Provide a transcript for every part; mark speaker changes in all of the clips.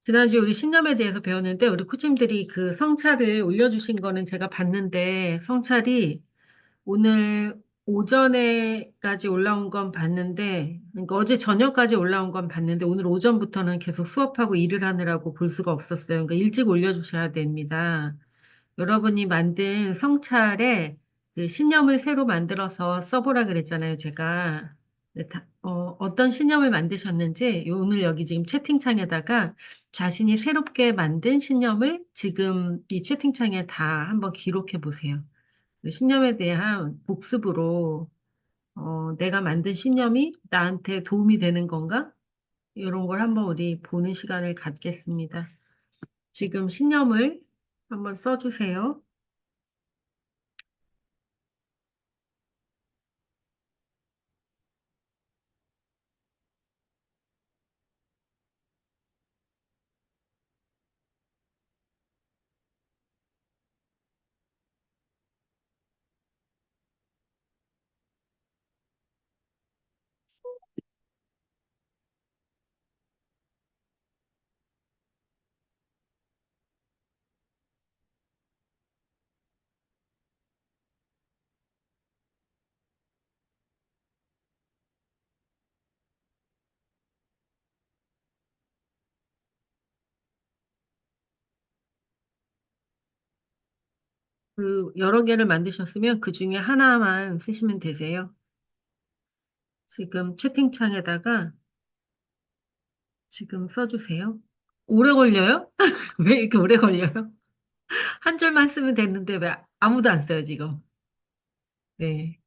Speaker 1: 지난주에 우리 신념에 대해서 배웠는데, 우리 코치님들이 그 성찰을 올려주신 거는 제가 봤는데, 성찰이 오늘 오전에까지 올라온 건 봤는데, 그러니까 어제 저녁까지 올라온 건 봤는데, 오늘 오전부터는 계속 수업하고 일을 하느라고 볼 수가 없었어요. 그러니까 일찍 올려주셔야 됩니다. 여러분이 만든 성찰에 그 신념을 새로 만들어서 써보라 그랬잖아요, 제가. 네, 어떤 신념을 만드셨는지 오늘 여기 지금 채팅창에다가 자신이 새롭게 만든 신념을 지금 이 채팅창에 다 한번 기록해 보세요. 그 신념에 대한 복습으로 내가 만든 신념이 나한테 도움이 되는 건가? 이런 걸 한번 우리 보는 시간을 갖겠습니다. 지금 신념을 한번 써주세요. 그 여러 개를 만드셨으면 그 중에 하나만 쓰시면 되세요. 지금 채팅창에다가 지금 써주세요. 오래 걸려요? 왜 이렇게 오래 걸려요? 한 줄만 쓰면 됐는데 왜 아무도 안 써요, 지금? 네.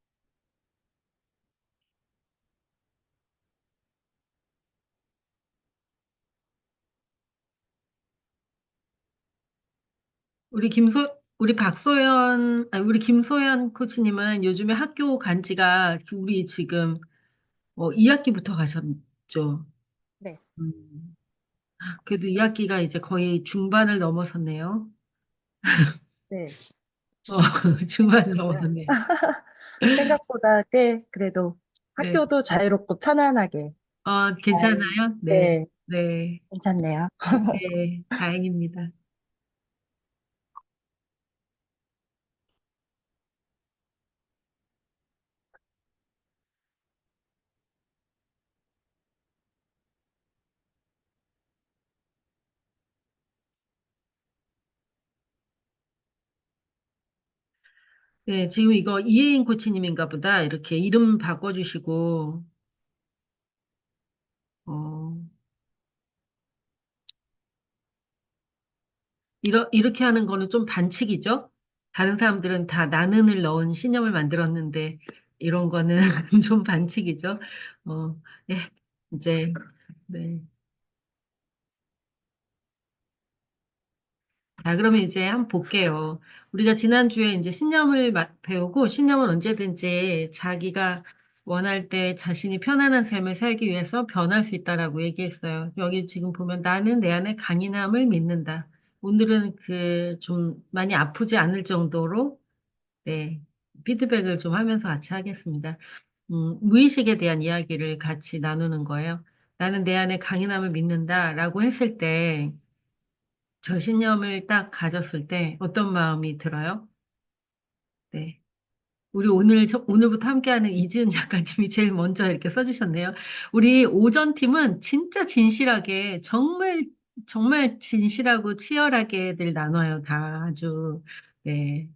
Speaker 1: 우리 박소연, 아니, 우리 김소연 코치님은 요즘에 학교 간 지가 우리 지금 2학기부터 가셨죠.
Speaker 2: 네,
Speaker 1: 음, 그래도 2학기가 이제 거의 중반을 넘어섰네요.
Speaker 2: 네.
Speaker 1: 어, 중반을
Speaker 2: 생각보다,
Speaker 1: 넘어섰네.
Speaker 2: 생각보다 꽤 그래도
Speaker 1: 네.
Speaker 2: 학교도 자유롭고 편안하게 잘,
Speaker 1: 괜찮아요? 네.
Speaker 2: 네,
Speaker 1: 네.
Speaker 2: 괜찮네요.
Speaker 1: 네. 다행입니다. 네. 지금 이거 이혜인 코치님인가 보다. 이렇게 이름 바꿔주시고, 어, 이렇게 하는 거는 좀 반칙이죠? 다른 사람들은 다 나는을 넣은 신념을 만들었는데, 이런 거는 좀 반칙이죠? 예, 이제, 네. 자, 그러면 이제 한번 볼게요. 우리가 지난주에 이제 신념을 배우고, 신념은 언제든지 자기가 원할 때 자신이 편안한 삶을 살기 위해서 변할 수 있다라고 얘기했어요. 여기 지금 보면 나는 내 안에 강인함을 믿는다. 오늘은 그 좀 많이 아프지 않을 정도로, 네, 피드백을 좀 하면서 같이 하겠습니다. 무의식에 대한 이야기를 같이 나누는 거예요. 나는 내 안에 강인함을 믿는다라고 했을 때, 저 신념을 딱 가졌을 때 어떤 마음이 들어요? 네. 우리 오늘부터 함께하는 이지은 작가님이 제일 먼저 이렇게 써주셨네요. 우리 오전 팀은 진짜 진실하게, 정말, 정말 진실하고 치열하게들 나눠요. 다 아주. 네.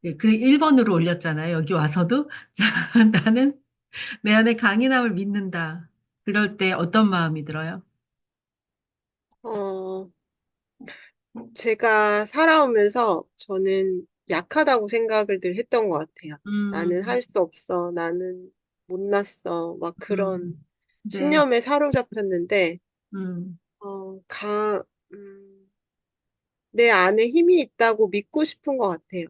Speaker 1: 네, 그 1번으로 올렸잖아요. 여기 와서도. 자, 나는 내 안에 강인함을 믿는다. 그럴 때 어떤 마음이 들어요?
Speaker 3: 어, 제가 살아오면서 저는 약하다고 생각을 늘 했던 것 같아요. 나는
Speaker 1: 음,
Speaker 3: 할 수 없어. 나는 못났어. 막 그런
Speaker 1: 음, 네,
Speaker 3: 신념에 사로잡혔는데,
Speaker 1: 음,
Speaker 3: 어, 가, 음, 내 안에 힘이 있다고 믿고 싶은 것 같아요.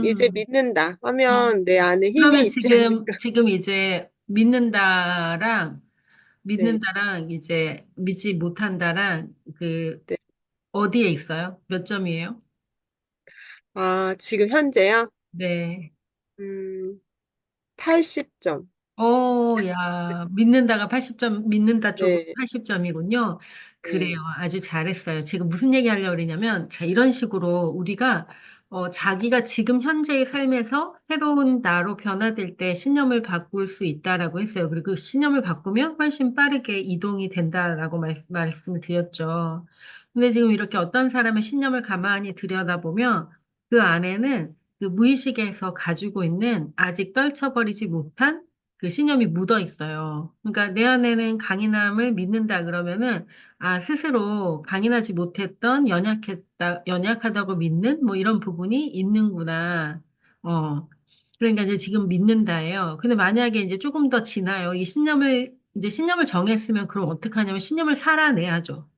Speaker 3: 이제
Speaker 1: 음.
Speaker 3: 믿는다
Speaker 1: 어,
Speaker 3: 하면 내 안에 힘이
Speaker 1: 그러면
Speaker 3: 있지 않을까.
Speaker 1: 지금 이제
Speaker 3: 네.
Speaker 1: 믿는다랑 이제 믿지 못한다랑 그,
Speaker 3: 네.
Speaker 1: 어디에 있어요? 몇 점이에요?
Speaker 3: 아, 지금 현재요?
Speaker 1: 네.
Speaker 3: 음, 80점.
Speaker 1: 야, 믿는다가 80점, 믿는다 쪽으로
Speaker 3: 네,
Speaker 1: 80점이군요. 그래요.
Speaker 3: 네,
Speaker 1: 아주 잘했어요. 지금 무슨 얘기 하려고 그러냐면, 자, 이런 식으로 우리가, 자기가 지금 현재의 삶에서 새로운 나로 변화될 때 신념을 바꿀 수 있다라고 했어요. 그리고 그 신념을 바꾸면 훨씬 빠르게 이동이 된다라고 말씀을 드렸죠. 근데 지금 이렇게 어떤 사람의 신념을 가만히 들여다보면, 그 안에는 그 무의식에서 가지고 있는 아직 떨쳐버리지 못한 그 신념이 묻어 있어요. 그러니까 내 안에는 강인함을 믿는다 그러면은 스스로 강인하지 못했던 연약하다고 믿는 뭐 이런 부분이 있는구나. 어. 그러니까 이제 지금 믿는다예요. 근데 만약에 이제 조금 더 지나요. 이제 신념을 정했으면 그럼 어떻게 하냐면 신념을 살아내야죠.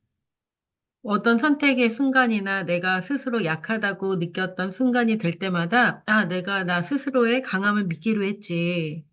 Speaker 1: 어떤 선택의 순간이나 내가 스스로 약하다고 느꼈던 순간이 될 때마다, 내가 나 스스로의 강함을 믿기로 했지.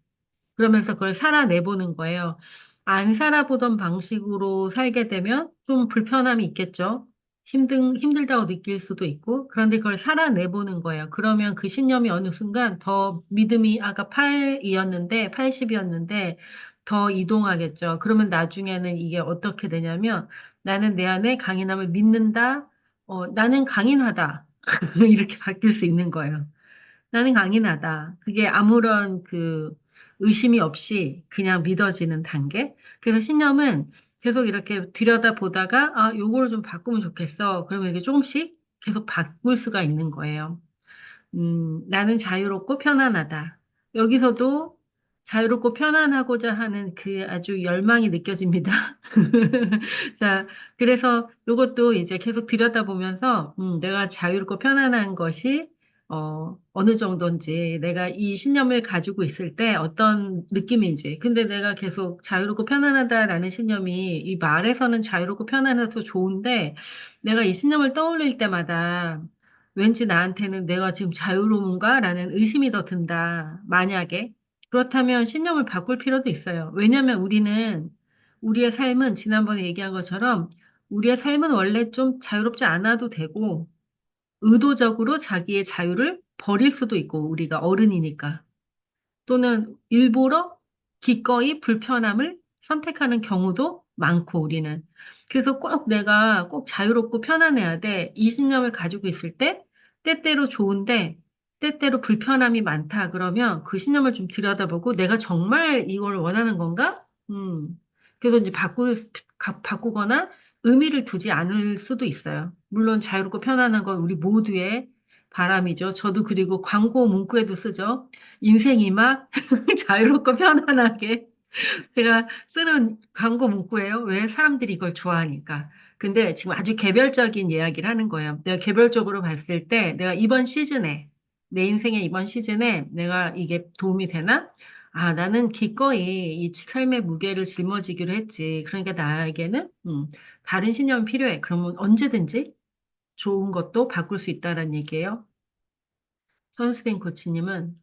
Speaker 1: 그러면서 그걸 살아내보는 거예요. 안 살아보던 방식으로 살게 되면 좀 불편함이 있겠죠. 힘들다고 느낄 수도 있고, 그런데 그걸 살아내보는 거예요. 그러면 그 신념이 어느 순간 더 믿음이 아까 8이었는데, 80이었는데, 더 이동하겠죠. 그러면 나중에는 이게 어떻게 되냐면, 나는 내 안에 강인함을 믿는다. 나는 강인하다. 이렇게 바뀔 수 있는 거예요. 나는 강인하다. 그게 아무런 그 의심이 없이 그냥 믿어지는 단계. 그래서 신념은 계속 이렇게 들여다보다가, 요거를 좀 바꾸면 좋겠어. 그러면 이게 조금씩 계속 바꿀 수가 있는 거예요. 나는 자유롭고 편안하다. 여기서도 자유롭고 편안하고자 하는 그 아주 열망이 느껴집니다. 자, 그래서 이것도 이제 계속 들여다보면서, 내가 자유롭고 편안한 것이, 어느 정도인지, 내가 이 신념을 가지고 있을 때 어떤 느낌인지. 근데 내가 계속 자유롭고 편안하다라는 신념이 이 말에서는 자유롭고 편안해서 좋은데, 내가 이 신념을 떠올릴 때마다 왠지 나한테는 내가 지금 자유로운가라는 의심이 더 든다. 만약에. 그렇다면 신념을 바꿀 필요도 있어요. 왜냐하면 우리의 삶은 지난번에 얘기한 것처럼 우리의 삶은 원래 좀 자유롭지 않아도 되고 의도적으로 자기의 자유를 버릴 수도 있고 우리가 어른이니까. 또는 일부러 기꺼이 불편함을 선택하는 경우도 많고, 우리는. 그래서 꼭 내가 꼭 자유롭고 편안해야 돼. 이 신념을 가지고 있을 때, 때때로 좋은데, 때때로 불편함이 많다. 그러면 그 신념을 좀 들여다보고, 내가 정말 이걸 원하는 건가? 그래서 이제 바꾸거나 의미를 두지 않을 수도 있어요. 물론 자유롭고 편안한 건 우리 모두의 바람이죠. 저도 그리고 광고 문구에도 쓰죠. 인생이 막 자유롭고 편안하게 제가 쓰는 광고 문구예요. 왜 사람들이 이걸 좋아하니까. 근데 지금 아주 개별적인 이야기를 하는 거예요. 내가 개별적으로 봤을 때 내가 이번 시즌에 내 인생의 이번 시즌에 내가 이게 도움이 되나? 나는 기꺼이 이 삶의 무게를 짊어지기로 했지. 그러니까 나에게는 다른 신념이 필요해. 그러면 언제든지 좋은 것도 바꿀 수 있다는 얘기예요. 선수된 코치님은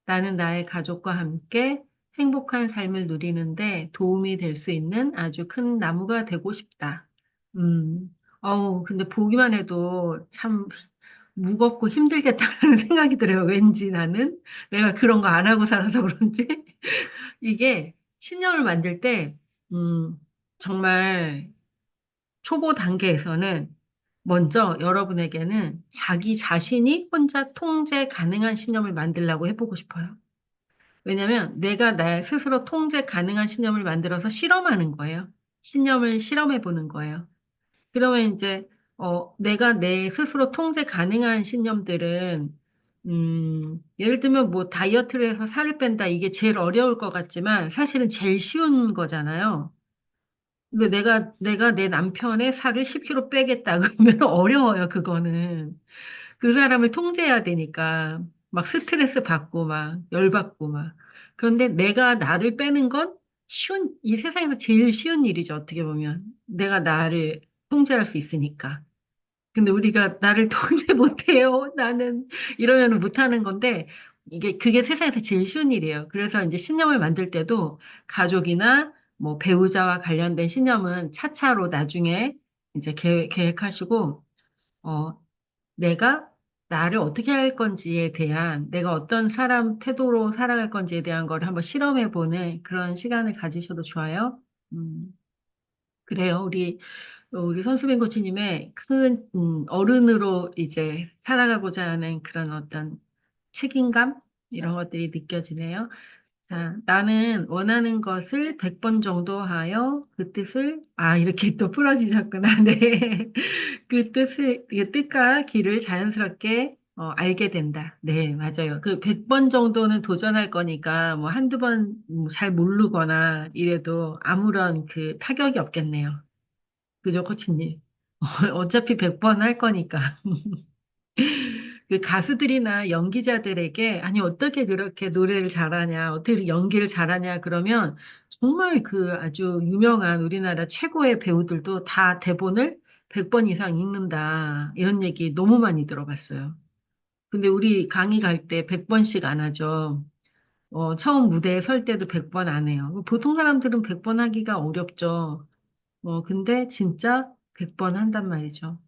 Speaker 1: 나는 나의 가족과 함께 행복한 삶을 누리는데 도움이 될 수 있는 아주 큰 나무가 되고 싶다. 근데 보기만 해도 참 무겁고 힘들겠다라는 생각이 들어요. 왠지 나는 내가 그런 거 안 하고 살아서 그런지. 이게 신념을 만들 때, 정말 초보 단계에서는 먼저 여러분에게는 자기 자신이 혼자 통제 가능한 신념을 만들라고 해보고 싶어요. 왜냐면 내가 나 스스로 통제 가능한 신념을 만들어서 실험하는 거예요. 신념을 실험해 보는 거예요. 그러면 이제, 내가 내 스스로 통제 가능한 신념들은, 예를 들면 뭐 다이어트를 해서 살을 뺀다. 이게 제일 어려울 것 같지만 사실은 제일 쉬운 거잖아요. 근데 내가 내 남편의 살을 10kg 빼겠다. 그러면 어려워요, 그거는. 그 사람을 통제해야 되니까. 막 스트레스 받고, 막, 열받고, 막. 그런데 내가 나를 빼는 건 이 세상에서 제일 쉬운 일이죠, 어떻게 보면. 내가 나를 통제할 수 있으니까. 근데 우리가 나를 통제 못해요. 나는 이러면 못하는 건데 그게 세상에서 제일 쉬운 일이에요. 그래서 이제 신념을 만들 때도 가족이나 뭐 배우자와 관련된 신념은 차차로 나중에 이제 계획하시고 어 내가 나를 어떻게 할 건지에 대한, 내가 어떤 사람 태도로 살아갈 건지에 대한 걸 한번 실험해보는 그런 시간을 가지셔도 좋아요. 음, 그래요. 우리 선수빈 코치님의 큰, 어른으로 이제 살아가고자 하는 그런 어떤 책임감? 이런 것들이 느껴지네요. 자, 나는 원하는 것을 100번 정도 하여 그 뜻을, 이렇게 또 풀어지셨구나. 네. 그 뜻과 길을 자연스럽게 알게 된다. 네, 맞아요. 그 100번 정도는 도전할 거니까 뭐 한두 번 잘 모르거나 이래도 아무런 그 타격이 없겠네요. 그죠, 코치님? 어차피 100번 할 거니까. 그 가수들이나 연기자들에게, 아니, 어떻게 그렇게 노래를 잘하냐, 어떻게 연기를 잘하냐, 그러면 정말 그 아주 유명한 우리나라 최고의 배우들도 다 대본을 100번 이상 읽는다. 이런 얘기 너무 많이 들어봤어요. 근데 우리 강의 갈 때 100번씩 안 하죠. 처음 무대에 설 때도 100번 안 해요. 보통 사람들은 100번 하기가 어렵죠. 근데 진짜 100번 한단 말이죠.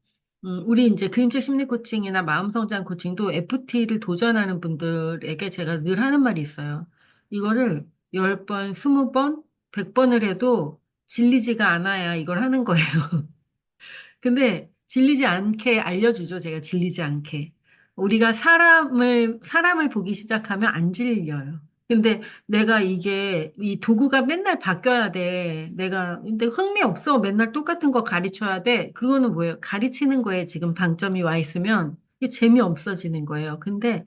Speaker 1: 우리 이제 그림책 심리 코칭이나 마음 성장 코칭도 FT를 도전하는 분들에게 제가 늘 하는 말이 있어요. 이거를 10번, 20번, 100번을 해도 질리지가 않아야 이걸 하는 거예요. 근데 질리지 않게 알려주죠. 제가 질리지 않게. 우리가 사람을 보기 시작하면 안 질려요. 근데 내가 이 도구가 맨날 바뀌어야 돼. 근데 흥미 없어. 맨날 똑같은 거 가르쳐야 돼. 그거는 뭐예요? 가르치는 거에 지금 방점이 와 있으면 이게 재미없어지는 거예요. 근데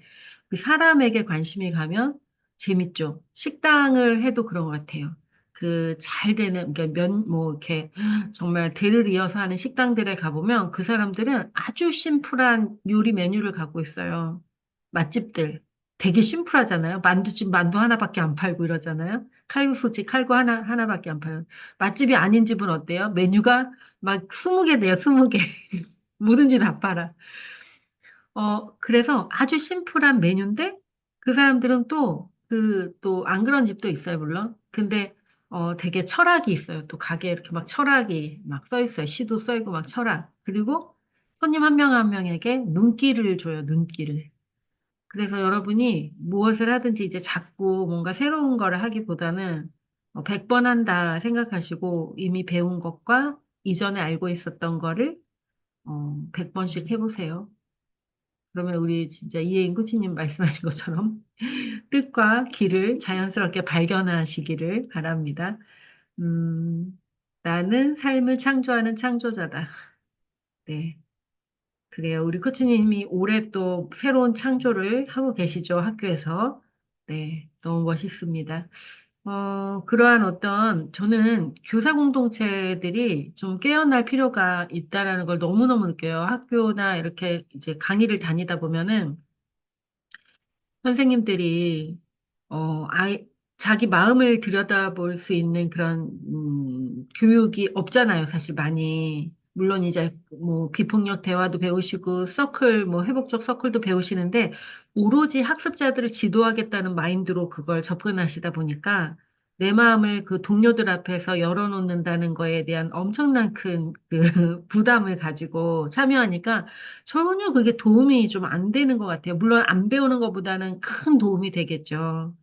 Speaker 1: 그 사람에게 관심이 가면 재밌죠. 식당을 해도 그런 것 같아요. 그 잘 되는, 그러니까 이렇게 정말 대를 이어서 하는 식당들에 가보면 그 사람들은 아주 심플한 요리 메뉴를 갖고 있어요. 맛집들. 되게 심플하잖아요. 만두집 만두 하나밖에 안 팔고 이러잖아요. 칼국수집 칼국 하나밖에 안 팔아요. 맛집이 아닌 집은 어때요? 메뉴가 막 20개 돼요, 20개. 뭐든지 다 팔아. 그래서 아주 심플한 메뉴인데 그 사람들은 또 안 그런 집도 있어요, 물론. 근데 되게 철학이 있어요. 또 가게에 이렇게 막 철학이 막 써 있어요. 시도 써 있고 막 철학. 그리고 손님 한 명 한 명에게 눈길을 줘요, 눈길을. 그래서 여러분이 무엇을 하든지 이제 자꾸 뭔가 새로운 거를 하기보다는 100번 한다 생각하시고 이미 배운 것과 이전에 알고 있었던 거를 100번씩 해보세요. 그러면 우리 진짜 이혜인 코치님 말씀하신 것처럼 뜻과 길을 자연스럽게 발견하시기를 바랍니다. 음, 나는 삶을 창조하는 창조자다. 네. 그래요. 우리 코치님이 올해 또 새로운 창조를 하고 계시죠, 학교에서. 네. 너무 멋있습니다. 그러한 저는 교사 공동체들이 좀 깨어날 필요가 있다라는 걸 너무너무 느껴요. 학교나 이렇게 이제 강의를 다니다 보면은 선생님들이, 자기 마음을 들여다볼 수 있는 그런, 교육이 없잖아요, 사실 많이. 물론 이제 뭐 비폭력 대화도 배우시고, 회복적 서클도 배우시는데, 오로지 학습자들을 지도하겠다는 마인드로 그걸 접근하시다 보니까, 내 마음을 그 동료들 앞에서 열어놓는다는 거에 대한 엄청난 큰 그 부담을 가지고 참여하니까 전혀 그게 도움이 좀 안 되는 것 같아요. 물론 안 배우는 것보다는 큰 도움이 되겠죠.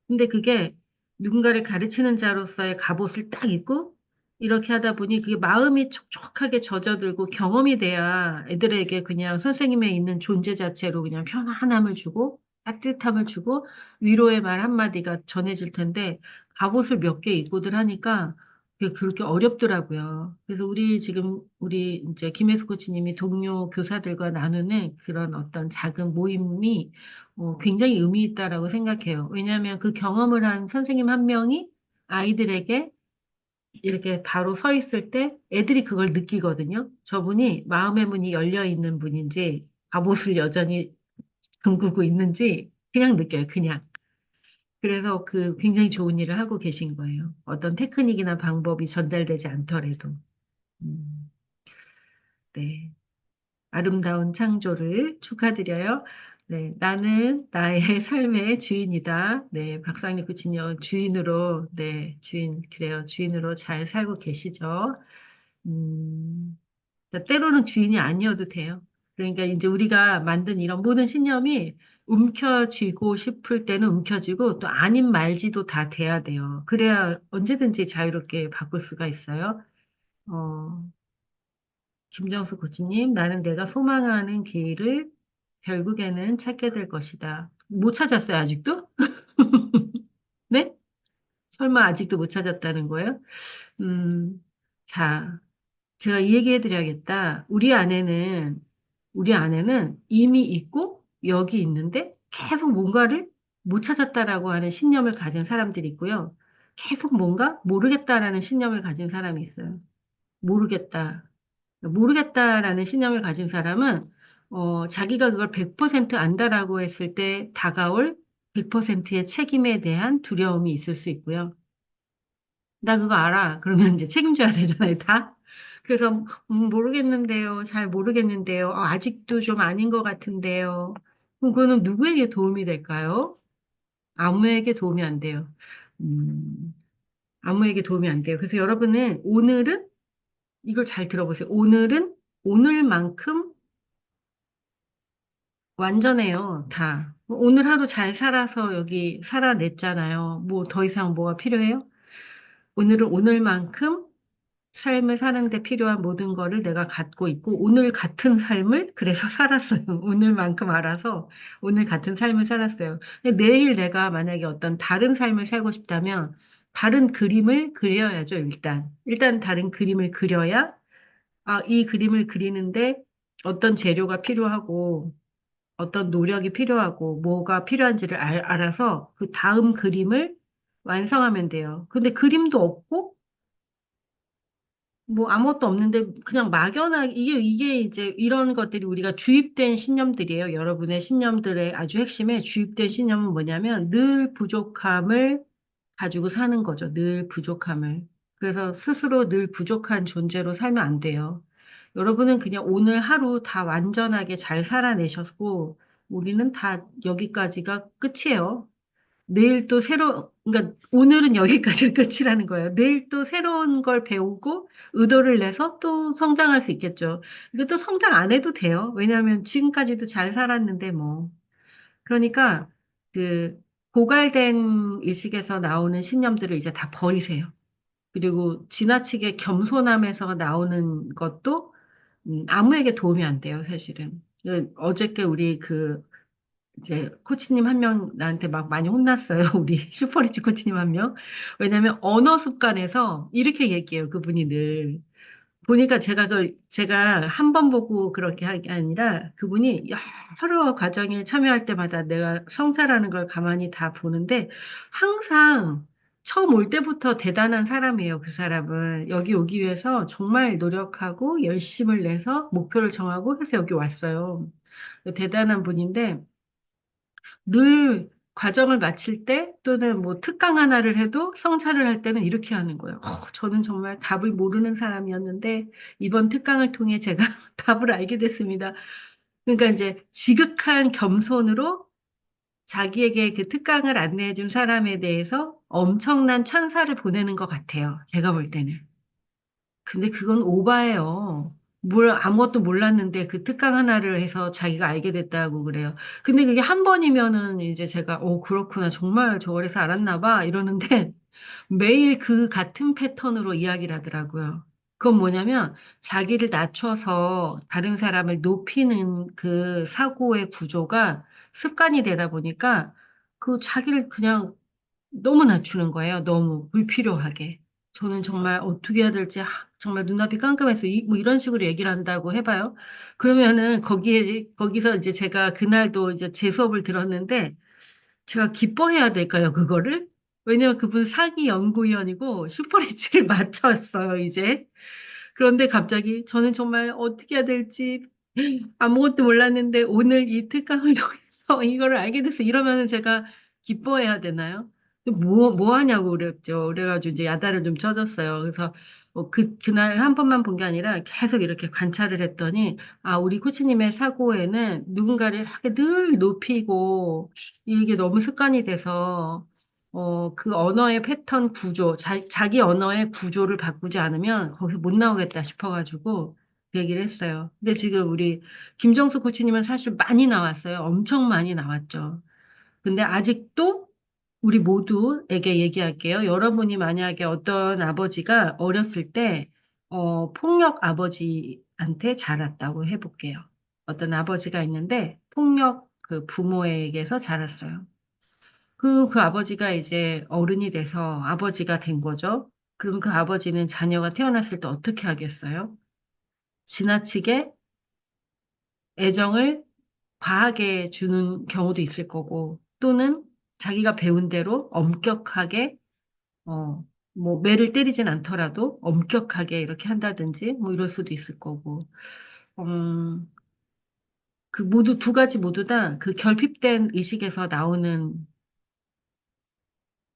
Speaker 1: 근데 그게 누군가를 가르치는 자로서의 갑옷을 딱 입고 이렇게 하다 보니 그게 마음이 촉촉하게 젖어들고 경험이 돼야 애들에게 그냥 선생님의 있는 존재 자체로 그냥 편안함을 주고 따뜻함을 주고 위로의 말 한마디가 전해질 텐데 갑옷을 몇 개 입고들 하니까 그게 그렇게 어렵더라고요. 그래서 우리 이제 김혜수 코치님이 동료 교사들과 나누는 그런 어떤 작은 모임이 굉장히 의미 있다라고 생각해요. 왜냐하면 그 경험을 한 선생님 한 명이 아이들에게 이렇게 바로 서 있을 때 애들이 그걸 느끼거든요. 저분이 마음의 문이 열려 있는 분인지 갑옷을 여전히 잠그고 있는지 그냥 느껴요. 그냥. 그래서 그 굉장히 좋은 일을 하고 계신 거예요. 어떤 테크닉이나 방법이 전달되지 않더라도. 음, 네. 아름다운 창조를 축하드려요. 네. 나는 나의 삶의 주인이다. 네. 박상립 부친님 주인으로, 네. 그래요. 주인으로 잘 살고 계시죠. 자, 때로는 주인이 아니어도 돼요. 그러니까 이제 우리가 만든 이런 모든 신념이 움켜쥐고 싶을 때는 움켜쥐고 또 아닌 말지도 다 돼야 돼요. 그래야 언제든지 자유롭게 바꿀 수가 있어요. 어, 김정수 코치님, 나는 내가 소망하는 길을 결국에는 찾게 될 것이다. 못 찾았어요, 아직도? 네? 설마 아직도 못 찾았다는 거예요? 음, 자, 제가 이 얘기 해드려야겠다. 우리 안에는 이미 있고, 여기 있는데, 계속 뭔가를 못 찾았다라고 하는 신념을 가진 사람들이 있고요. 계속 뭔가 모르겠다라는 신념을 가진 사람이 있어요. 모르겠다. 모르겠다라는 신념을 가진 사람은, 자기가 그걸 100% 안다라고 했을 때 다가올 100%의 책임에 대한 두려움이 있을 수 있고요. 나 그거 알아. 그러면 이제 책임져야 되잖아요, 다. 그래서, 모르겠는데요. 잘 모르겠는데요. 아직도 좀 아닌 것 같은데요. 그럼 그거는 누구에게 도움이 될까요? 아무에게 도움이 안 돼요. 음, 아무에게 도움이 안 돼요. 그래서 여러분은 오늘은, 이걸 잘 들어보세요. 오늘은 오늘만큼 완전해요, 다. 오늘 하루 잘 살아서 여기 살아냈잖아요. 뭐 더 이상 뭐가 필요해요? 오늘은 오늘만큼 삶을 사는데 필요한 모든 거를 내가 갖고 있고, 오늘 같은 삶을 그래서 살았어요. 오늘만큼 알아서 오늘 같은 삶을 살았어요. 근데 내일 내가 만약에 어떤 다른 삶을 살고 싶다면, 다른 그림을 그려야죠, 일단. 일단 다른 그림을 그려야, 이 그림을 그리는데 어떤 재료가 필요하고, 어떤 노력이 필요하고, 뭐가 필요한지를 알아서 그 다음 그림을 완성하면 돼요. 근데 그림도 없고, 뭐 아무것도 없는데 그냥 막연하게 이게 이제 이런 것들이 우리가 주입된 신념들이에요. 여러분의 신념들의 아주 핵심에 주입된 신념은 뭐냐면 늘 부족함을 가지고 사는 거죠. 늘 부족함을. 그래서 스스로 늘 부족한 존재로 살면 안 돼요. 여러분은 그냥 오늘 하루 다 완전하게 잘 살아내셨고 우리는 다 여기까지가 끝이에요. 내일 또 그러니까 오늘은 여기까지 끝이라는 거예요. 내일 또 새로운 걸 배우고 의도를 내서 또 성장할 수 있겠죠. 이거 또 성장 안 해도 돼요. 왜냐하면 지금까지도 잘 살았는데 뭐. 그러니까 그 고갈된 의식에서 나오는 신념들을 이제 다 버리세요. 그리고 지나치게 겸손함에서 나오는 것도 아무에게 도움이 안 돼요, 사실은. 어저께 우리 이제 코치님 한 명 나한테 막 많이 혼났어요. 우리 슈퍼리치 코치님 한 명. 왜냐면 언어 습관에서 이렇게 얘기해요. 그분이 늘. 보니까 제가 한 번 보고 그렇게 할 게 아니라 그분이 여러 과정에 참여할 때마다 내가 성찰하는 걸 가만히 다 보는데 항상 처음 올 때부터 대단한 사람이에요. 그 사람은. 여기 오기 위해서 정말 노력하고 열심을 내서 목표를 정하고 해서 여기 왔어요. 대단한 분인데 늘 과정을 마칠 때 또는 뭐 특강 하나를 해도 성찰을 할 때는 이렇게 하는 거예요. 저는 정말 답을 모르는 사람이었는데 이번 특강을 통해 제가 답을 알게 됐습니다. 그러니까 이제 지극한 겸손으로 자기에게 그 특강을 안내해 준 사람에 대해서 엄청난 찬사를 보내는 것 같아요. 제가 볼 때는. 근데 그건 오바예요. 아무것도 몰랐는데 그 특강 하나를 해서 자기가 알게 됐다고 그래요. 근데 그게 한 번이면은 이제 제가, 그렇구나. 정말 저거에서 알았나 봐. 이러는데 매일 그 같은 패턴으로 이야기를 하더라고요. 그건 뭐냐면 자기를 낮춰서 다른 사람을 높이는 그 사고의 구조가 습관이 되다 보니까 그 자기를 그냥 너무 낮추는 거예요. 너무 불필요하게. 저는 정말 어떻게 해야 될지 정말 눈앞이 깜깜해서 뭐 이런 식으로 얘기를 한다고 해봐요. 그러면은 거기서 이제 제가 그날도 이제 제 수업을 들었는데 제가 기뻐해야 될까요, 그거를? 왜냐면 그분 사기 연구위원이고 슈퍼리치를 마쳤어요, 이제. 그런데 갑자기 저는 정말 어떻게 해야 될지 아무것도 몰랐는데 오늘 이 특강을 통해서 이거를 알게 됐어. 이러면은 제가 기뻐해야 되나요? 뭐 하냐고 그랬죠. 그래가지고 이제 야단을 좀 쳐줬어요. 그래서 그날 한 번만 본 게 아니라 계속 이렇게 관찰을 했더니, 우리 코치님의 사고에는 누군가를 이렇게 늘 높이고 이게 너무 습관이 돼서 그 언어의 패턴 구조, 자기 언어의 구조를 바꾸지 않으면 거기서 못 나오겠다 싶어가지고 그 얘기를 했어요. 근데 지금 우리 김정수 코치님은 사실 많이 나왔어요. 엄청 많이 나왔죠. 근데 아직도 우리 모두에게 얘기할게요. 여러분이 만약에 어떤 아버지가 어렸을 때, 폭력 아버지한테 자랐다고 해볼게요. 어떤 아버지가 있는데, 폭력 그 부모에게서 자랐어요. 그 아버지가 이제 어른이 돼서 아버지가 된 거죠. 그럼 그 아버지는 자녀가 태어났을 때 어떻게 하겠어요? 지나치게 애정을 과하게 주는 경우도 있을 거고, 또는 자기가 배운 대로 엄격하게, 어, 뭐, 매를 때리진 않더라도 엄격하게 이렇게 한다든지, 뭐, 이럴 수도 있을 거고, 음, 그 모두, 두 가지 모두 다 그 결핍된 의식에서 나오는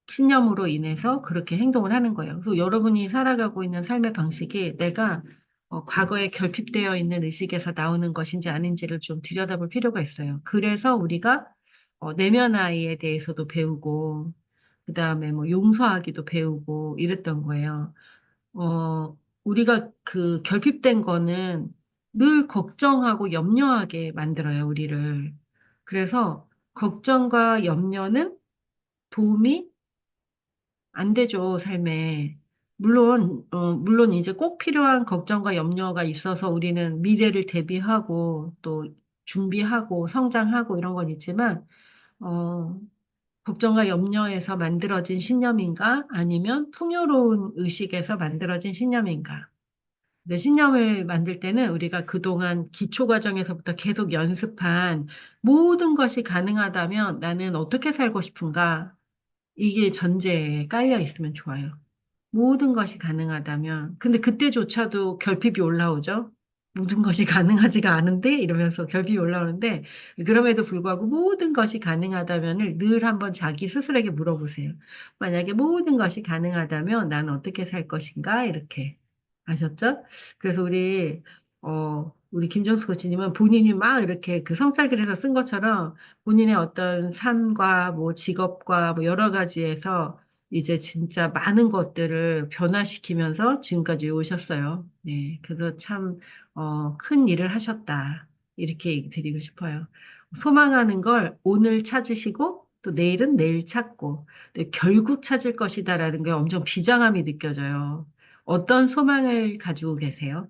Speaker 1: 신념으로 인해서 그렇게 행동을 하는 거예요. 그래서 여러분이 살아가고 있는 삶의 방식이 내가 과거에 결핍되어 있는 의식에서 나오는 것인지 아닌지를 좀 들여다볼 필요가 있어요. 그래서 우리가 내면 아이에 대해서도 배우고, 그 다음에 뭐 용서하기도 배우고 이랬던 거예요. 우리가 그 결핍된 거는 늘 걱정하고 염려하게 만들어요, 우리를. 그래서 걱정과 염려는 도움이 안 되죠, 삶에. 물론 이제 꼭 필요한 걱정과 염려가 있어서 우리는 미래를 대비하고 또 준비하고 성장하고 이런 건 있지만, 어, 걱정과 염려에서 만들어진 신념인가? 아니면 풍요로운 의식에서 만들어진 신념인가? 근데 신념을 만들 때는 우리가 그동안 기초 과정에서부터 계속 연습한 모든 것이 가능하다면 나는 어떻게 살고 싶은가? 이게 전제에 깔려 있으면 좋아요. 모든 것이 가능하다면. 근데 그때조차도 결핍이 올라오죠. 모든 것이 가능하지가 않은데 이러면서 결핍이 올라오는데 그럼에도 불구하고 모든 것이 가능하다면을 늘 한번 자기 스스로에게 물어보세요. 만약에 모든 것이 가능하다면 나는 어떻게 살 것인가? 이렇게. 아셨죠? 그래서 우리 김정수 코치님은 본인이 막 이렇게 그 성찰글에서 쓴 것처럼 본인의 어떤 삶과 뭐 직업과 뭐 여러 가지에서 이제 진짜 많은 것들을 변화시키면서 지금까지 오셨어요. 네. 그래서 참, 큰 일을 하셨다. 이렇게 얘기 드리고 싶어요. 소망하는 걸 오늘 찾으시고 또 내일은 내일 찾고 근데 결국 찾을 것이다라는 게 엄청 비장함이 느껴져요. 어떤 소망을 가지고 계세요?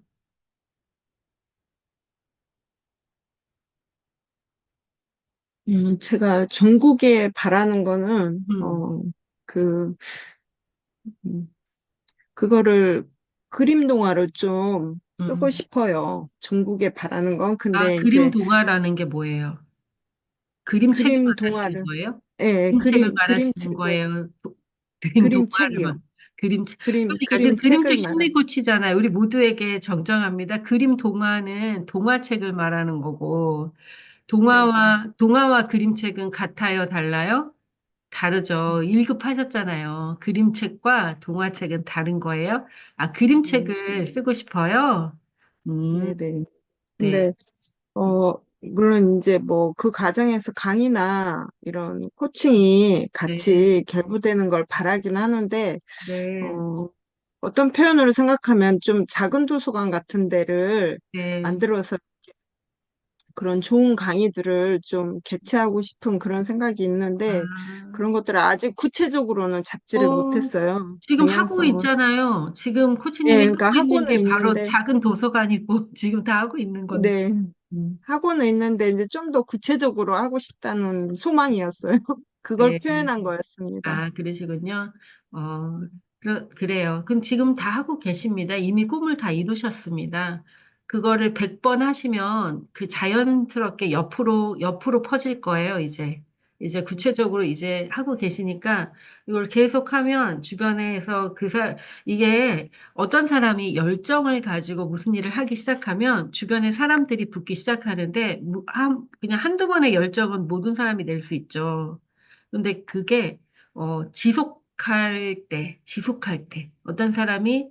Speaker 4: 제가 전국에 바라는 거는,
Speaker 1: 음.
Speaker 4: 그, 음, 그거를 그림 동화로 좀 쓰고
Speaker 1: 음.
Speaker 4: 싶어요. 전국에 바라는 건.
Speaker 1: 아,
Speaker 4: 근데
Speaker 1: 그림
Speaker 4: 이제
Speaker 1: 동화라는 게 뭐예요? 그림책을
Speaker 4: 그림
Speaker 1: 말하시는
Speaker 4: 동화를,
Speaker 1: 거예요?
Speaker 4: 예,
Speaker 1: 그림책을 말하시는
Speaker 4: 그림책을,
Speaker 1: 거예요? 그림 동화를
Speaker 4: 그림책이요.
Speaker 1: 그림책. 그러니까 지금
Speaker 4: 그림책을
Speaker 1: 그림책
Speaker 4: 말하는,
Speaker 1: 심리코치잖아요. 우리 모두에게 정정합니다. 그림 동화는 동화책을 말하는 거고,
Speaker 4: 네네.
Speaker 1: 동화와 그림책은 같아요, 달라요? 다르죠. 1급 하셨잖아요. 그림책과 동화책은 다른 거예요? 아,
Speaker 4: 음,
Speaker 1: 그림책을 쓰고 싶어요? 음,
Speaker 4: 네네.
Speaker 1: 네,
Speaker 4: 근데, 물론 이제 뭐 그 과정에서 강의나 이런 코칭이
Speaker 1: 네,
Speaker 4: 같이 결부되는 걸 바라긴 하는데,
Speaker 1: 네,
Speaker 4: 어, 어떤 표현으로 생각하면 좀 작은 도서관 같은 데를
Speaker 1: 네.
Speaker 4: 만들어서 그런 좋은 강의들을 좀 개최하고 싶은 그런 생각이 있는데
Speaker 1: 아.
Speaker 4: 그런 것들을 아직 구체적으로는 잡지를
Speaker 1: 어,
Speaker 4: 못했어요.
Speaker 1: 지금 하고
Speaker 4: 방향성을.
Speaker 1: 있잖아요. 지금
Speaker 4: 예,
Speaker 1: 코치님이
Speaker 4: 그러니까
Speaker 1: 하고 있는
Speaker 4: 하고는
Speaker 1: 게 바로
Speaker 4: 있는데,
Speaker 1: 작은 도서관이고, 지금 다 하고 있는 건데.
Speaker 4: 네,
Speaker 1: 음,
Speaker 4: 하고는 있는데 이제 좀 더 구체적으로 하고 싶다는 소망이었어요. 그걸
Speaker 1: 네.
Speaker 4: 표현한 거였습니다.
Speaker 1: 아, 그러시군요. 어, 그래요. 그럼 지금 다 하고 계십니다. 이미 꿈을 다 이루셨습니다. 그거를 100번 하시면 그 자연스럽게 옆으로 퍼질 거예요, 이제. 이제 구체적으로 이제 하고 계시니까 이걸 계속하면 주변에서 이게 어떤 사람이 열정을 가지고 무슨 일을 하기 시작하면 주변에 사람들이 붙기 시작하는데 그냥 한두 번의 열정은 모든 사람이 낼 수 있죠. 근데 그게 지속할 때, 어떤 사람이,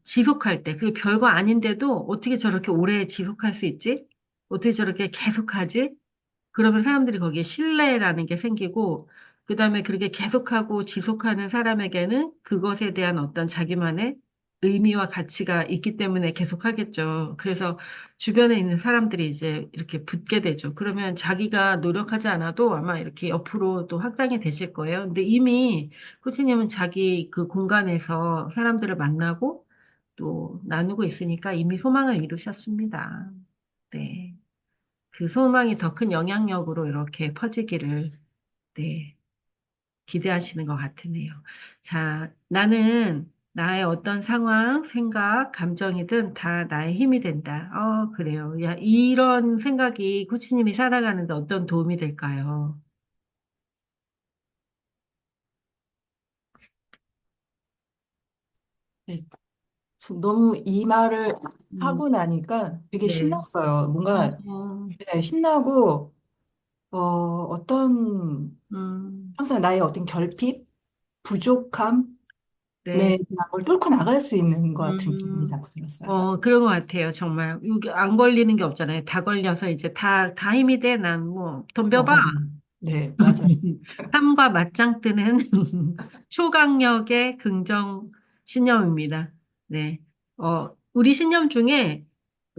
Speaker 1: 지속할 때, 그게 별거 아닌데도 어떻게 저렇게 오래 지속할 수 있지? 어떻게 저렇게 계속하지? 그러면 사람들이 거기에 신뢰라는 게 생기고, 그 다음에 그렇게 계속하고 지속하는 사람에게는 그것에 대한 어떤 자기만의, 의미와 가치가 있기 때문에 계속 하겠죠. 그래서 주변에 있는 사람들이 이제 이렇게 붙게 되죠. 그러면 자기가 노력하지 않아도 아마 이렇게 옆으로 또 확장이 되실 거예요. 근데 이미 코치님은 자기 그 공간에서 사람들을 만나고 또 나누고 있으니까 이미 소망을 이루셨습니다. 네. 그 소망이 더 큰 영향력으로 이렇게 퍼지기를, 네, 기대하시는 것 같으네요. 자, 나는 나의 어떤 상황, 생각, 감정이든 다 나의 힘이 된다. 그래요. 야, 이런 생각이 코치님이 살아가는데 어떤 도움이 될까요?
Speaker 5: 네, 너무 이 말을
Speaker 1: 음,
Speaker 5: 하고 나니까 되게
Speaker 1: 네.
Speaker 5: 신났어요. 뭔가
Speaker 1: 어,
Speaker 5: 네, 신나고 어떤
Speaker 1: 음,
Speaker 5: 항상 나의 어떤 결핍, 부족함에
Speaker 1: 네.
Speaker 5: 대한 걸 뚫고 나갈 수 있는 것 같은 기분이
Speaker 1: 음,
Speaker 5: 자꾸 들었어요.
Speaker 1: 그런 것 같아요, 정말. 여기 안 걸리는 게 없잖아요. 다 걸려서 이제 다 힘이 돼. 난 뭐, 덤벼봐.
Speaker 5: 맞아요. 네, 맞아요.
Speaker 1: 삶과 맞짱 뜨는 초강력의 긍정 신념입니다. 네. 우리 신념 중에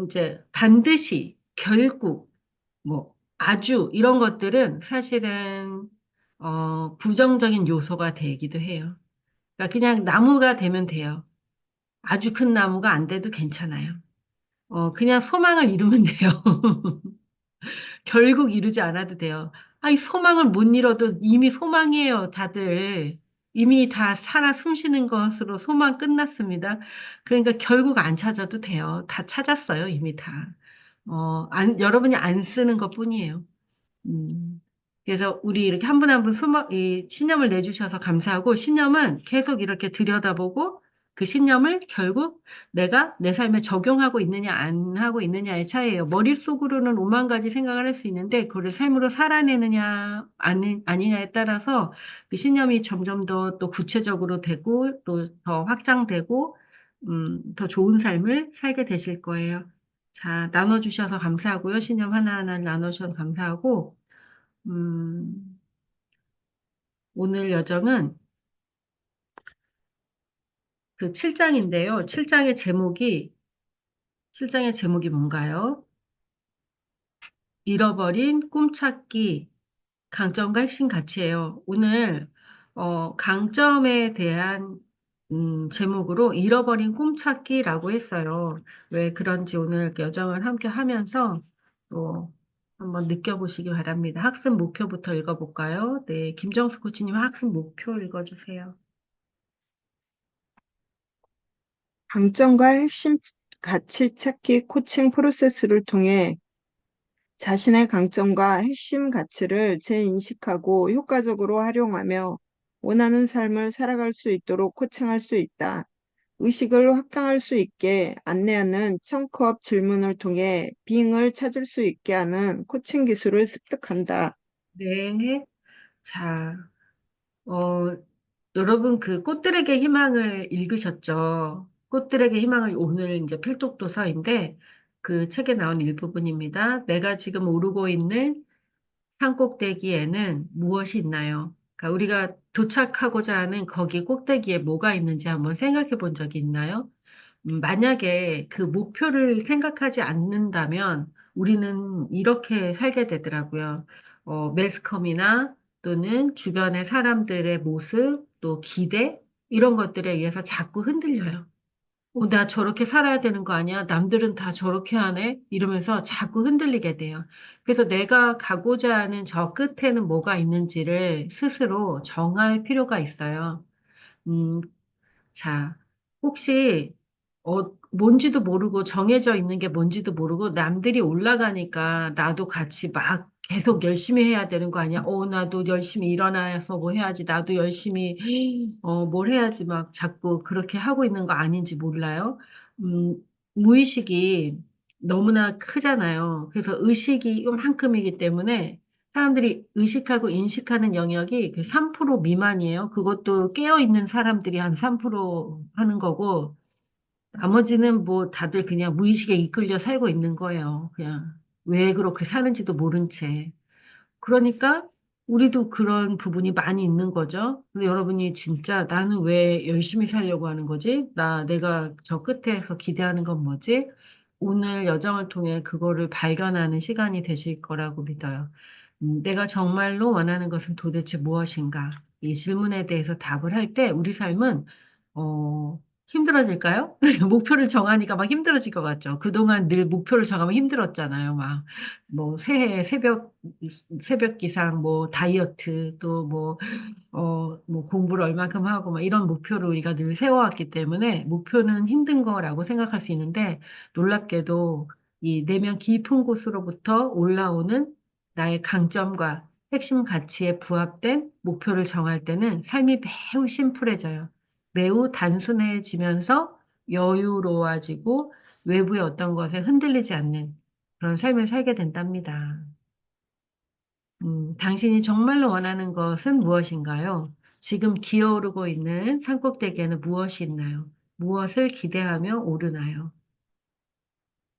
Speaker 1: 이제 반드시, 결국, 뭐, 아주 이런 것들은 사실은, 부정적인 요소가 되기도 해요. 그러니까 그냥 나무가 되면 돼요. 아주 큰 나무가 안 돼도 괜찮아요. 그냥 소망을 이루면 돼요. 결국 이루지 않아도 돼요. 아이, 소망을 못 이뤄도 이미 소망이에요, 다들. 이미 다 살아 숨쉬는 것으로 소망 끝났습니다. 그러니까 결국 안 찾아도 돼요. 다 찾았어요, 이미 다. 여러분이 안 쓰는 것 뿐이에요. 음. 그래서 우리 이렇게 한 분 한 분 이 신념을 내주셔서 감사하고 신념은 계속 이렇게 들여다보고 그 신념을 결국 내가 내 삶에 적용하고 있느냐 안 하고 있느냐의 차이예요. 머릿속으로는 오만 가지 생각을 할 수 있는데 그걸 삶으로 살아내느냐 아니냐에 따라서 그 신념이 점점 더 또 구체적으로 되고 또 더 확장되고 더 좋은 삶을 살게 되실 거예요. 자, 나눠주셔서 감사하고요. 신념 하나하나 나눠주셔서 감사하고 음, 오늘 여정은 그 7장인데요. 7장의 제목이 뭔가요? 잃어버린 꿈찾기, 강점과 핵심 가치예요. 오늘, 강점에 대한, 제목으로 잃어버린 꿈찾기라고 했어요. 왜 그런지 오늘 여정을 함께 하면서 또 한번 느껴보시기 바랍니다. 학습 목표부터 읽어볼까요? 네, 김정수 코치님 학습 목표 읽어주세요.
Speaker 4: 강점과 핵심 가치 찾기 코칭 프로세스를 통해 자신의 강점과 핵심 가치를 재인식하고 효과적으로 활용하며 원하는 삶을 살아갈 수 있도록 코칭할 수 있다. 의식을 확장할 수 있게 안내하는 청크업 질문을 통해 빙을 찾을 수 있게 하는 코칭 기술을 습득한다.
Speaker 1: 네. 자, 어, 여러분 그 꽃들에게 희망을 읽으셨죠? 꽃들에게 희망을 오늘 이제 필독도서인데 그 책에 나온 일부분입니다. 내가 지금 오르고 있는 산 꼭대기에는 무엇이 있나요? 그러니까 우리가 도착하고자 하는 거기 꼭대기에 뭐가 있는지 한번 생각해 본 적이 있나요? 만약에 그 목표를 생각하지 않는다면 우리는 이렇게 살게 되더라고요. 매스컴이나 또는 주변의 사람들의 모습, 또 기대, 이런 것들에 의해서 자꾸 흔들려요. 나 저렇게 살아야 되는 거 아니야? 남들은 다 저렇게 하네? 이러면서 자꾸 흔들리게 돼요. 그래서 내가 가고자 하는 저 끝에는 뭐가 있는지를 스스로 정할 필요가 있어요. 음, 자, 혹시, 뭔지도 모르고 정해져 있는 게 뭔지도 모르고 남들이 올라가니까 나도 같이 막 계속 열심히 해야 되는 거 아니야? 나도 열심히 일어나서 뭐 해야지. 나도 열심히, 뭘 해야지 막 자꾸 그렇게 하고 있는 거 아닌지 몰라요. 음, 무의식이 너무나 크잖아요. 그래서 의식이 이만큼이기 때문에 사람들이 의식하고 인식하는 영역이 그 3% 미만이에요. 그것도 깨어있는 사람들이 한 3% 하는 거고, 나머지는 뭐 다들 그냥 무의식에 이끌려 살고 있는 거예요. 그냥 왜 그렇게 사는지도 모른 채. 그러니까 우리도 그런 부분이 많이 있는 거죠. 근데 여러분이 진짜 나는 왜 열심히 살려고 하는 거지? 내가 저 끝에서 기대하는 건 뭐지? 오늘 여정을 통해 그거를 발견하는 시간이 되실 거라고 믿어요. 내가 정말로 원하는 것은 도대체 무엇인가? 이 질문에 대해서 답을 할 때 우리 삶은, 힘들어질까요? 목표를 정하니까 막 힘들어질 것 같죠. 그동안 늘 목표를 정하면 힘들었잖아요. 막, 새해 새벽 기상, 다이어트, 또 공부를 얼만큼 하고, 막 이런 목표를 우리가 늘 세워왔기 때문에, 목표는 힘든 거라고 생각할 수 있는데, 놀랍게도 이 내면 깊은 곳으로부터 올라오는 나의 강점과 핵심 가치에 부합된 목표를 정할 때는 삶이 매우 심플해져요. 매우 단순해지면서 여유로워지고, 외부의 어떤 것에 흔들리지 않는 그런 삶을 살게 된답니다. 당신이 정말로 원하는 것은 무엇인가요? 지금 기어오르고 있는 산꼭대기에는 무엇이 있나요? 무엇을 기대하며 오르나요?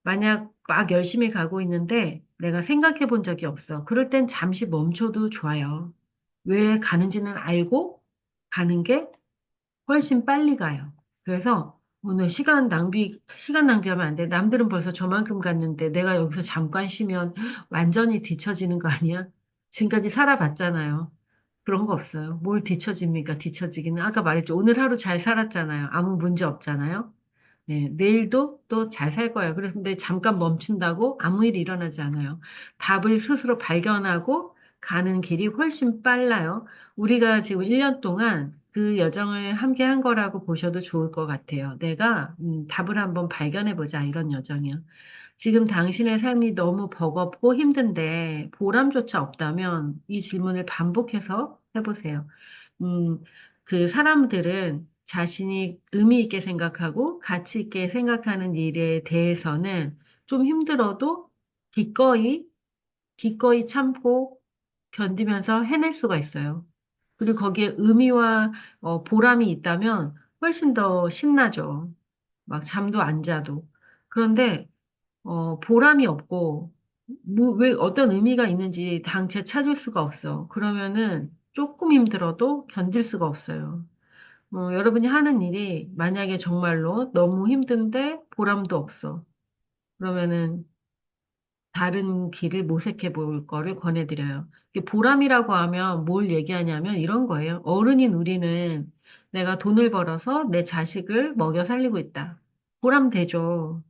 Speaker 1: 만약 막 열심히 가고 있는데 내가 생각해 본 적이 없어. 그럴 땐 잠시 멈춰도 좋아요. 왜 가는지는 알고 가는 게 훨씬 빨리 가요. 그래서 오늘 시간 낭비하면 안 돼. 남들은 벌써 저만큼 갔는데 내가 여기서 잠깐 쉬면 완전히 뒤처지는 거 아니야? 지금까지 살아봤잖아요. 그런 거 없어요. 뭘 뒤처집니까? 뒤처지기는. 아까 말했죠. 오늘 하루 잘 살았잖아요. 아무 문제 없잖아요. 네, 내일도 또 잘 살 거예요. 그런데 잠깐 멈춘다고 아무 일이 일어나지 않아요. 답을 스스로 발견하고 가는 길이 훨씬 빨라요. 우리가 지금 1년 동안 그 여정을 함께 한 거라고 보셔도 좋을 것 같아요. 내가 답을 한번 발견해 보자, 이런 여정이요. 지금 당신의 삶이 너무 버겁고 힘든데 보람조차 없다면 이 질문을 반복해서 해보세요. 음, 그 사람들은 자신이 의미 있게 생각하고 가치 있게 생각하는 일에 대해서는 좀 힘들어도 기꺼이, 기꺼이 참고 견디면서 해낼 수가 있어요. 그리고 거기에 의미와 보람이 있다면 훨씬 더 신나죠. 막 잠도 안 자도. 그런데 보람이 없고, 왜 어떤 의미가 있는지 당최 찾을 수가 없어. 그러면은 조금 힘들어도 견딜 수가 없어요. 여러분이 하는 일이 만약에 정말로 너무 힘든데 보람도 없어. 그러면은 다른 길을 모색해 볼 거를 권해드려요. 이게 보람이라고 하면 뭘 얘기하냐면 이런 거예요. 어른인 우리는 내가 돈을 벌어서 내 자식을 먹여 살리고 있다. 보람 되죠.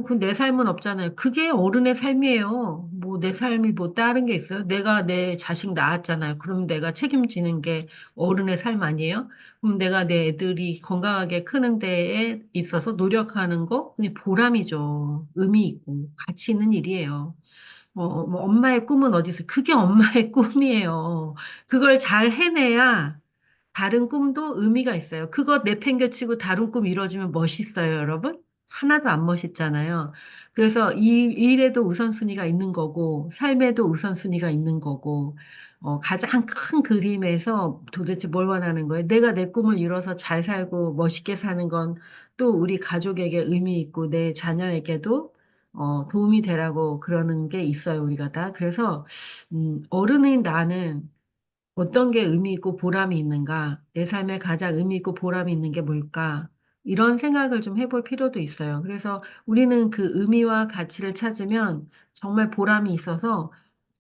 Speaker 1: 그 내 삶은 없잖아요. 그게 어른의 삶이에요. 뭐 내 삶이 뭐 다른 게 있어요? 내가 내 자식 낳았잖아요. 그럼 내가 책임지는 게 어른의 삶 아니에요? 그럼 내가 내 애들이 건강하게 크는 데에 있어서 노력하는 거, 그게 보람이죠. 의미 있고, 가치 있는 일이에요. 뭐 엄마의 꿈은 어디 있어요? 그게 엄마의 꿈이에요. 그걸 잘 해내야 다른 꿈도 의미가 있어요. 그거 내팽개치고 다른 꿈 이루어지면 멋있어요, 여러분? 하나도 안 멋있잖아요. 그래서 이 일에도 우선순위가 있는 거고, 삶에도 우선순위가 있는 거고, 가장 큰 그림에서 도대체 뭘 원하는 거예요? 내가 내 꿈을 이뤄서 잘 살고 멋있게 사는 건 또 우리 가족에게 의미 있고, 내 자녀에게도 도움이 되라고 그러는 게 있어요, 우리가 다. 그래서, 어른인 나는 어떤 게 의미 있고 보람이 있는가? 내 삶에 가장 의미 있고 보람이 있는 게 뭘까? 이런 생각을 좀 해볼 필요도 있어요. 그래서 우리는 그 의미와 가치를 찾으면 정말 보람이 있어서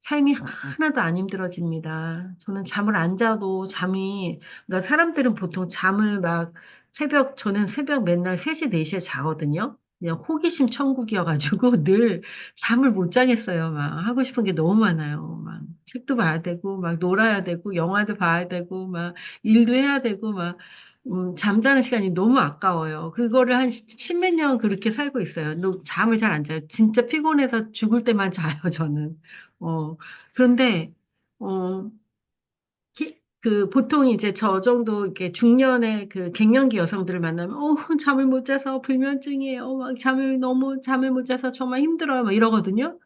Speaker 1: 삶이 하나도 안 힘들어집니다. 저는 잠을 안 자도 그러니까 사람들은 보통 잠을 저는 새벽 맨날 3시, 4시에 자거든요. 그냥 호기심 천국이어가지고 늘 잠을 못 자겠어요. 막 하고 싶은 게 너무 많아요. 막 책도 봐야 되고, 막 놀아야 되고, 영화도 봐야 되고, 막 일도 해야 되고, 잠자는 시간이 너무 아까워요. 그거를 한 십몇 년 그렇게 살고 있어요. 잠을 잘 안 자요. 진짜 피곤해서 죽을 때만 자요, 저는. 그런데, 어, 보통 이제 저 정도 이렇게 중년의 그 갱년기 여성들을 만나면, 잠을 못 자서 불면증이에요. 막 잠을 못 자서 정말 힘들어요. 막 이러거든요.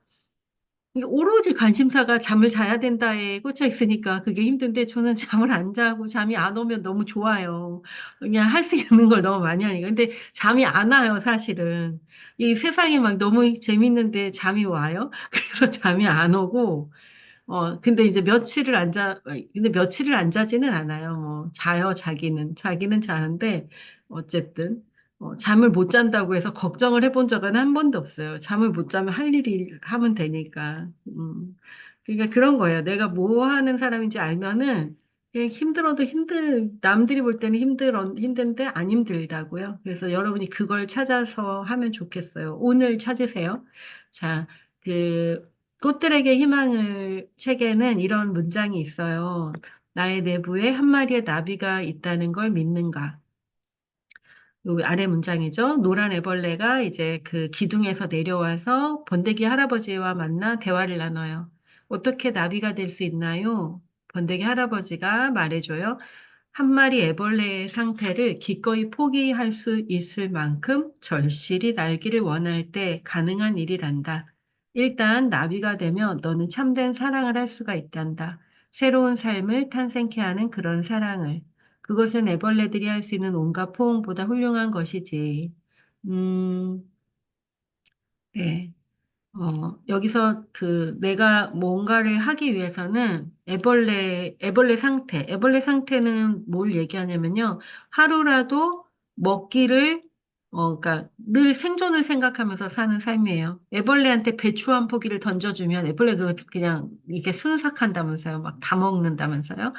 Speaker 1: 이게 오로지 관심사가 잠을 자야 된다에 꽂혀 있으니까 그게 힘든데 저는 잠을 안 자고 잠이 안 오면 너무 좋아요. 그냥 할 수 있는 걸 너무 많이 하니까. 근데 잠이 안 와요, 사실은. 이 세상이 막 너무 재밌는데 잠이 와요? 그래서 잠이 안 오고, 근데 이제 근데 며칠을 안 자지는 않아요. 뭐, 자요, 자기는. 자기는 자는데, 어쨌든, 잠을 못 잔다고 해서 걱정을 해본 적은 한 번도 없어요. 잠을 못 자면 할 일이 하면 되니까. 그러니까 그런 거예요. 내가 뭐 하는 사람인지 알면은, 그냥 남들이 볼 때는 힘든데 안 힘들다고요. 그래서 여러분이 그걸 찾아서 하면 좋겠어요. 오늘 찾으세요. 자, 그, 꽃들에게 희망을 책에는 이런 문장이 있어요. 나의 내부에 한 마리의 나비가 있다는 걸 믿는가? 요 아래 문장이죠. 노란 애벌레가 이제 그 기둥에서 내려와서 번데기 할아버지와 만나 대화를 나눠요. 어떻게 나비가 될 수 있나요? 번데기 할아버지가 말해줘요. 한 마리 애벌레의 상태를 기꺼이 포기할 수 있을 만큼 절실히 날기를 원할 때 가능한 일이란다. 일단 나비가 되면 너는 참된 사랑을 할 수가 있단다. 새로운 삶을 탄생케 하는 그런 사랑을. 그것은 애벌레들이 할 수 있는 온갖 포옹보다 훌륭한 것이지. 음, 네. 여기서 내가 뭔가를 하기 위해서는 애벌레 상태는 뭘 얘기하냐면요. 하루라도 먹기를, 그러니까 늘 생존을 생각하면서 사는 삶이에요. 애벌레한테 배추 한 포기를 던져주면 애벌레 그거 그냥 이게 순삭한다면서요. 막 다 먹는다면서요.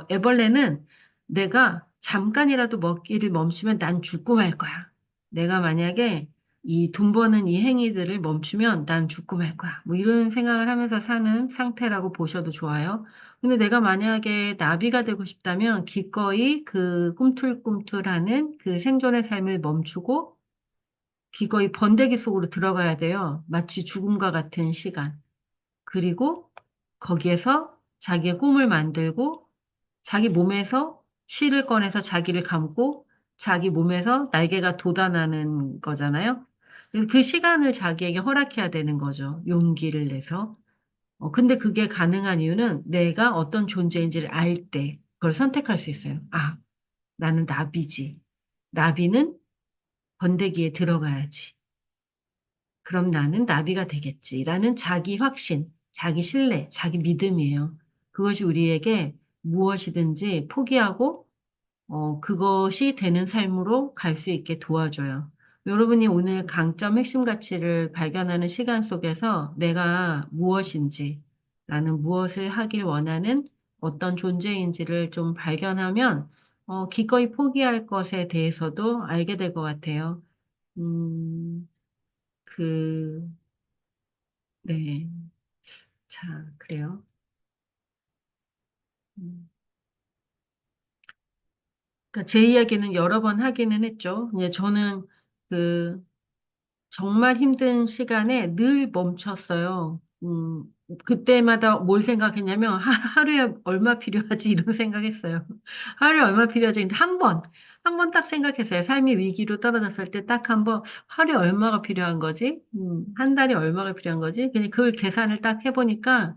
Speaker 1: 애벌레는 내가 잠깐이라도 먹기를 멈추면 난 죽고 말 거야. 내가 만약에 이 돈 버는 이 행위들을 멈추면 난 죽고 말 거야. 뭐 이런 생각을 하면서 사는 상태라고 보셔도 좋아요. 근데 내가 만약에 나비가 되고 싶다면 기꺼이 그 꿈틀꿈틀하는 그 생존의 삶을 멈추고 기꺼이 번데기 속으로 들어가야 돼요. 마치 죽음과 같은 시간. 그리고 거기에서 자기의 꿈을 만들고 자기 몸에서 실을 꺼내서 자기를 감고 자기 몸에서 날개가 돋아나는 거잖아요. 그래서 그 시간을 자기에게 허락해야 되는 거죠. 용기를 내서. 근데 그게 가능한 이유는 내가 어떤 존재인지를 알 때 그걸 선택할 수 있어요. 아, 나는 나비지. 나비는 번데기에 들어가야지. 그럼 나는 나비가 되겠지라는 자기 확신, 자기 신뢰, 자기 믿음이에요. 그것이 우리에게 무엇이든지 포기하고 그것이 되는 삶으로 갈 수 있게 도와줘요. 여러분이 오늘 강점 핵심 가치를 발견하는 시간 속에서 내가 무엇인지, 나는 무엇을 하길 원하는 어떤 존재인지를 좀 발견하면, 기꺼이 포기할 것에 대해서도 알게 될 것 같아요. 음, 그, 네. 자, 그래요. 음. 그러니까 제 이야기는 여러 번 하기는 했죠. 이제 저는 그, 정말 힘든 시간에 늘 멈췄어요. 그때마다 뭘 생각했냐면, 하루에 얼마 필요하지? 이런 생각했어요. 하루에 얼마 필요하지? 근데 한 번 딱 생각했어요. 삶이 위기로 떨어졌을 때 딱 한 번, 하루에 얼마가 필요한 거지? 한 달에 얼마가 필요한 거지? 그냥 그걸 계산을 딱 해보니까,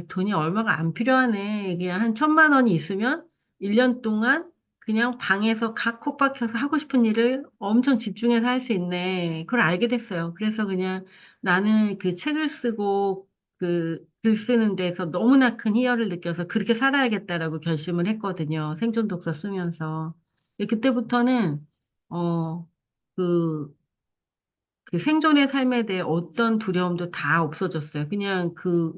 Speaker 1: 돈이 얼마가 안 필요하네. 그냥 한 1,000만 원이 있으면 1년 동안 그냥 방에서 콕 박혀서 하고 싶은 일을 엄청 집중해서 할 수 있네. 그걸 알게 됐어요. 그래서 그냥 나는 그 책을 쓰고 그 글 쓰는 데서 너무나 큰 희열을 느껴서 그렇게 살아야겠다라고 결심을 했거든요. 생존 독서 쓰면서. 근데 그때부터는, 어, 그, 그 생존의 삶에 대해 어떤 두려움도 다 없어졌어요. 그냥 그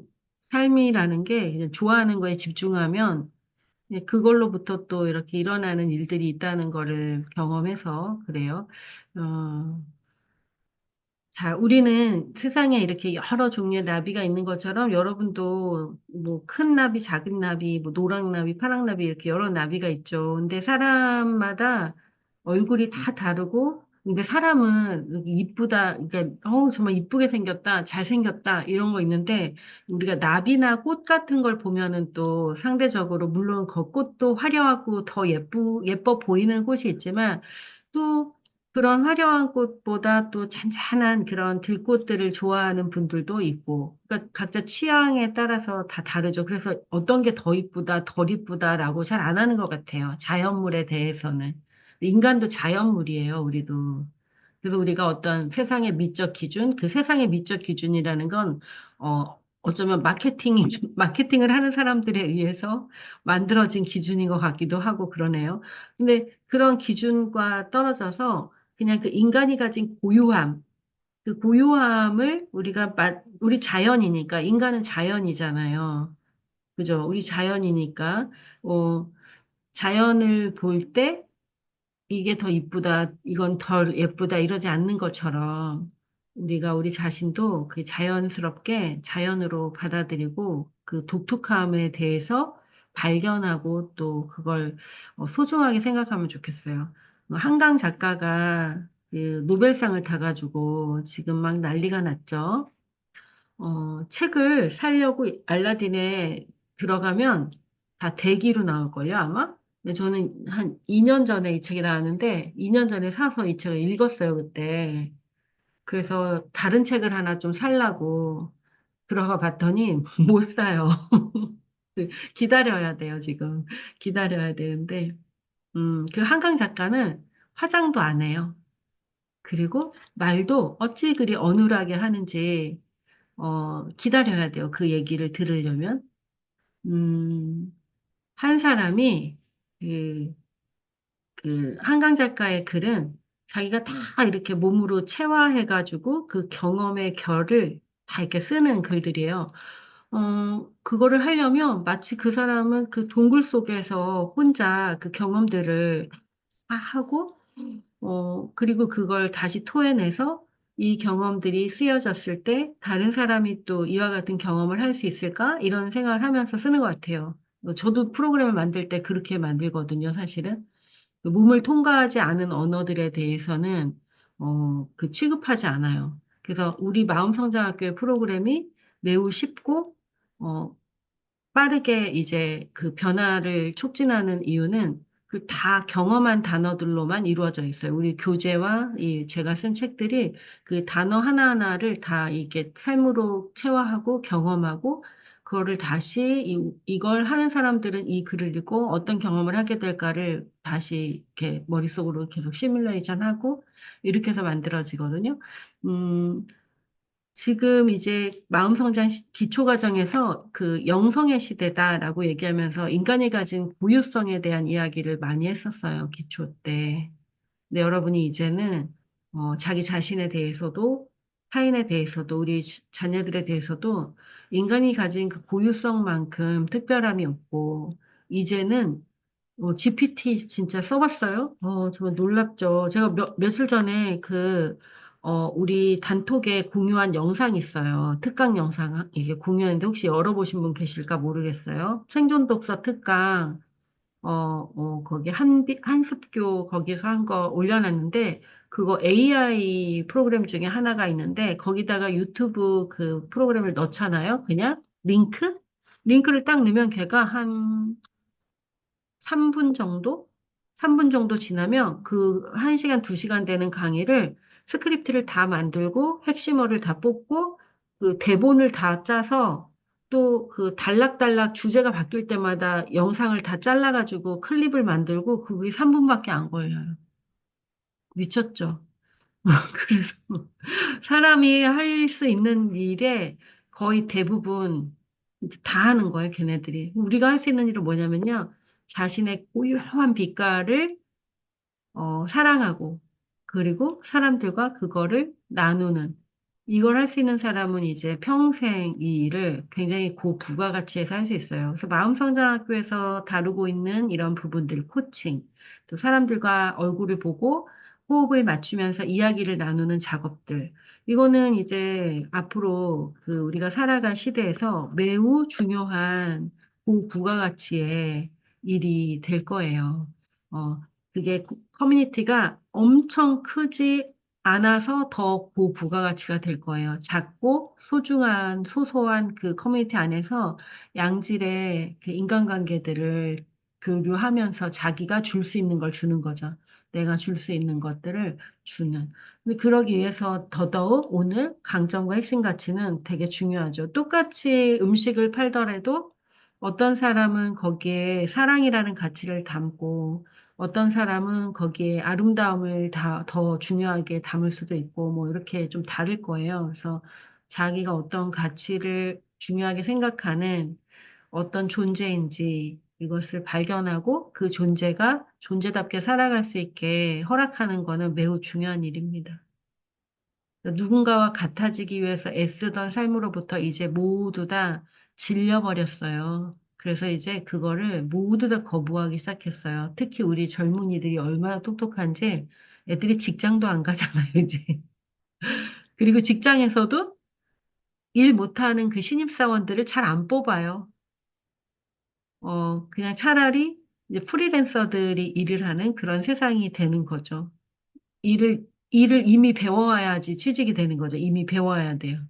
Speaker 1: 삶이라는 게 그냥 좋아하는 거에 집중하면 그걸로부터 또 이렇게 일어나는 일들이 있다는 거를 경험해서 그래요. 어, 자, 우리는 세상에 이렇게 여러 종류의 나비가 있는 것처럼 여러분도 뭐 큰 나비, 작은 나비, 뭐 노랑나비, 파랑나비 이렇게 여러 나비가 있죠. 근데 사람마다 얼굴이 다 다르고, 근데 사람은 이쁘다, 그러니까 정말 이쁘게 생겼다, 잘생겼다 이런 거 있는데 우리가 나비나 꽃 같은 걸 보면은 또 상대적으로 물론 그 꽃도 화려하고 더 예뻐 보이는 꽃이 있지만 또 그런 화려한 꽃보다 또 잔잔한 그런 들꽃들을 좋아하는 분들도 있고, 그러니까 각자 취향에 따라서 다 다르죠. 그래서 어떤 게 더 이쁘다, 덜 이쁘다라고 잘 안 하는 것 같아요. 자연물에 대해서는. 인간도 자연물이에요, 우리도. 그래서 우리가 어떤 세상의 미적 기준, 그 세상의 미적 기준이라는 건, 어쩌면 마케팅을 하는 사람들에 의해서 만들어진 기준인 것 같기도 하고 그러네요. 근데 그런 기준과 떨어져서 그냥 그 인간이 가진 고유함, 그 고유함을 우리 자연이니까, 인간은 자연이잖아요. 그죠? 우리 자연이니까, 어, 자연을 볼 때, 이게 더 이쁘다, 이건 덜 예쁘다, 이러지 않는 것처럼 우리가 우리 자신도 그 자연스럽게 자연으로 받아들이고 그 독특함에 대해서 발견하고 또 그걸 소중하게 생각하면 좋겠어요. 한강 작가가 그 노벨상을 타가지고 지금 막 난리가 났죠. 책을 사려고 알라딘에 들어가면 다 대기로 나올걸요, 아마? 근데 저는 한 2년 전에 이 책이 나왔는데, 2년 전에 사서 이 책을 읽었어요, 그때. 그래서 다른 책을 하나 좀 살라고 들어가 봤더니 못 사요. 기다려야 돼요, 지금. 기다려야 되는데, 그 한강 작가는 화장도 안 해요. 그리고 말도 어찌 그리 어눌하게 하는지, 기다려야 돼요. 그 얘기를 들으려면. 음, 한 사람이, 그, 한강 작가의 글은 자기가 다 이렇게 몸으로 체화해가지고 그 경험의 결을 다 이렇게 쓰는 글들이에요. 그거를 하려면 마치 그 사람은 그 동굴 속에서 혼자 그 경험들을 다 하고 그리고 그걸 다시 토해내서 이 경험들이 쓰여졌을 때 다른 사람이 또 이와 같은 경험을 할 수 있을까? 이런 생각을 하면서 쓰는 것 같아요. 저도 프로그램을 만들 때 그렇게 만들거든요, 사실은. 그 몸을 통과하지 않은 언어들에 대해서는, 그 취급하지 않아요. 그래서 우리 마음성장학교의 프로그램이 매우 쉽고, 어, 빠르게 이제 그 변화를 촉진하는 이유는 그 다 경험한 단어들로만 이루어져 있어요. 우리 교재와 이 제가 쓴 책들이 그 단어 하나하나를 다 이게 삶으로 체화하고 경험하고 그거를 다시 이걸 하는 사람들은 이 글을 읽고 어떤 경험을 하게 될까를 다시 이렇게 머릿속으로 계속 시뮬레이션 하고 이렇게 해서 만들어지거든요. 음, 지금 이제 마음성장 기초과정에서 그 영성의 시대다라고 얘기하면서 인간이 가진 고유성에 대한 이야기를 많이 했었어요, 기초 때. 근데 여러분이 이제는 자기 자신에 대해서도 타인에 대해서도 우리 자녀들에 대해서도 인간이 가진 그 고유성만큼 특별함이 없고 이제는 GPT 진짜 써봤어요? 정말 놀랍죠. 제가 며칠 전에 우리 단톡에 공유한 영상이 있어요. 특강 영상, 이게 공유했는데 혹시 열어보신 분 계실까 모르겠어요. 생존 독서 특강, 거기 한습교 거기서 한 거 올려놨는데, 그거 AI 프로그램 중에 하나가 있는데, 거기다가 유튜브 그 프로그램을 넣잖아요. 그냥 링크? 링크를 딱 넣으면 걔가 한 3분 정도? 3분 정도 지나면 그 1시간, 2시간 되는 강의를 스크립트를 다 만들고 핵심어를 다 뽑고 그 대본을 다 짜서 또 그 단락단락 주제가 바뀔 때마다 영상을 다 잘라가지고 클립을 만들고 그게 3분밖에 안 걸려요. 미쳤죠? 그래서 사람이 할 수 있는 일에 거의 대부분 이제 다 하는 거예요, 걔네들이. 우리가 할 수 있는 일은 뭐냐면요. 자신의 고유한 빛깔을 사랑하고, 그리고 사람들과 그거를 나누는, 이걸 할 수 있는 사람은 이제 평생 이 일을 굉장히 고부가가치에서 할 수 있어요. 그래서 마음성장학교에서 다루고 있는 이런 부분들, 코칭, 또 사람들과 얼굴을 보고 호흡을 맞추면서 이야기를 나누는 작업들, 이거는 이제 앞으로 그 우리가 살아갈 시대에서 매우 중요한 고부가가치의 일이 될 거예요. 어, 그게 커뮤니티가 엄청 크지 않아서 더 고부가가치가 될 거예요. 작고 소중한 소소한 그 커뮤니티 안에서 양질의 그 인간관계들을 교류하면서 자기가 줄 수 있는 걸 주는 거죠. 내가 줄 수 있는 것들을 주는. 근데 그러기 위해서 더더욱 오늘 강점과 핵심 가치는 되게 중요하죠. 똑같이 음식을 팔더라도 어떤 사람은 거기에 사랑이라는 가치를 담고 어떤 사람은 거기에 아름다움을 더 중요하게 담을 수도 있고, 뭐, 이렇게 좀 다를 거예요. 그래서 자기가 어떤 가치를 중요하게 생각하는 어떤 존재인지 이것을 발견하고 그 존재가 존재답게 살아갈 수 있게 허락하는 것은 매우 중요한 일입니다. 누군가와 같아지기 위해서 애쓰던 삶으로부터 이제 모두 다 질려버렸어요. 그래서 이제 그거를 모두 다 거부하기 시작했어요. 특히 우리 젊은이들이 얼마나 똑똑한지 애들이 직장도 안 가잖아요, 이제. 그리고 직장에서도 일 못하는 그 신입사원들을 잘 안 뽑아요. 그냥 차라리 이제 프리랜서들이 일을 하는 그런 세상이 되는 거죠. 일을 이미 배워야지 취직이 되는 거죠. 이미 배워야 돼요.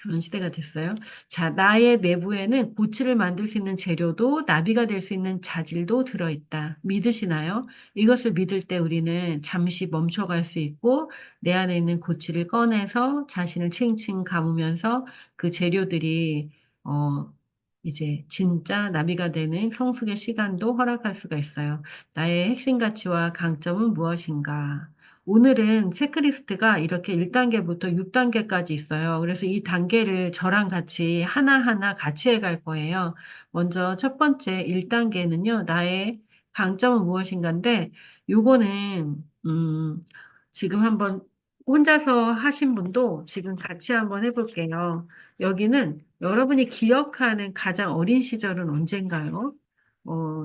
Speaker 1: 그런 시대가 됐어요. 자, 나의 내부에는 고치를 만들 수 있는 재료도 나비가 될 수 있는 자질도 들어있다. 믿으시나요? 이것을 믿을 때 우리는 잠시 멈춰갈 수 있고 내 안에 있는 고치를 꺼내서 자신을 칭칭 감으면서 그 재료들이 이제 진짜 나비가 되는 성숙의 시간도 허락할 수가 있어요. 나의 핵심 가치와 강점은 무엇인가? 오늘은 체크리스트가 이렇게 1단계부터 6단계까지 있어요. 그래서 이 단계를 저랑 같이 하나하나 같이 해갈 거예요. 먼저 첫 번째 1단계는요, 나의 강점은 무엇인가인데, 요거는, 지금 한번 혼자서 하신 분도 지금 같이 한번 해볼게요. 여기는 여러분이 기억하는 가장 어린 시절은 언젠가요?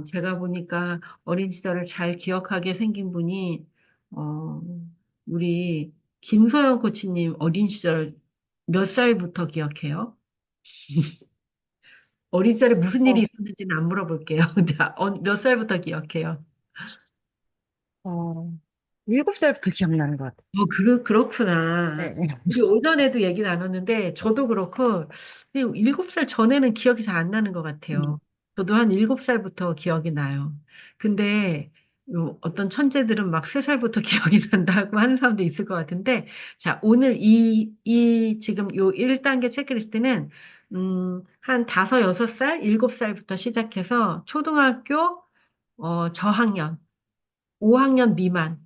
Speaker 1: 제가 보니까 어린 시절을 잘 기억하게 생긴 분이 어, 우리 김소영 코치님 어린 시절 몇 살부터 기억해요? 어린 시절에 무슨 일이
Speaker 2: 어,
Speaker 1: 있었는지는 안 물어볼게요. 근데 몇 살부터 기억해요?
Speaker 2: 어, 7살부터 기억나는 것 같아요.
Speaker 1: 그렇구나.
Speaker 2: 네.
Speaker 1: 우리 오전에도 얘기 나눴는데, 저도 그렇고, 7살 전에는 기억이 잘 안 나는 것 같아요.
Speaker 2: 음.
Speaker 1: 저도 한 7살부터 기억이 나요. 근데, 어떤 천재들은 막 3살부터 기억이 난다고 하는 사람도 있을 것 같은데, 자, 오늘 지금 요 1단계 체크리스트는, 한 5, 6살, 7살부터 시작해서 초등학교, 저학년, 5학년 미만,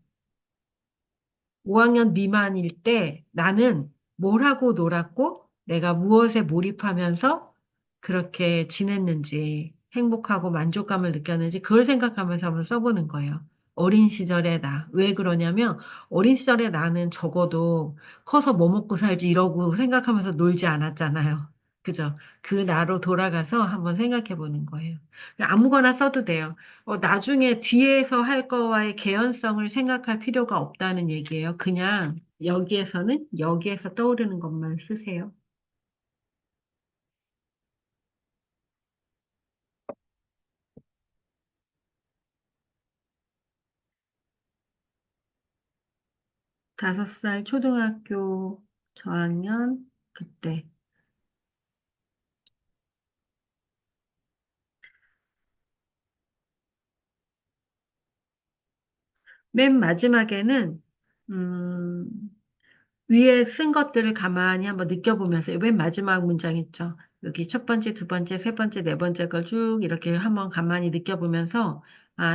Speaker 1: 5학년 미만일 때 나는 뭘 하고 놀았고 내가 무엇에 몰입하면서 그렇게 지냈는지 행복하고 만족감을 느꼈는지 그걸 생각하면서 한번 써보는 거예요. 어린 시절의 나. 왜 그러냐면 어린 시절의 나는 적어도 커서 뭐 먹고 살지 이러고 생각하면서 놀지 않았잖아요. 그죠? 그 나로 돌아가서 한번 생각해 보는 거예요. 아무거나 써도 돼요. 나중에 뒤에서 할 거와의 개연성을 생각할 필요가 없다는 얘기예요. 그냥 여기에서 떠오르는 것만 쓰세요. 5살 초등학교 저학년 그때. 맨 마지막에는 음, 위에 쓴 것들을 가만히 한번 느껴보면서 맨 마지막 문장 있죠. 여기 첫 번째, 두 번째, 세 번째, 네 번째 걸 쭉 이렇게 한번 가만히 느껴보면서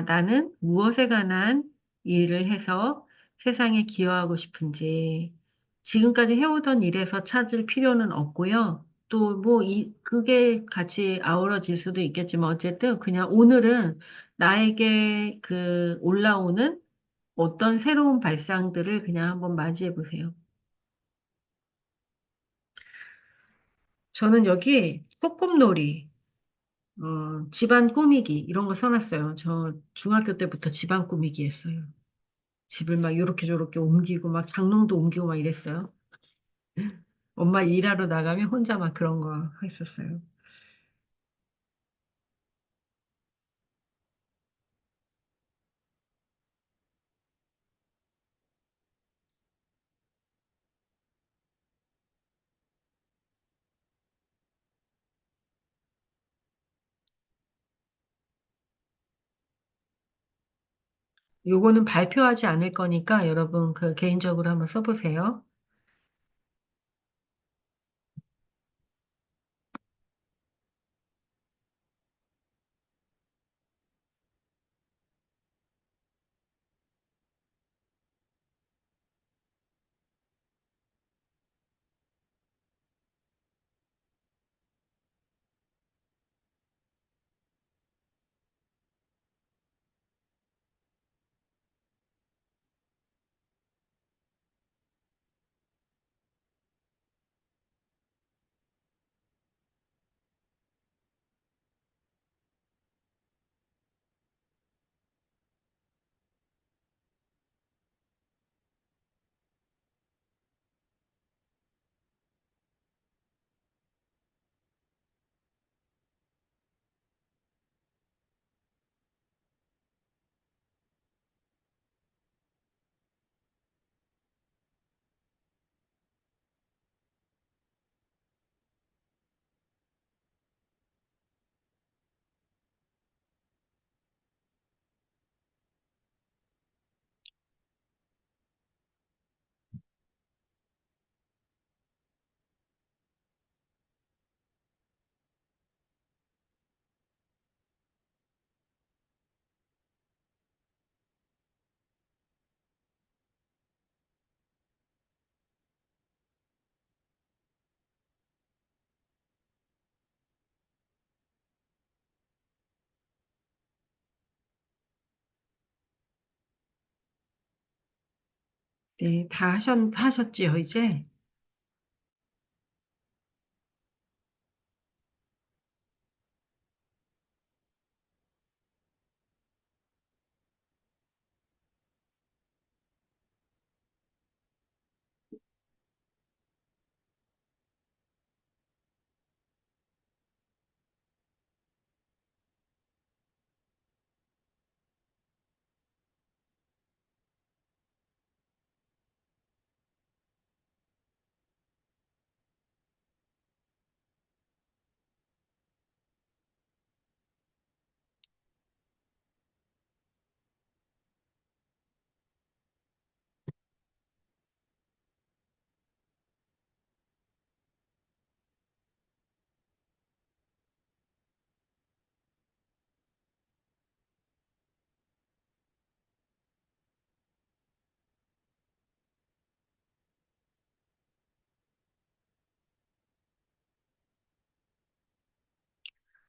Speaker 1: 나는 무엇에 관한 일을 해서 세상에 기여하고 싶은지 지금까지 해오던 일에서 찾을 필요는 없고요. 또 뭐 그게 같이 아우러질 수도 있겠지만 어쨌든 그냥 오늘은 나에게 그 올라오는 어떤 새로운 발상들을 그냥 한번 맞이해 보세요. 저는 여기 소꿉놀이, 집안 꾸미기 이런 거 써놨어요. 저 중학교 때부터 집안 꾸미기 했어요. 집을 막 요렇게 저렇게 옮기고 막 장롱도 옮기고 막 이랬어요. 엄마 일하러 나가면 혼자 막 그런 거 했었어요. 요거는 발표하지 않을 거니까 여러분 그 개인적으로 한번 써보세요. 네, 다 하셨지요, 이제?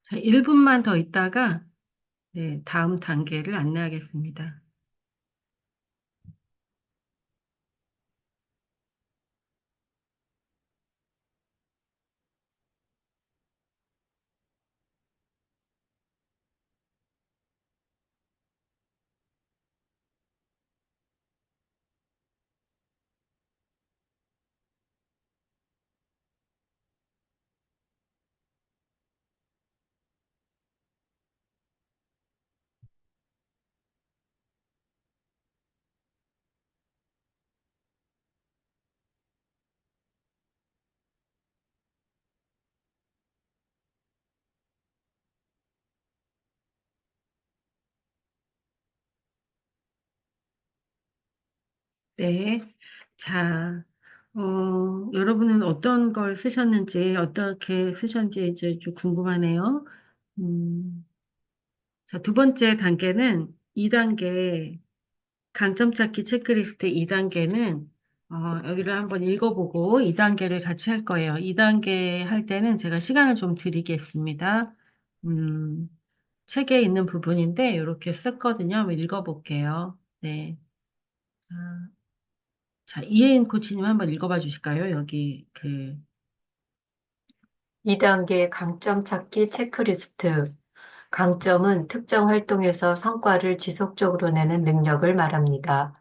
Speaker 1: 자, 1분만 더 있다가, 네, 다음 단계를 안내하겠습니다. 네. 자, 여러분은 어떤 걸 쓰셨는지, 어떻게 쓰셨는지 이제 좀 궁금하네요. 음, 자, 두 번째 단계는 2단계, 강점 찾기 체크리스트 2단계는, 여기를 한번 읽어보고 2단계를 같이 할 거예요. 2단계 할 때는 제가 시간을 좀 드리겠습니다. 음, 책에 있는 부분인데, 이렇게 썼거든요. 한번 읽어볼게요. 네. 아, 자, 이혜인 코치님 한번 읽어봐 주실까요? 여기,
Speaker 6: 2단계 강점 찾기 체크리스트. 강점은 특정 활동에서 성과를 지속적으로 내는 능력을 말합니다.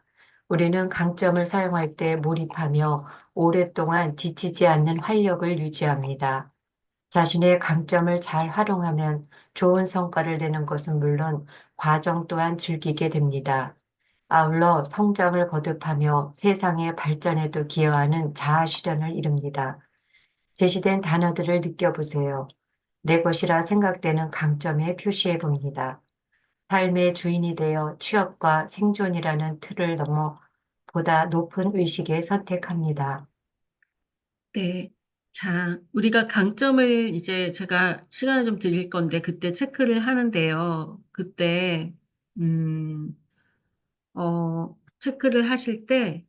Speaker 6: 우리는 강점을 사용할 때 몰입하며 오랫동안 지치지 않는 활력을 유지합니다. 자신의 강점을 잘 활용하면 좋은 성과를 내는 것은 물론 과정 또한 즐기게 됩니다. 아울러 성장을 거듭하며 세상의 발전에도 기여하는 자아 실현을 이룹니다. 제시된 단어들을 느껴보세요. 내 것이라 생각되는 강점에 표시해 봅니다. 삶의 주인이 되어 취업과 생존이라는 틀을 넘어 보다 높은 의식에 선택합니다.
Speaker 1: 네. 자, 우리가 강점을 이제 제가 시간을 좀 드릴 건데, 그때 체크를 하는데요. 그때, 음, 체크를 하실 때,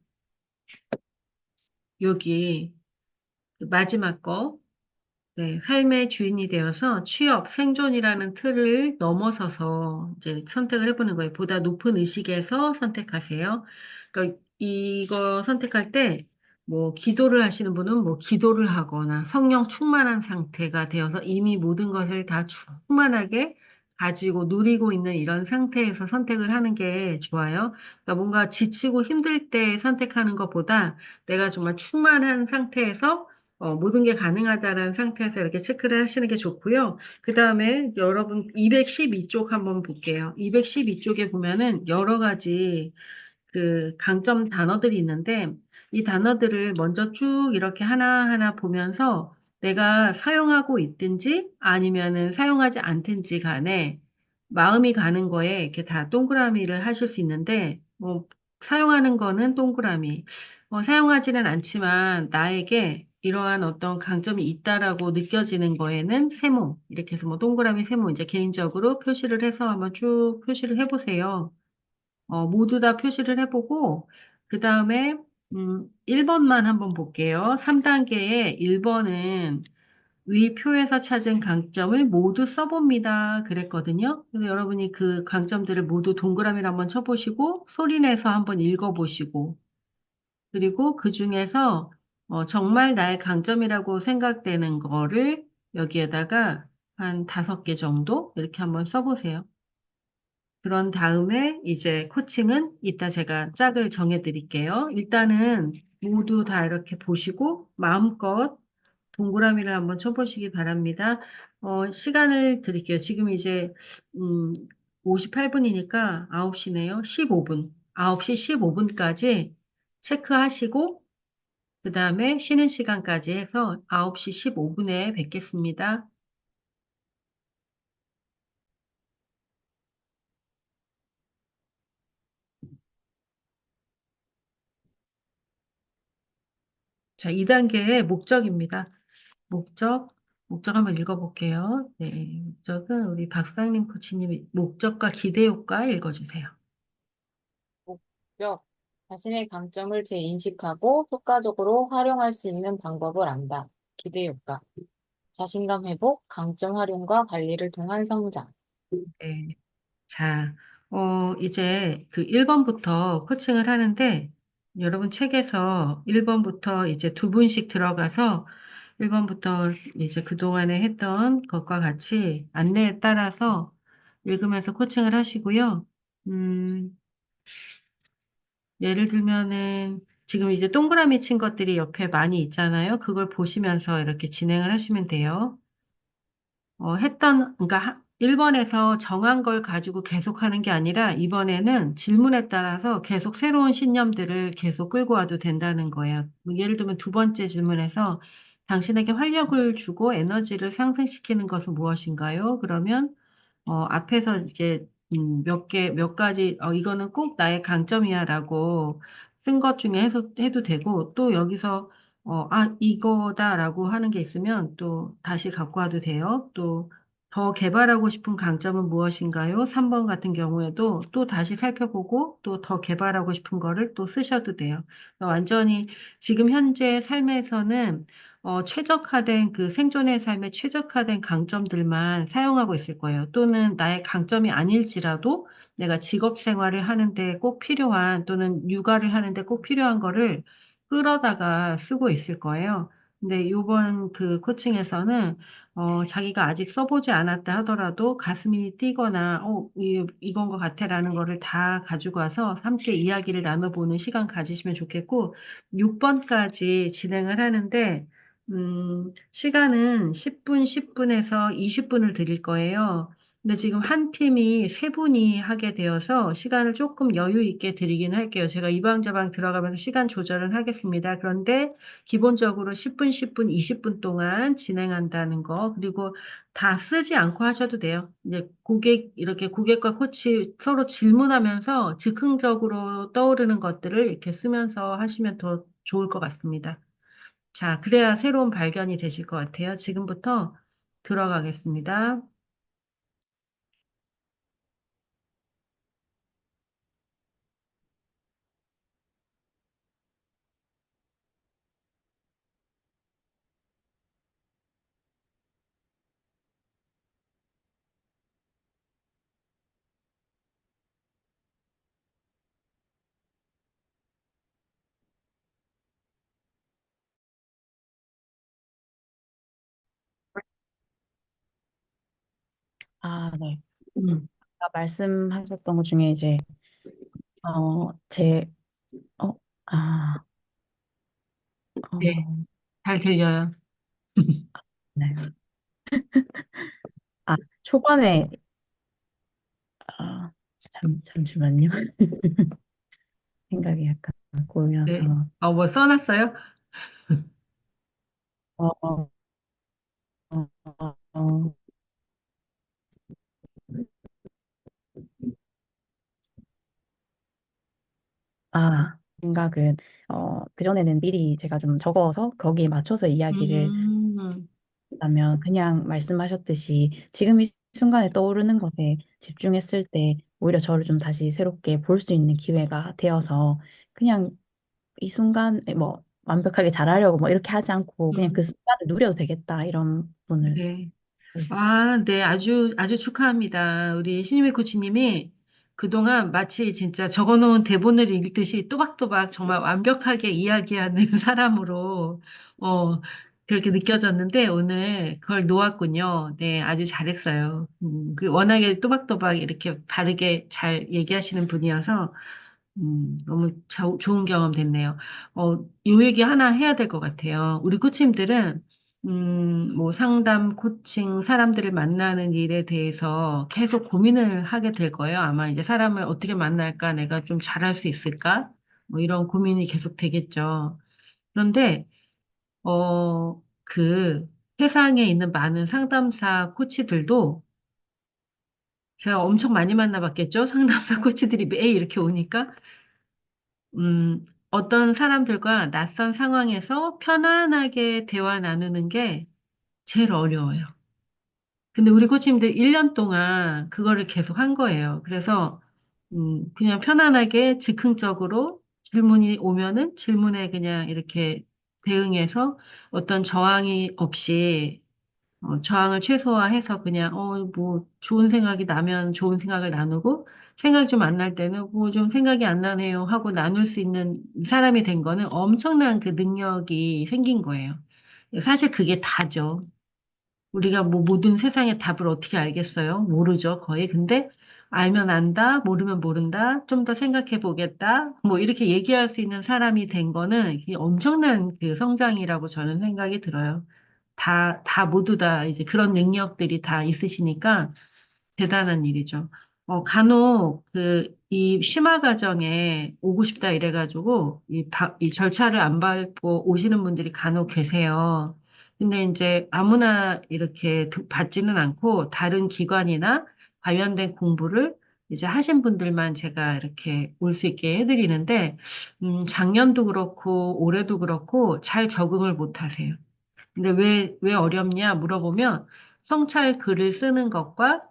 Speaker 1: 여기, 마지막 거, 네, 삶의 주인이 되어서 취업, 생존이라는 틀을 넘어서서 이제 선택을 해보는 거예요. 보다 높은 의식에서 선택하세요. 그러니까 이거 선택할 때, 뭐, 기도를 하시는 분은 뭐, 기도를 하거나 성령 충만한 상태가 되어서 이미 모든 것을 다 충만하게 가지고 누리고 있는 이런 상태에서 선택을 하는 게 좋아요. 그러니까 뭔가 지치고 힘들 때 선택하는 것보다 내가 정말 충만한 상태에서 모든 게 가능하다는 상태에서 이렇게 체크를 하시는 게 좋고요. 그 다음에 여러분 212쪽 한번 볼게요. 212쪽에 보면은 여러 가지 그 강점 단어들이 있는데 이 단어들을 먼저 쭉 이렇게 하나하나 보면서 내가 사용하고 있든지 아니면은 사용하지 않든지 간에 마음이 가는 거에 이렇게 다 동그라미를 하실 수 있는데 사용하는 거는 동그라미, 사용하지는 않지만 나에게 이러한 어떤 강점이 있다라고 느껴지는 거에는 세모, 이렇게 해서 뭐 동그라미 세모 이제 개인적으로 표시를 해서 한번 쭉 표시를 해보세요. 모두 다 표시를 해보고, 그 다음에, 1번만 한번 볼게요. 3단계의 1번은 위 표에서 찾은 강점을 모두 써봅니다. 그랬거든요. 그래서 여러분이 그 강점들을 모두 동그라미를 한번 쳐보시고, 소리내서 한번 읽어보시고, 그리고 그 중에서 정말 나의 강점이라고 생각되는 거를 여기에다가 한 5개 정도 이렇게 한번 써보세요. 그런 다음에 이제 코칭은 이따 제가 짝을 정해 드릴게요. 일단은 모두 다 이렇게 보시고 마음껏 동그라미를 한번 쳐보시기 바랍니다. 시간을 드릴게요. 지금 이제, 58분이니까 9시네요. 15분. 9시 15분까지 체크하시고, 그 다음에 쉬는 시간까지 해서 9시 15분에 뵙겠습니다. 자, 2단계의 목적입니다. 목적, 목적 한번 읽어볼게요. 네, 목적은 우리 박상림 코치님이 목적과 기대 효과 읽어주세요.
Speaker 7: 목적, 자신의 강점을 재인식하고 효과적으로 활용할 수 있는 방법을 안다. 기대 효과, 자신감 회복, 강점 활용과 관리를 통한 성장.
Speaker 1: 네. 자, 이제 그 1번부터 코칭을 하는데, 여러분 책에서 1번부터 이제 두 분씩 들어가서 1번부터 이제 그동안에 했던 것과 같이 안내에 따라서 읽으면서 코칭을 하시고요. 음, 예를 들면은 지금 이제 동그라미 친 것들이 옆에 많이 있잖아요. 그걸 보시면서 이렇게 진행을 하시면 돼요. 그러니까 1번에서 정한 걸 가지고 계속 하는 게 아니라 이번에는 질문에 따라서 계속 새로운 신념들을 계속 끌고 와도 된다는 거예요. 뭐 예를 들면 두 번째 질문에서 당신에게 활력을 주고 에너지를 상승시키는 것은 무엇인가요? 그러면 앞에서 이렇게 몇 가지 이거는 꼭 나의 강점이야라고 쓴 것 중에 해도 되고 또 여기서 이거다라고 하는 게 있으면 또 다시 갖고 와도 돼요. 또 더 개발하고 싶은 강점은 무엇인가요? 3번 같은 경우에도 또 다시 살펴보고 또 더 개발하고 싶은 거를 또 쓰셔도 돼요. 완전히 지금 현재 삶에서는 최적화된 그 생존의 삶에 최적화된 강점들만 사용하고 있을 거예요. 또는 나의 강점이 아닐지라도 내가 직업 생활을 하는데 꼭 필요한 또는 육아를 하는데 꼭 필요한 거를 끌어다가 쓰고 있을 거예요. 근데 이번 그 코칭에서는 자기가 아직 써보지 않았다 하더라도 가슴이 뛰거나 이건 것 같아라는 거를 다 가지고 와서 함께 이야기를 나눠보는 시간 가지시면 좋겠고 6번까지 진행을 하는데 시간은 10분, 10분에서 20분을 드릴 거예요. 근데 지금 한 팀이 세 분이 하게 되어서 시간을 조금 여유 있게 드리긴 할게요. 제가 이 방 저 방 들어가면서 시간 조절은 하겠습니다. 그런데 기본적으로 10분, 10분, 20분 동안 진행한다는 거, 그리고 다 쓰지 않고 하셔도 돼요. 이제 이렇게 고객과 코치 서로 질문하면서 즉흥적으로 떠오르는 것들을 이렇게 쓰면서 하시면 더 좋을 것 같습니다. 자, 그래야 새로운 발견이 되실 것 같아요. 지금부터 들어가겠습니다.
Speaker 2: 아, 네.
Speaker 1: 음,
Speaker 2: 아까 말씀하셨던 것 중에 이제, 제, 어, 아,
Speaker 1: 네,
Speaker 2: 어,
Speaker 1: 잘 들려요.
Speaker 2: 네. 아, 초반에, 아, 잠시만요. 생각이 약간
Speaker 1: 네.
Speaker 2: 꼬여서,
Speaker 1: 뭐 써놨어요?
Speaker 2: 어, 어, 어, 생각은, 그전에는 미리 제가 좀 적어서 거기에 맞춰서 이야기를
Speaker 1: 음,
Speaker 2: 하면 그냥 말씀하셨듯이 지금 이 순간에 떠오르는 것에 집중했을 때 오히려 저를 좀 다시 새롭게 볼 수 있는 기회가 되어서 그냥 이 순간에 뭐 완벽하게 잘하려고 뭐 이렇게 하지 않고 그냥 그
Speaker 1: 음,
Speaker 2: 순간을 누려도 되겠다 이런 부분을
Speaker 1: 네.
Speaker 2: 알고 있어요.
Speaker 1: 아, 네, 아주 축하합니다. 우리 신유미 코치님이 그동안 마치 진짜 적어놓은 대본을 읽듯이 또박또박 정말 완벽하게 이야기하는 사람으로, 어, 그렇게 느껴졌는데 오늘 그걸 놓았군요. 네, 아주 잘했어요. 워낙에 또박또박 이렇게 바르게 잘 얘기하시는 분이어서 너무 좋은 경험 됐네요. 요 얘기 하나 해야 될 것 같아요. 우리 코치님들은, 뭐 상담, 코칭, 사람들을 만나는 일에 대해서 계속 고민을 하게 될 거예요. 아마 이제 사람을 어떻게 만날까, 내가 좀 잘할 수 있을까? 뭐 이런 고민이 계속 되겠죠. 그런데, 그 세상에 있는 많은 상담사 코치들도 제가 엄청 많이 만나봤겠죠? 상담사 코치들이 매일 이렇게 오니까. 어떤 사람들과 낯선 상황에서 편안하게 대화 나누는 게 제일 어려워요. 근데 우리 코치님들 1년 동안 그거를 계속 한 거예요. 그래서, 그냥 편안하게 즉흥적으로 질문이 오면은 질문에 그냥 이렇게 대응해서 어떤 저항이 없이 저항을 최소화해서 그냥, 뭐, 좋은 생각이 나면 좋은 생각을 나누고, 생각이 좀 안 날 때는, 뭐, 좀 생각이 안 나네요 하고 나눌 수 있는 사람이 된 거는 엄청난 그 능력이 생긴 거예요. 사실 그게 다죠. 우리가 뭐 모든 세상의 답을 어떻게 알겠어요? 모르죠, 거의. 근데 알면 안다, 모르면 모른다, 좀 더 생각해 보겠다, 뭐 이렇게 얘기할 수 있는 사람이 된 거는 이게 엄청난 그 성장이라고 저는 생각이 들어요. 모두 다 이제 그런 능력들이 다 있으시니까 대단한 일이죠. 간혹 이 심화 과정에 오고 싶다 이래가지고 이 절차를 안 밟고 오시는 분들이 간혹 계세요. 근데 이제 아무나 이렇게 받지는 않고 다른 기관이나 관련된 공부를 이제 하신 분들만 제가 이렇게 올 수 있게 해드리는데, 작년도 그렇고 올해도 그렇고 잘 적응을 못 하세요. 근데 왜 어렵냐 물어보면 성찰 글을 쓰는 것과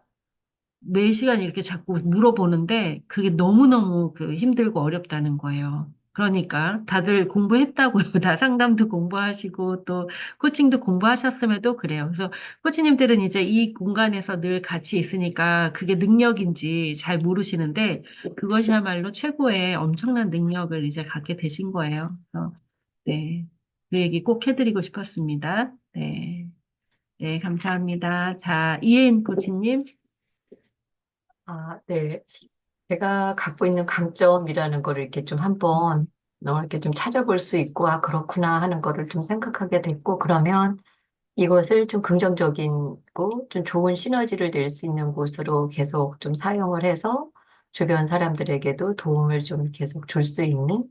Speaker 1: 매 시간 이렇게 자꾸 물어보는데 그게 너무너무 힘들고 어렵다는 거예요. 그러니까 다들 공부했다고요. 다 상담도 공부하시고 또 코칭도 공부하셨음에도 그래요. 그래서 코치님들은 이제 이 공간에서 늘 같이 있으니까 그게 능력인지 잘 모르시는데 그것이야말로 최고의 엄청난 능력을 이제 갖게 되신 거예요. 그래서 네. 그 얘기 꼭 해드리고 싶었습니다. 네. 네, 감사합니다. 자, 이혜인 코치님.
Speaker 6: 네. 제가 갖고 있는 강점이라는 거를 이렇게 좀 한번 이렇게 좀 찾아볼 수 있고, 그렇구나 하는 거를 좀 생각하게 됐고, 그러면 이것을 좀 긍정적이고 좀 좋은 시너지를 낼 수 있는 곳으로 계속 좀 사용을 해서 주변 사람들에게도 도움을 좀 계속 줄 수 있는,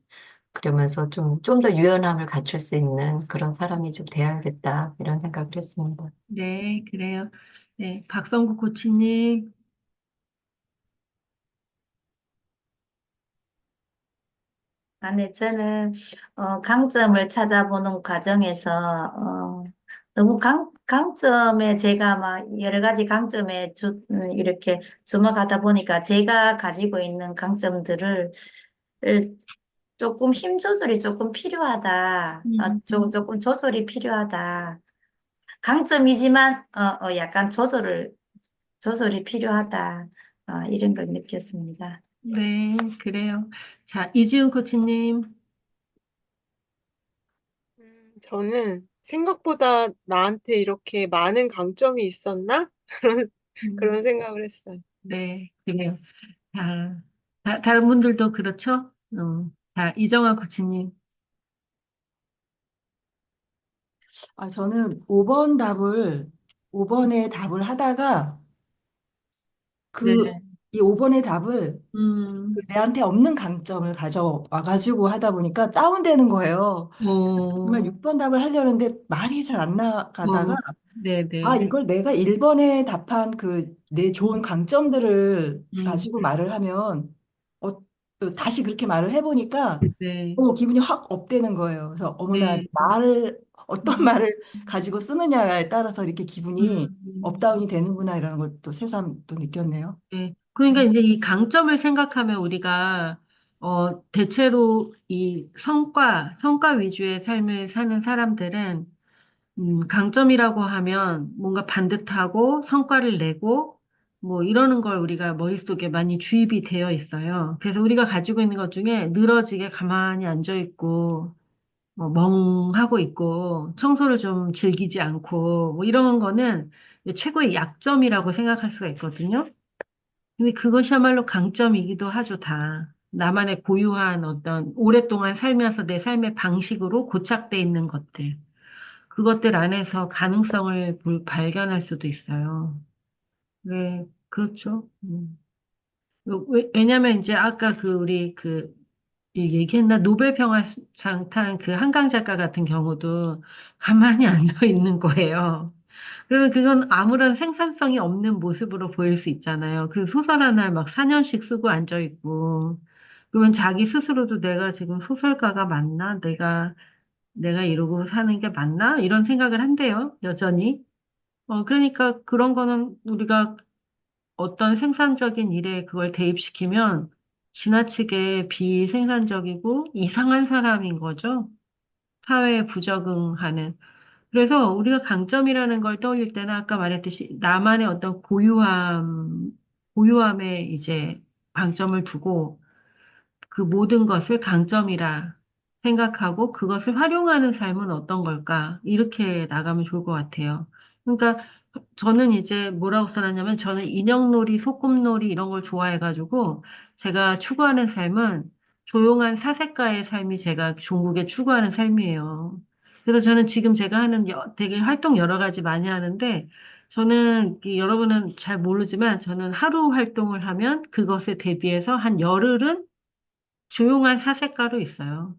Speaker 6: 그러면서 좀 더 유연함을 갖출 수 있는 그런 사람이 좀 되어야겠다, 이런 생각을 했습니다.
Speaker 1: 네, 그래요. 네, 박성구 코치님.
Speaker 8: 네, 저는 강점을 찾아보는 과정에서 너무 강점에 제가 막 여러 가지 강점에 이렇게 주목하다 보니까 제가 가지고 있는 강점들을 조금 힘 조절이 조금 필요하다.
Speaker 1: 음,
Speaker 8: 조금 조절이 필요하다. 강점이지만 약간 조절이 필요하다. 이런 걸 느꼈습니다.
Speaker 1: 네, 그래요. 자, 이지훈 코치님.
Speaker 3: 저는 생각보다 나한테 이렇게 많은 강점이 있었나? 그런
Speaker 1: 음,
Speaker 3: 생각을 했어요.
Speaker 1: 네, 그래요. 자, 다른 분들도 그렇죠? 자, 이정아 코치님.
Speaker 5: 저는 5번의 답을 하다가 그,
Speaker 1: 네.
Speaker 5: 이 5번의 답을
Speaker 1: 음,
Speaker 5: 내한테 없는 강점을 가져와가지고 하다 보니까 다운되는 거예요. 정말
Speaker 1: 오,
Speaker 5: 6번 답을 하려는데 말이 잘 안 나가다가
Speaker 1: 네네.
Speaker 5: 이걸 내가 1번에 답한 내 좋은 강점들을
Speaker 1: 음,
Speaker 5: 가지고 말을 하면 어, 다시 그렇게 말을 해보니까
Speaker 1: 네,
Speaker 5: 기분이 확 업되는 거예요. 그래서 어머나
Speaker 1: 네.
Speaker 5: 어떤
Speaker 1: 음,
Speaker 5: 말을 가지고 쓰느냐에 따라서 이렇게 기분이
Speaker 1: 음.
Speaker 5: 업다운이 되는구나 이라는 걸 또 새삼 또 느꼈네요.
Speaker 1: 네. 그러니까 이제 이 강점을 생각하면 우리가, 대체로 이 성과 위주의 삶을 사는 사람들은, 강점이라고 하면 뭔가 반듯하고 성과를 내고, 뭐 이러는 걸 우리가 머릿속에 많이 주입이 되어 있어요. 그래서 우리가 가지고 있는 것 중에 늘어지게 가만히 앉아 있고, 뭐 멍하고 있고, 청소를 좀 즐기지 않고, 뭐 이런 거는 최고의 약점이라고 생각할 수가 있거든요. 근데 그것이야말로 강점이기도 하죠, 다. 나만의 고유한 어떤 오랫동안 살면서 내 삶의 방식으로 고착돼 있는 것들. 그것들 안에서 가능성을 발견할 수도 있어요. 네, 그렇죠. 왜냐면 이제 아까 그 우리 그 얘기했나 노벨 평화상 탄 그 한강 작가 같은 경우도 가만히 앉아 있는 거예요. 그러면 그건 아무런 생산성이 없는 모습으로 보일 수 있잖아요. 그 소설 하나 막 4년씩 쓰고 앉아 있고 그러면 자기 스스로도 내가 지금 소설가가 맞나? 내가 이러고 사는 게 맞나? 이런 생각을 한대요, 여전히. 그러니까 그런 거는 우리가 어떤 생산적인 일에 그걸 대입시키면 지나치게 비생산적이고 이상한 사람인 거죠. 사회에 부적응하는. 그래서 우리가 강점이라는 걸 떠올릴 때는 아까 말했듯이 나만의 어떤 고유함에 이제 방점을 두고 그 모든 것을 강점이라 생각하고 그것을 활용하는 삶은 어떤 걸까? 이렇게 나가면 좋을 것 같아요. 그러니까 저는 이제 뭐라고 써놨냐면 저는 인형놀이, 소꿉놀이 이런 걸 좋아해가지고 제가 추구하는 삶은 조용한 사색가의 삶이 제가 종국에 추구하는 삶이에요. 그래서 저는 지금 제가 하는 되게 활동 여러 가지 많이 하는데 저는 여러분은 잘 모르지만 저는 하루 활동을 하면 그것에 대비해서 한 열흘은 조용한 사색가로 있어요.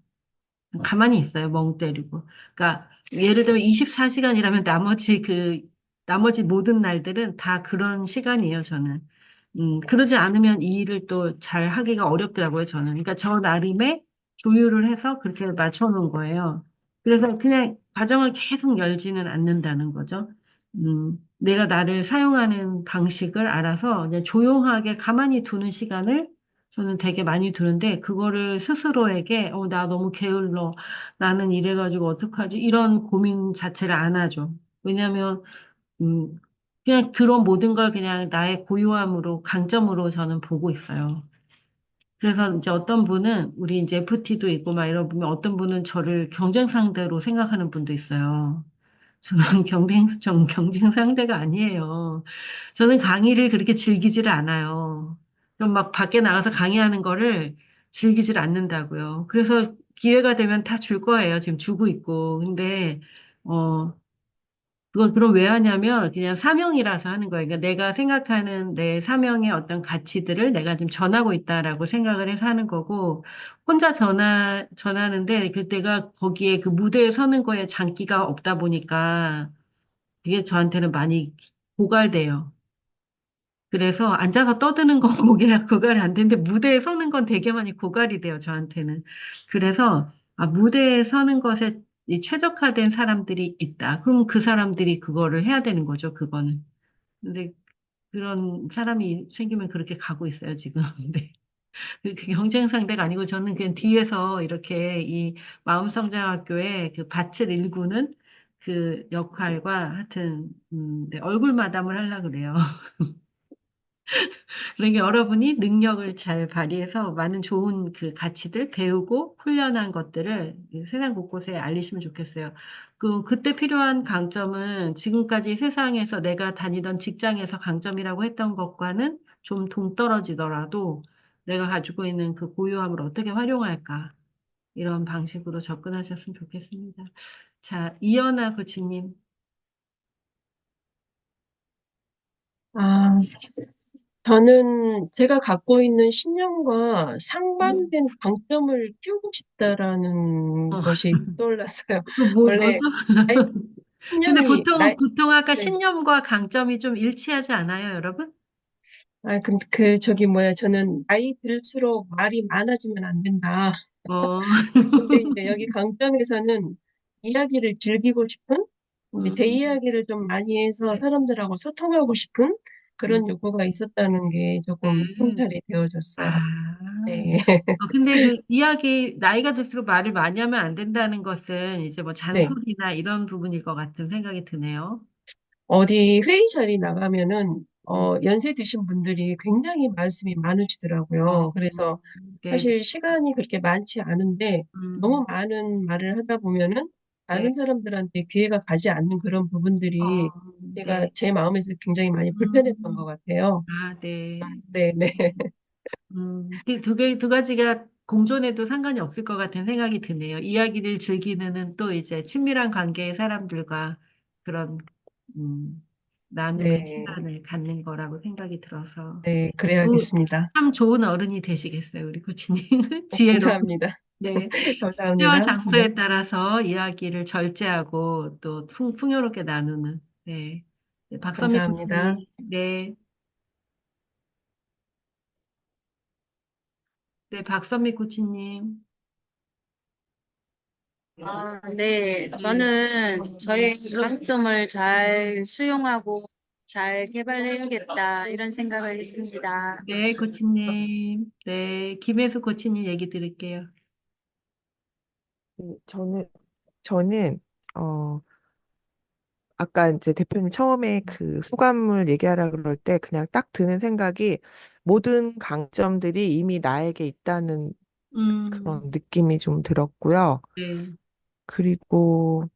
Speaker 1: 가만히 있어요. 멍 때리고. 그러니까 예를 들면 24시간이라면 나머지 모든 날들은 다 그런 시간이에요, 저는. 그러지 않으면 이 일을 또 잘 하기가 어렵더라고요, 저는. 그러니까 저 나름의 조율을 해서 그렇게 맞춰놓은 거예요. 그래서 그냥 가정을 계속 열지는 않는다는 거죠. 내가 나를 사용하는 방식을 알아서 그냥 조용하게 가만히 두는 시간을 저는 되게 많이 두는데, 그거를 스스로에게, 나 너무 게을러. 나는 이래가지고 어떡하지? 이런 고민 자체를 안 하죠. 왜냐면, 음, 그냥 그런 모든 걸 그냥 나의 고유함으로, 강점으로 저는 보고 있어요. 그래서 이제 어떤 분은, 우리 이제 FT도 있고 막 이런 분면 어떤 분은 저를 경쟁 상대로 생각하는 분도 있어요. 저는 경쟁 상대가 아니에요. 저는 강의를 그렇게 즐기지를 않아요. 그럼 막 밖에 나가서 강의하는 거를 즐기질 않는다고요. 그래서 기회가 되면 다 줄 거예요. 지금 주고 있고. 근데, 어, 그걸 그럼 왜 하냐면 그냥 사명이라서 하는 거예요. 그러니까 내가 생각하는 내 사명의 어떤 가치들을 내가 지금 전하고 있다라고 생각을 해서 하는 거고, 혼자 전하는데 그때가 거기에 그 무대에 서는 거에 장기가 없다 보니까 그게 저한테는 많이 고갈돼요. 그래서 앉아서 떠드는 건 고갈이 안 되는데 무대에 서는 건 되게 많이 고갈이 돼요, 저한테는. 그래서 무대에 서는 것에 이 최적화된 사람들이 있다. 그럼 그 사람들이 그거를 해야 되는 거죠, 그거는. 근데 그런 사람이 생기면 그렇게 가고 있어요, 지금. 근데 그게 경쟁 상대가 아니고 저는 그냥 뒤에서 이렇게 이 마음성장학교에 그 밭을 일구는 그 역할과 하여튼 네, 얼굴 마담을 하려고 그래요. 그러니까 여러분이 능력을 잘 발휘해서 많은 좋은 그 가치들 배우고 훈련한 것들을 세상 곳곳에 알리시면 좋겠어요. 그때 필요한 강점은 지금까지 세상에서 내가 다니던 직장에서 강점이라고 했던 것과는 좀 동떨어지더라도 내가 가지고 있는 그 고유함을 어떻게 활용할까? 이런 방식으로 접근하셨으면 좋겠습니다. 자, 이연아 코치님.
Speaker 9: 아, 저는 제가 갖고 있는 신념과 상반된 강점을 키우고 싶다라는
Speaker 1: 어,
Speaker 9: 것이 떠올랐어요.
Speaker 1: 뭐죠?
Speaker 9: 원래 나의
Speaker 1: 근데
Speaker 9: 신념이
Speaker 1: 보통 아까
Speaker 9: 네.
Speaker 1: 신념과 강점이 좀 일치하지 않아요, 여러분?
Speaker 9: 근데 저기 뭐야, 저는 나이 들수록 말이 많아지면 안 된다.
Speaker 1: 어,
Speaker 9: 근데 이제 여기 강점에서는 이야기를 즐기고 싶은, 이제 제
Speaker 1: 음,
Speaker 9: 이야기를 좀 많이 해서 사람들하고 소통하고 싶은
Speaker 1: 음,
Speaker 9: 그런 욕구가 있었다는 게 조금
Speaker 1: 네.
Speaker 9: 통달이 되어졌어요.
Speaker 1: 아,
Speaker 9: 네.
Speaker 1: 근데 그 이야기, 나이가 들수록 말을 많이 하면 안 된다는 것은 이제 뭐
Speaker 9: 네.
Speaker 1: 잔소리나 이런 부분일 것 같은 생각이 드네요.
Speaker 9: 어디 회의 자리 나가면은 연세 드신 분들이 굉장히 말씀이 많으시더라고요. 그래서
Speaker 1: 네,
Speaker 9: 사실 시간이 그렇게 많지 않은데 너무
Speaker 1: 음,
Speaker 9: 많은 말을 하다 보면은
Speaker 1: 네,
Speaker 9: 다른 사람들한테 기회가 가지 않는 그런 부분들이 제가
Speaker 1: 네,
Speaker 9: 제 마음에서 굉장히 많이 불편했던 것
Speaker 1: 음,
Speaker 9: 같아요.
Speaker 1: 네.
Speaker 9: 네, 네.
Speaker 1: 두 가지가 공존해도 상관이 없을 것 같은 생각이 드네요. 이야기를 즐기는 또 이제 친밀한 관계의 사람들과 그런, 음, 나눔의
Speaker 9: 네,
Speaker 1: 시간을 갖는 거라고 생각이 들어서.
Speaker 9: 네,
Speaker 1: 또
Speaker 9: 그래야겠습니다.
Speaker 1: 참 좋은 어른이 되시겠어요, 우리 코치님. 지혜로운.
Speaker 9: 감사합니다.
Speaker 1: 네. 때와
Speaker 9: 감사합니다. 네,
Speaker 1: 장소에 따라서 이야기를 절제하고 또 풍요롭게 나누는, 네. 네, 박선미
Speaker 9: 감사합니다.
Speaker 1: 코치님. 네. 네, 박선미 코치님.
Speaker 10: 네. 저는 저의 강점을 잘 수용하고 잘 개발해야겠다, 이런 생각을 했습니다.
Speaker 1: 네, 코치님. 네, 김혜수 코치님 얘기 드릴게요.
Speaker 11: 저는, 어, 아까 이제 대표님 처음에 그 소감을 얘기하라 그럴 때 그냥 딱 드는 생각이 모든 강점들이 이미 나에게 있다는
Speaker 1: 음,
Speaker 11: 그런 느낌이 좀 들었고요.
Speaker 1: 네,
Speaker 11: 그리고,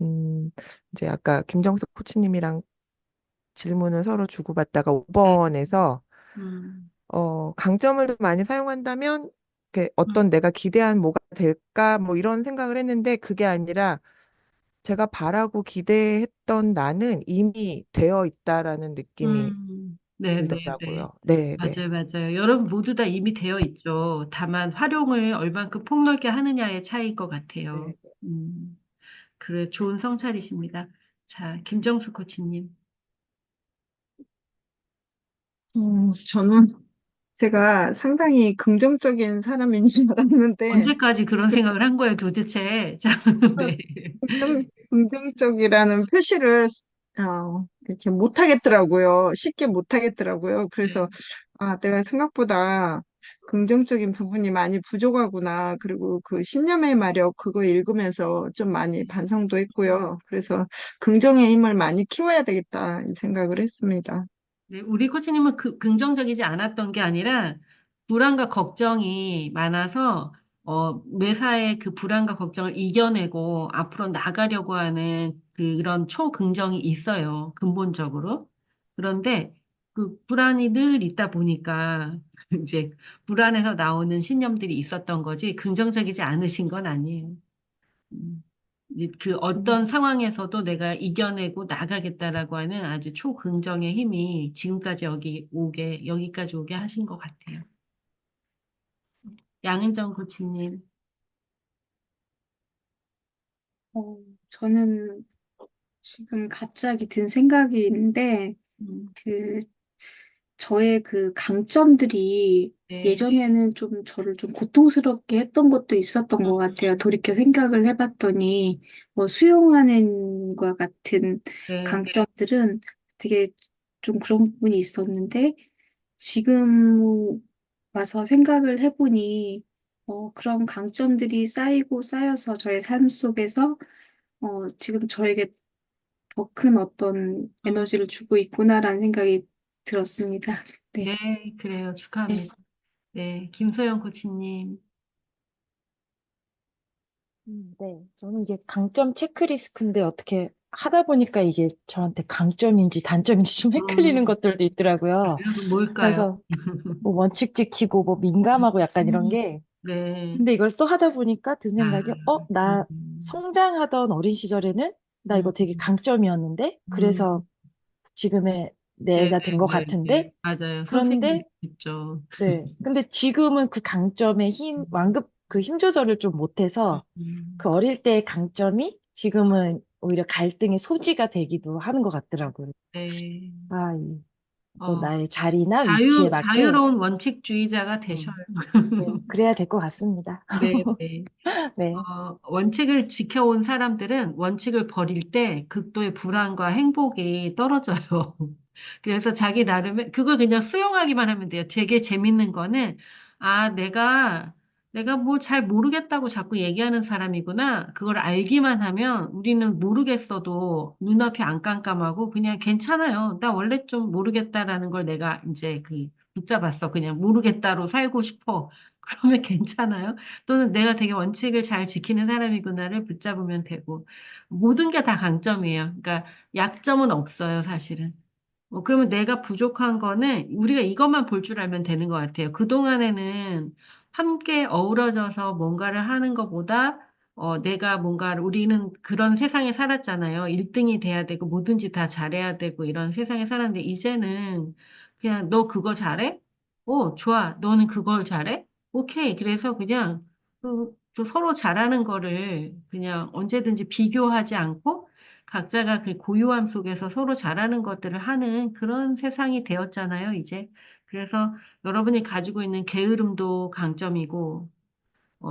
Speaker 11: 음, 이제 아까 김정숙 코치님이랑 질문을 서로 주고받다가
Speaker 1: 네,
Speaker 11: 5번에서,
Speaker 1: 음,
Speaker 11: 강점을 좀 많이 사용한다면,
Speaker 1: 음,
Speaker 11: 어떤 내가 기대한 뭐가 될까, 뭐 이런 생각을 했는데 그게 아니라 제가 바라고 기대했던 나는 이미 되어 있다라는 느낌이
Speaker 1: 네, 네, 네.
Speaker 11: 들더라고요. 네, 네.
Speaker 1: 맞아요, 맞아요. 여러분 모두 다 이미 되어 있죠. 다만 활용을 얼만큼 폭넓게 하느냐의 차이일 것 같아요.
Speaker 11: 네.
Speaker 1: 그래, 좋은 성찰이십니다. 자, 김정수 코치님.
Speaker 4: 저는 제가 상당히 긍정적인 사람인 줄 알았는데,
Speaker 1: 언제까지 그런 생각을 한 거예요, 도대체? 자, 네.
Speaker 4: 긍정적이라는 표시를 이렇게 못 하겠더라고요. 쉽게 못 하겠더라고요.
Speaker 1: 네.
Speaker 4: 그래서 내가 생각보다 긍정적인 부분이 많이 부족하구나. 그리고 그 신념의 마력 그거 읽으면서 좀 많이 반성도 했고요. 그래서 긍정의 힘을 많이 키워야 되겠다 이 생각을 했습니다.
Speaker 1: 네, 우리 코치님은 긍정적이지 않았던 게 아니라 불안과 걱정이 많아서 매사에 그 불안과 걱정을 이겨내고 앞으로 나가려고 하는 그런 초긍정이 있어요. 근본적으로. 그런데 그 불안이 늘 있다 보니까 이제 불안에서 나오는 신념들이 있었던 거지 긍정적이지 않으신 건 아니에요. 음. 그 어떤 상황에서도 내가 이겨내고 나가겠다라고 하는 아주 초긍정의 힘이 지금까지 여기까지 오게 하신 것 같아요. 양은정 코치님.
Speaker 12: 어, 저는 지금 갑자기 든 생각이 있는데,
Speaker 1: 음,
Speaker 12: 그, 저의 그 강점들이
Speaker 1: 네,
Speaker 12: 예전에는 좀 저를 좀 고통스럽게 했던 것도 있었던 것 같아요. 돌이켜 생각을 해봤더니, 뭐 수용하는 것 같은
Speaker 1: 네,
Speaker 12: 강점들은 되게 좀 그런 부분이 있었는데, 지금 와서 생각을 해보니, 그런 강점들이 쌓이고 쌓여서 저의 삶 속에서 지금 저에게 더 큰 어떤
Speaker 1: 음,
Speaker 12: 에너지를 주고 있구나라는 생각이 들었습니다.
Speaker 1: 네,
Speaker 12: 네.
Speaker 1: 그래요.
Speaker 12: 네.
Speaker 1: 축하합니다. 네, 김소영 코치님.
Speaker 2: 네. 저는 이게 강점 체크리스트인데 어떻게 하다 보니까 이게 저한테 강점인지 단점인지 좀 헷갈리는
Speaker 1: 음,
Speaker 2: 것들도 있더라고요.
Speaker 1: 여러분 뭘까요?
Speaker 2: 그래서 뭐 원칙 지키고 뭐 민감하고 약간 이런
Speaker 1: 음,
Speaker 2: 게
Speaker 1: 네,
Speaker 2: 근데 이걸 또 하다 보니까 든
Speaker 1: 아,
Speaker 2: 생각이 나
Speaker 1: 음,
Speaker 2: 성장하던 어린 시절에는 나
Speaker 1: 음,
Speaker 2: 이거 되게 강점이었는데
Speaker 1: 음,
Speaker 2: 그래서 지금의
Speaker 1: 네,
Speaker 2: 내가 된 것
Speaker 1: 네, 네,
Speaker 2: 같은데
Speaker 1: 맞아요. 선생님
Speaker 2: 그런데
Speaker 1: 있죠.
Speaker 2: 네. 근데 지금은 그 강점의 완급 그 힘 조절을 좀 못해서 그
Speaker 1: 음,
Speaker 2: 어릴 때의 강점이 지금은 오히려 갈등의 소지가 되기도 하는 것 같더라고요.
Speaker 1: 네.
Speaker 2: 또
Speaker 1: 어,
Speaker 2: 나의 자리나 위치에 맞게
Speaker 1: 자유로운 원칙주의자가 되셔요.
Speaker 2: 음, 네, 그래야 될 것 같습니다.
Speaker 1: 네, 네.
Speaker 2: 네.
Speaker 1: 원칙을 지켜온 사람들은 원칙을 버릴 때 극도의 불안과 행복이 떨어져요. 그래서 자기 나름의, 그걸 그냥 수용하기만 하면 돼요. 되게 재밌는 거는, 내가 내가 뭐 잘 모르겠다고 자꾸 얘기하는 사람이구나. 그걸 알기만 하면 우리는 모르겠어도 눈앞이 안 깜깜하고 그냥 괜찮아요. 나 원래 좀 모르겠다라는 걸 내가 이제 붙잡았어. 그냥 모르겠다로 살고 싶어. 그러면 괜찮아요. 또는 내가 되게 원칙을 잘 지키는 사람이구나를 붙잡으면 되고. 모든 게 다 강점이에요. 그러니까 약점은 없어요, 사실은. 그러면 내가 부족한 거는 우리가 이것만 볼 줄 알면 되는 것 같아요. 그동안에는 함께 어우러져서 뭔가를 하는 것보다 내가 우리는 그런 세상에 살았잖아요. 1등이 돼야 되고 뭐든지 다 잘해야 되고 이런 세상에 살았는데 이제는 그냥 너 그거 잘해? 오, 좋아. 너는 그걸 잘해? 오케이. 그래서 그냥 그 서로 잘하는 거를 그냥 언제든지 비교하지 않고 각자가 그 고유함 속에서 서로 잘하는 것들을 하는 그런 세상이 되었잖아요, 이제. 그래서 여러분이 가지고 있는 게으름도 강점이고,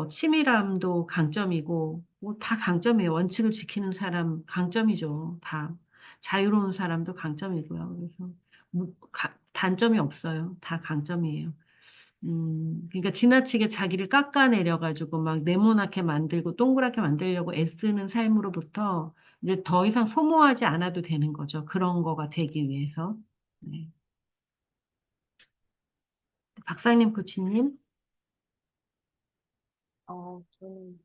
Speaker 1: 치밀함도 강점이고, 뭐 다 강점이에요. 원칙을 지키는 사람 강점이죠. 다. 자유로운 사람도 강점이고요. 그래서 단점이 없어요. 다 강점이에요. 그러니까 지나치게 자기를 깎아내려가지고 막 네모나게 만들고 동그랗게 만들려고 애쓰는 삶으로부터 이제 더 이상 소모하지 않아도 되는 거죠. 그런 거가 되기 위해서. 네. 박사님, 코치님.
Speaker 7: 저는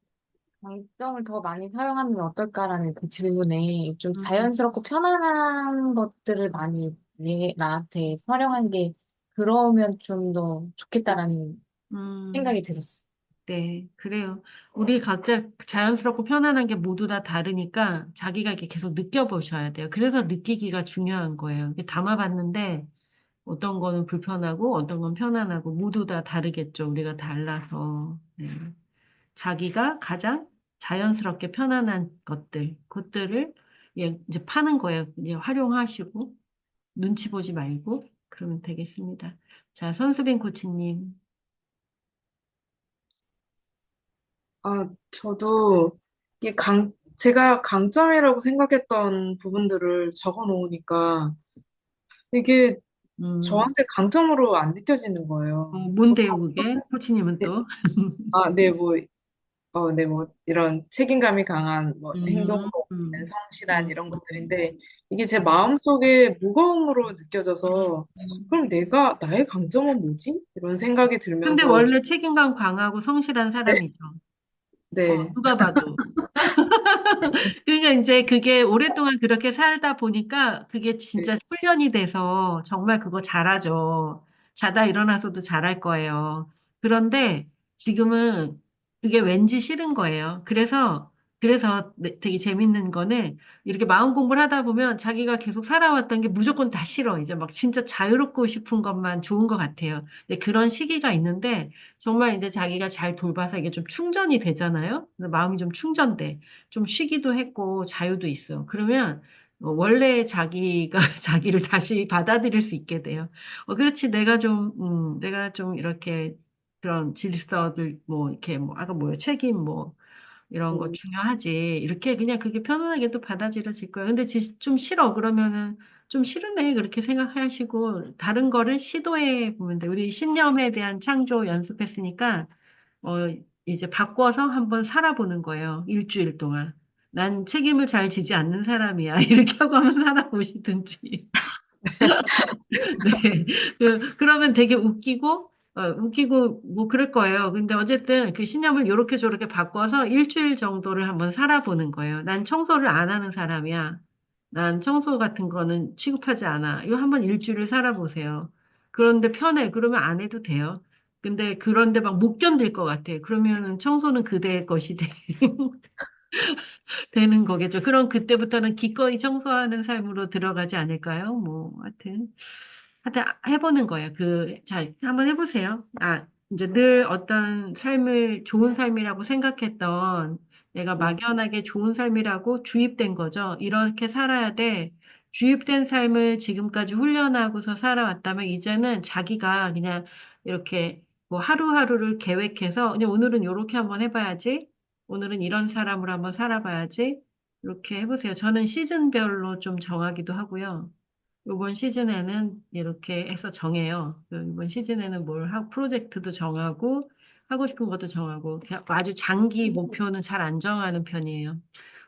Speaker 7: 장점을 더 많이 사용하면 어떨까라는 그 질문에 좀
Speaker 1: 음,
Speaker 7: 자연스럽고 편안한 것들을 많이 나한테 활용한 게 그러면 좀 더 좋겠다라는
Speaker 1: 음,
Speaker 7: 생각이 들었어.
Speaker 1: 네, 그래요. 우리 각자 자연스럽고 편안한 게 모두 다 다르니까 자기가 이렇게 계속 느껴보셔야 돼요. 그래서 느끼기가 중요한 거예요. 이게 담아봤는데 어떤 거는 불편하고 어떤 건 편안하고 모두 다 다르겠죠. 우리가 달라서. 네. 자기가 가장 자연스럽게 편안한 그것들을 예, 이제 파는 거예요. 이제 활용하시고 눈치 보지 말고 그러면 되겠습니다. 자, 선수빈 코치님.
Speaker 13: 저도 제가 강점이라고 생각했던 부분들을 적어 놓으니까 이게
Speaker 1: 음,
Speaker 13: 저한테 강점으로 안 느껴지는 거예요. 그래서
Speaker 1: 뭔데요, 그게? 코치님은
Speaker 13: 네,
Speaker 1: 또?
Speaker 13: 네, 뭐, 이런 책임감이 강한 뭐
Speaker 1: 음,
Speaker 13: 행동으로 보이는
Speaker 1: 음,
Speaker 13: 성실한
Speaker 1: 음,
Speaker 13: 이런 것들인데 이게 제
Speaker 1: 음,
Speaker 13: 마음속에 무거움으로 느껴져서
Speaker 1: 음.
Speaker 13: 그럼 나의 강점은 뭐지? 이런 생각이
Speaker 1: 근데
Speaker 13: 들면서
Speaker 1: 원래 책임감 강하고 성실한
Speaker 13: 네,
Speaker 1: 사람이죠.
Speaker 13: 네,
Speaker 1: 누가 봐도. 그러니까 이제 그게 오랫동안 그렇게 살다 보니까 그게
Speaker 13: 네,
Speaker 1: 진짜 훈련이 돼서 정말 그거 잘하죠. 자다 일어나서도 잘할 거예요. 그런데 지금은 그게 왠지 싫은 거예요. 그래서 되게 재밌는 거는 이렇게 마음 공부를 하다 보면 자기가 계속 살아왔던 게 무조건 다 싫어. 이제 막 진짜 자유롭고 싶은 것만 좋은 것 같아요. 근데 그런 시기가 있는데 정말 이제 자기가 잘 돌봐서 이게 좀 충전이 되잖아요. 그래서 마음이 좀 충전돼. 좀 쉬기도 했고 자유도 있어. 그러면 원래 자기가 자기를 다시 받아들일 수 있게 돼요. 그렇지. 내가 좀 이렇게 그런 질서들 뭐 이렇게 뭐 아까 뭐요 책임 뭐 이런 거
Speaker 13: 네.
Speaker 1: 중요하지. 이렇게 그냥 그게 편안하게 또 받아들여질 거예요. 근데 좀 싫어 그러면은 좀 싫으네 그렇게 생각하시고 다른 거를 시도해 보면 돼. 우리 신념에 대한 창조 연습했으니까 어, 이제 바꿔서 한번 살아보는 거예요. 일주일 동안. 난 책임을 잘 지지 않는 사람이야. 이렇게 하고 한번 살아보시든지. 네. 그러면 되게 웃기고, 뭐 그럴 거예요. 근데 어쨌든 그 신념을 요렇게 저렇게 바꿔서 일주일 정도를 한번 살아보는 거예요. 난 청소를 안 하는 사람이야. 난 청소 같은 거는 취급하지 않아. 이거 한번 일주일을 살아보세요. 그런데 편해. 그러면 안 해도 돼요. 근데 그런데 막 못 견딜 것 같아. 그러면은 청소는 그대의 것이 되는 거겠죠. 그럼 그때부터는 기꺼이 청소하는 삶으로 들어가지 않을까요? 뭐, 하여튼 해보는 거예요. 자, 한번 해보세요. 이제 늘 어떤 삶을 좋은 삶이라고 생각했던 내가
Speaker 13: 네.
Speaker 1: 막연하게 좋은 삶이라고 주입된 거죠. 이렇게 살아야 돼. 주입된 삶을 지금까지 훈련하고서 살아왔다면 이제는 자기가 그냥 이렇게 뭐 하루하루를 계획해서 그냥 오늘은 이렇게 한번 해봐야지. 오늘은 이런 사람으로 한번 살아봐야지. 이렇게 해보세요. 저는 시즌별로 좀 정하기도 하고요. 이번 시즌에는 이렇게 해서 정해요. 이번 시즌에는 뭘 하고 프로젝트도 정하고 하고 싶은 것도 정하고, 그냥 아주 장기 목표는 잘 안 정하는 편이에요.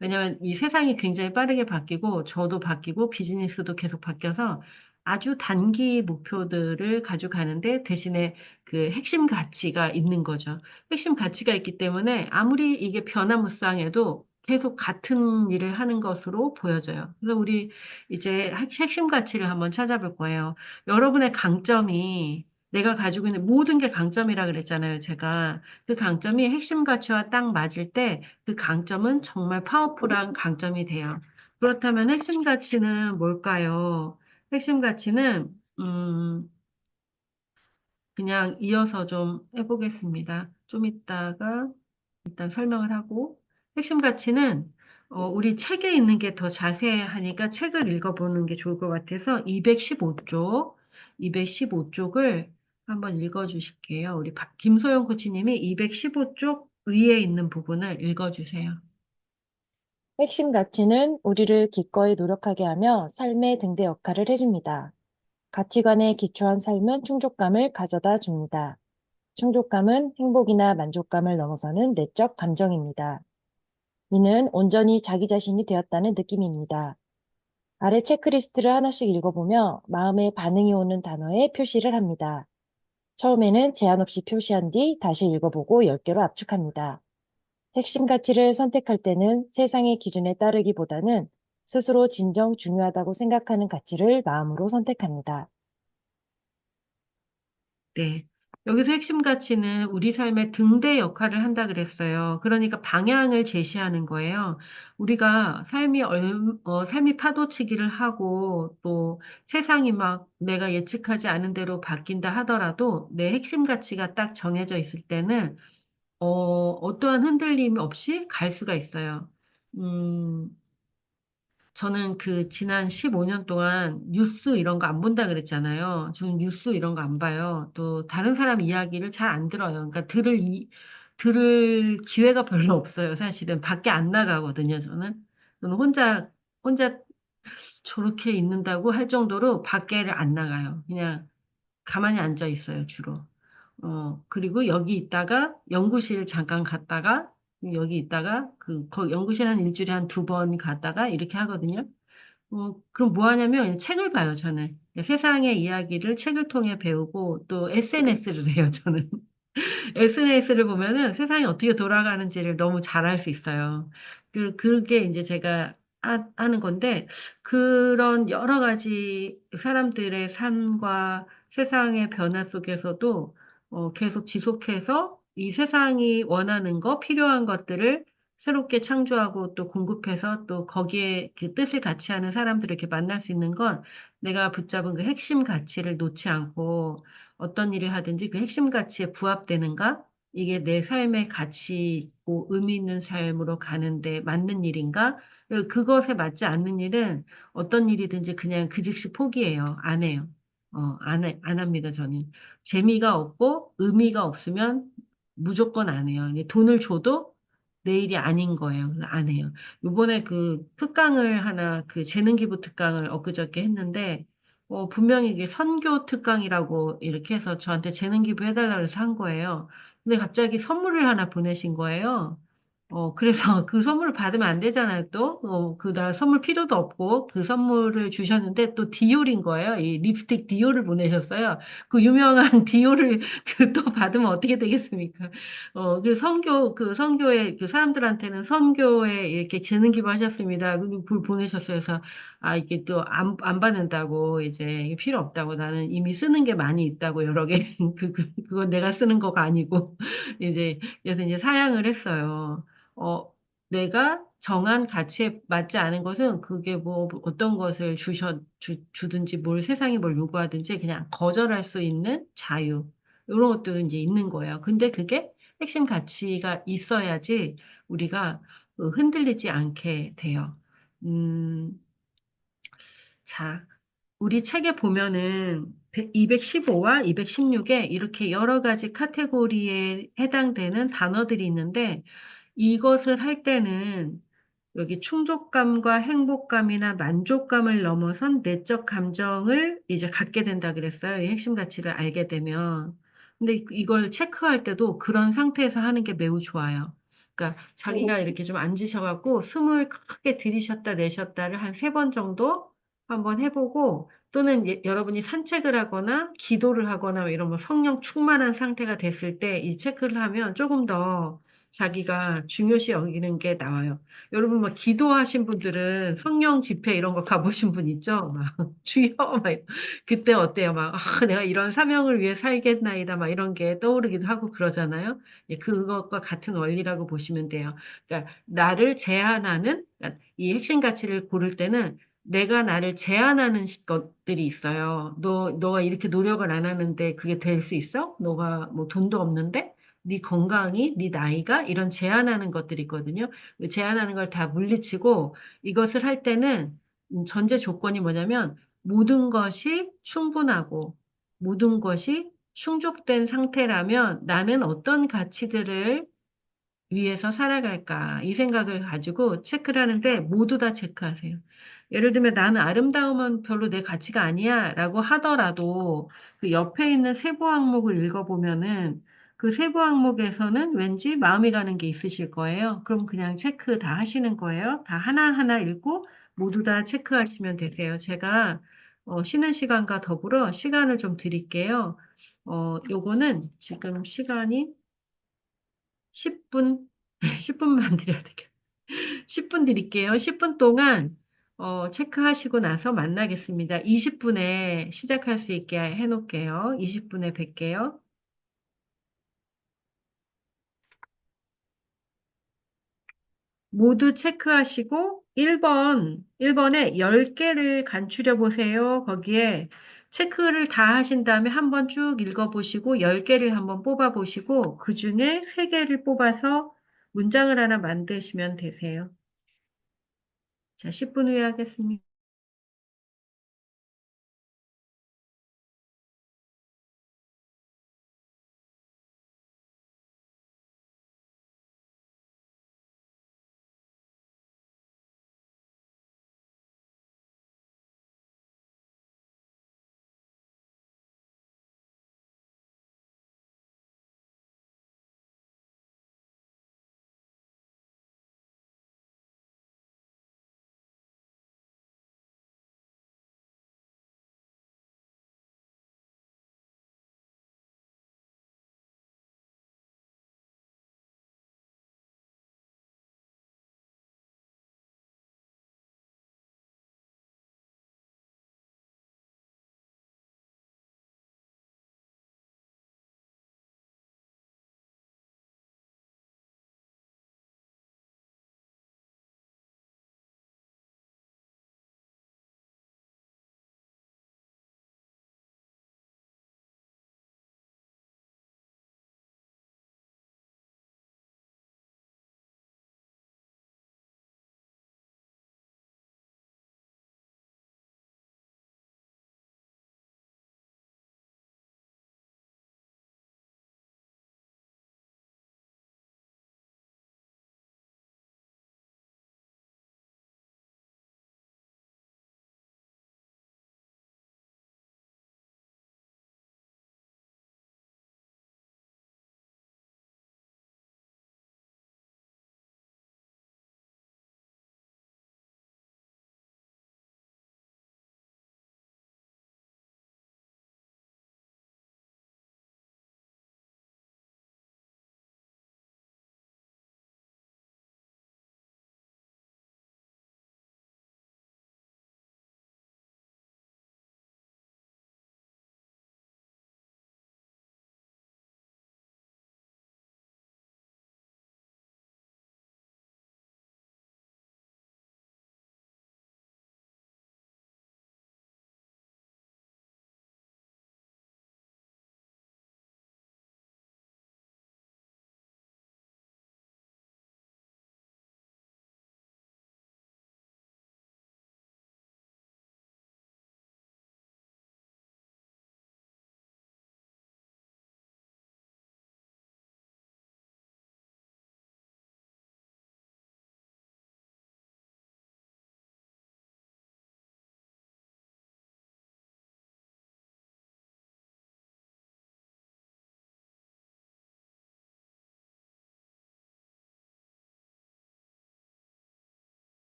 Speaker 1: 왜냐면 이 세상이 굉장히 빠르게 바뀌고, 저도 바뀌고, 비즈니스도 계속 바뀌어서 아주 단기 목표들을 가져가는데 대신에 그 핵심 가치가 있는 거죠. 핵심 가치가 있기 때문에 아무리 이게 변화무쌍해도 계속 같은 일을 하는 것으로 보여져요. 그래서 우리 이제 핵심 가치를 한번 찾아볼 거예요. 여러분의 강점이 내가 가지고 있는 모든 게 강점이라 그랬잖아요, 제가. 그 강점이 핵심 가치와 딱 맞을 때 그 강점은 정말 파워풀한 강점이 돼요. 그렇다면 핵심 가치는 뭘까요? 핵심 가치는, 그냥 이어서 좀 해보겠습니다. 좀 이따가 일단 설명을 하고, 핵심 가치는 우리 책에 있는 게 더 자세하니까 책을 읽어보는 게 좋을 것 같아서 215쪽, 215쪽을 한번 읽어주실게요. 우리 김소영 코치님이 215쪽 위에 있는 부분을 읽어주세요.
Speaker 14: 핵심 가치는 우리를 기꺼이 노력하게 하며 삶의 등대 역할을 해줍니다. 가치관에 기초한 삶은 충족감을 가져다 줍니다. 충족감은 행복이나 만족감을 넘어서는 내적 감정입니다. 이는 온전히 자기 자신이 되었다는 느낌입니다. 아래 체크리스트를 하나씩 읽어보며 마음에 반응이 오는 단어에 표시를 합니다. 처음에는 제한 없이 표시한 뒤 다시 읽어보고 10개로 압축합니다. 핵심 가치를 선택할 때는 세상의 기준에 따르기보다는 스스로 진정 중요하다고 생각하는 가치를 마음으로 선택합니다.
Speaker 1: 네. 여기서 핵심 가치는 우리 삶의 등대 역할을 한다 그랬어요. 그러니까 방향을 제시하는 거예요. 우리가 삶이 파도치기를 하고 또 세상이 막 내가 예측하지 않은 대로 바뀐다 하더라도 내 핵심 가치가 딱 정해져 있을 때는 어떠한 흔들림 없이 갈 수가 있어요. 음, 저는 그 지난 15년 동안 뉴스 이런 거 안 본다 그랬잖아요. 저는 뉴스 이런 거 안 봐요. 또 다른 사람 이야기를 잘 안 들어요. 그러니까 들을 기회가 별로 없어요. 사실은 밖에 안 나가거든요. 저는 혼자 저렇게 있는다고 할 정도로 밖에를 안 나가요. 그냥 가만히 앉아 있어요, 주로. 그리고 여기 있다가 연구실 잠깐 갔다가 여기 있다가 연구실 한 일주일에 한 2번 갔다가 이렇게 하거든요. 그럼 뭐 하냐면 책을 봐요, 저는. 세상의 이야기를 책을 통해 배우고 또 SNS를 해요, 저는. SNS를 보면은 세상이 어떻게 돌아가는지를 너무 잘 알 수 있어요. 그게 이제 제가 하는 건데, 그런 여러 가지 사람들의 삶과 세상의 변화 속에서도 계속 지속해서 이 세상이 원하는 거, 필요한 것들을 새롭게 창조하고 또 공급해서 또 거기에 그 뜻을 같이 하는 사람들을 이렇게 만날 수 있는 건 내가 붙잡은 그 핵심 가치를 놓지 않고 어떤 일을 하든지 그 핵심 가치에 부합되는가? 이게 내 삶의 가치 있고 의미 있는 삶으로 가는데 맞는 일인가? 그것에 맞지 않는 일은 어떤 일이든지 그냥 그 즉시 포기해요. 안 해요. 안 합니다, 저는. 재미가 없고 의미가 없으면 무조건 안 해요. 근데 돈을 줘도 내 일이 아닌 거예요. 그래서 안 해요. 요번에 그 특강을 하나, 그 재능기부 특강을 엊그저께 했는데, 분명히 이게 선교 특강이라고 이렇게 해서 저한테 재능 기부해달라고 해서 한 거예요. 근데 갑자기 선물을 하나 보내신 거예요. 그래서 그 선물을 받으면 안 되잖아요, 또. 나 선물 필요도 없고, 그 선물을 주셨는데 또 디올인 거예요. 이 립스틱 디올을 보내셨어요. 그 유명한 디올을 또 받으면 어떻게 되겠습니까? 그 선교에, 그 사람들한테는 선교에 이렇게 재능 기부하셨습니다. 그걸 보내셨어요. 그래서 이게 또 안 받는다고, 이제, 이게 필요 없다고, 나는 이미 쓰는 게 많이 있다고, 여러 개. 그건 내가 쓰는 거가 아니고, 이제, 그래서 이제 사양을 했어요. 내가 정한 가치에 맞지 않은 것은 그게 뭐 어떤 것을 주든지 세상이 뭘 요구하든지 그냥 거절할 수 있는 자유. 이런 것도 이제 있는 거예요. 근데 그게 핵심 가치가 있어야지 우리가 흔들리지 않게 돼요. 음, 자, 우리 책에 보면은 215와 216에 이렇게 여러 가지 카테고리에 해당되는 단어들이 있는데 이것을 할 때는 여기 충족감과 행복감이나 만족감을 넘어선 내적 감정을 이제 갖게 된다 그랬어요. 이 핵심 가치를 알게 되면. 근데 이걸 체크할 때도 그런 상태에서 하는 게 매우 좋아요. 그러니까 자기가 이렇게 좀 앉으셔갖고 숨을 크게 들이셨다 내셨다를 한 3번 정도 한번 해보고 또는 여러분이 산책을 하거나 기도를 하거나 이런 뭐 성령 충만한 상태가 됐을 때 이 체크를 하면 조금 더 자기가 중요시 여기는 게 나와요. 여러분 뭐 기도하신 분들은 성령 집회 이런 거 가보신 분 있죠? 막 주여 막 그때 어때요? 막 내가 이런 사명을 위해 살겠나이다 막 이런 게 떠오르기도 하고 그러잖아요. 예, 그것과 같은 원리라고 보시면 돼요. 그러니까 나를 제한하는 그러니까 이 핵심 가치를 고를 때는 내가 나를 제한하는 것들이 있어요. 너가 이렇게 노력을 안 하는데 그게 될 수 있어? 너가 뭐 돈도 없는데? 네 건강이, 네 나이가 이런 제한하는 것들이 있거든요. 제한하는 걸 다 물리치고 이것을 할 때는 전제 조건이 뭐냐면 모든 것이 충분하고 모든 것이 충족된 상태라면 나는 어떤 가치들을 위해서 살아갈까? 이 생각을 가지고 체크를 하는데 모두 다 체크하세요. 예를 들면 나는 아름다움은 별로 내 가치가 아니야 라고 하더라도 그 옆에 있는 세부 항목을 읽어보면은 그 세부 항목에서는 왠지 마음이 가는 게 있으실 거예요. 그럼 그냥 체크 다 하시는 거예요. 다 하나하나 읽고 모두 다 체크하시면 되세요. 제가 쉬는 시간과 더불어 시간을 좀 드릴게요. 요거는 지금 시간이 10분, 10분만 드려야 되겠다. 10분 드릴게요. 10분 동안 체크하시고 나서 만나겠습니다. 20분에 시작할 수 있게 해놓을게요. 20분에 뵐게요. 모두 체크하시고 1번에 10개를 간추려 보세요. 거기에 체크를 다 하신 다음에 한번 쭉 읽어보시고 10개를 한번 뽑아보시고 그중에 3개를 뽑아서 문장을 하나 만드시면 되세요. 자, 10분 후에 하겠습니다.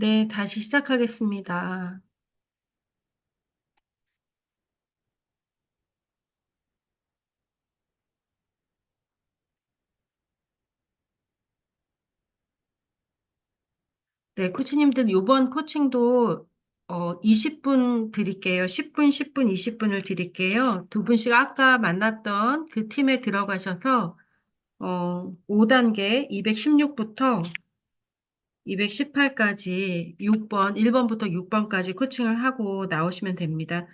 Speaker 1: 네, 다시 시작하겠습니다. 네, 코치님들 이번 코칭도 20분 드릴게요. 10분, 10분, 20분을 드릴게요. 두 분씩 아까 만났던 그 팀에 들어가셔서 5단계 216부터 218까지 6번, 1번부터 6번까지 코칭을 하고 나오시면 됩니다.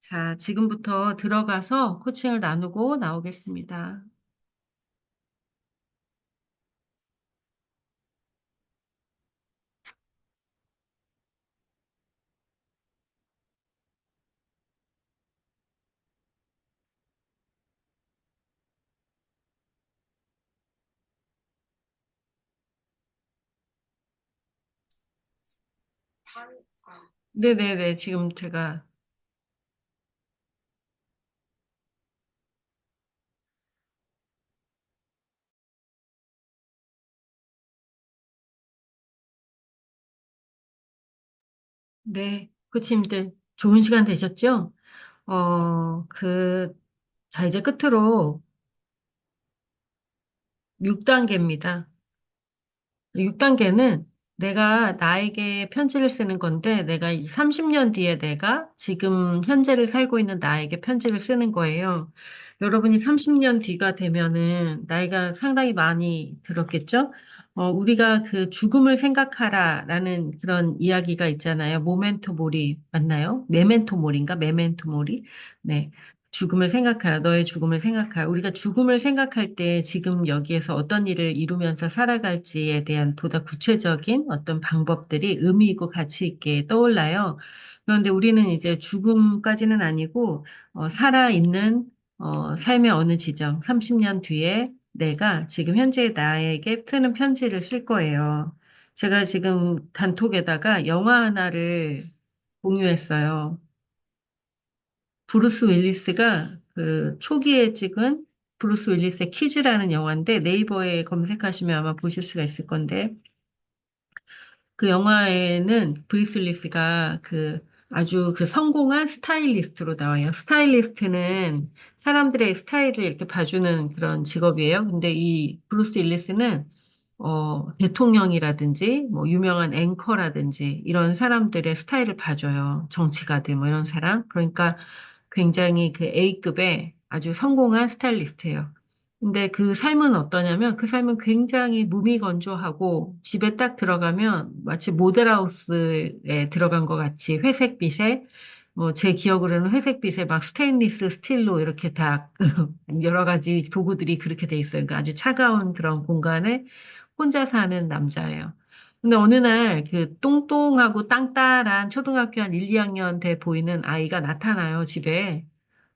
Speaker 1: 자, 지금부터 들어가서 코칭을 나누고 나오겠습니다. 네네네, 지금 제가, 네, 코치님들 좋은 시간 되셨죠? 어, 그, 자, 이제 끝으로 6단계입니다. 6단계는 내가 나에게 편지를 쓰는 건데, 내가 30년 뒤에 내가 지금 현재를 살고 있는 나에게 편지를 쓰는 거예요. 여러분이 30년 뒤가 되면은 나이가 상당히 많이 들었겠죠? 우리가 그 죽음을 생각하라라는 그런 이야기가 있잖아요. 모멘토 모리 맞나요? 메멘토 모리인가? 메멘토 모리? 네. 죽음을 생각하라. 너의 죽음을 생각하라. 우리가 죽음을 생각할 때 지금 여기에서 어떤 일을 이루면서 살아갈지에 대한 보다 구체적인 어떤 방법들이 의미 있고 가치 있게 떠올라요. 그런데 우리는 이제 죽음까지는 아니고 살아있는 삶의 어느 지점, 30년 뒤에 내가 지금 현재 나에게 쓰는 편지를 쓸 거예요. 제가 지금 단톡에다가 영화 하나를 공유했어요. 브루스 윌리스가 그 초기에 찍은 브루스 윌리스의 키즈라는 영화인데 네이버에 검색하시면 아마 보실 수가 있을 건데 그 영화에는 브루스 윌리스가 그 아주 그 성공한 스타일리스트로 나와요. 스타일리스트는 사람들의 스타일을 이렇게 봐주는 그런 직업이에요. 근데 이 브루스 윌리스는 대통령이라든지 뭐 유명한 앵커라든지 이런 사람들의 스타일을 봐줘요. 정치가들 뭐 이런 사람. 그러니까 굉장히 그 A급의 아주 성공한 스타일리스트예요. 근데 그 삶은 어떠냐면 그 삶은 굉장히 무미건조하고 집에 딱 들어가면 마치 모델하우스에 들어간 것 같이 회색빛에 제 기억으로는 회색빛에 막 스테인리스 스틸로 이렇게 다 여러 가지 도구들이 그렇게 돼 있어요. 그러니까 아주 차가운 그런 공간에 혼자 사는 남자예요. 근데 어느 날 그 똥똥하고 땅따란 초등학교 한 1, 2학년 돼 보이는 아이가 나타나요, 집에.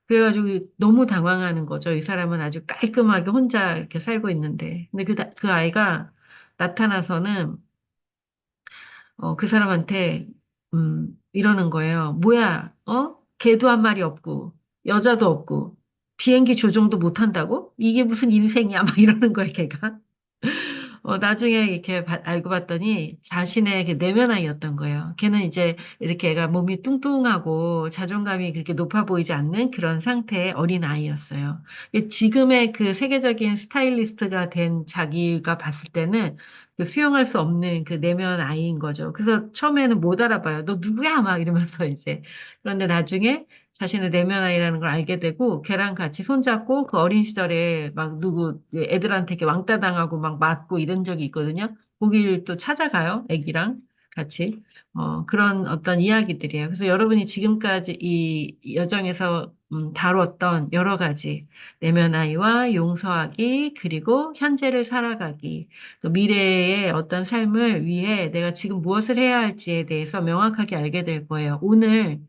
Speaker 1: 그래가지고 너무 당황하는 거죠. 이 사람은 아주 깔끔하게 혼자 이렇게 살고 있는데. 근데 그 아이가 나타나서는, 그 사람한테, 이러는 거예요. 뭐야, 개도 한 마리 없고, 여자도 없고, 비행기 조종도 못 한다고? 이게 무슨 인생이야? 막 이러는 거예요, 걔가. 나중에 이렇게 알고 봤더니 자신의 그 내면 아이였던 거예요. 걔는 이제 이렇게 애가 몸이 뚱뚱하고 자존감이 그렇게 높아 보이지 않는 그런 상태의 어린 아이였어요. 지금의 그 세계적인 스타일리스트가 된 자기가 봤을 때는 그 수용할 수 없는 그 내면 아이인 거죠. 그래서 처음에는 못 알아봐요. 너 누구야? 막 이러면서 이제. 그런데 나중에 자신의 내면 아이라는 걸 알게 되고 걔랑 같이 손잡고 그 어린 시절에 막 누구 애들한테 이렇게 왕따 당하고 막 맞고 이런 적이 있거든요. 거기를 또 찾아가요. 애기랑 같이. 그런 어떤 이야기들이에요. 그래서 여러분이 지금까지 이 여정에서 다뤘던 여러 가지 내면 아이와 용서하기 그리고 현재를 살아가기 또 미래의 어떤 삶을 위해 내가 지금 무엇을 해야 할지에 대해서 명확하게 알게 될 거예요. 오늘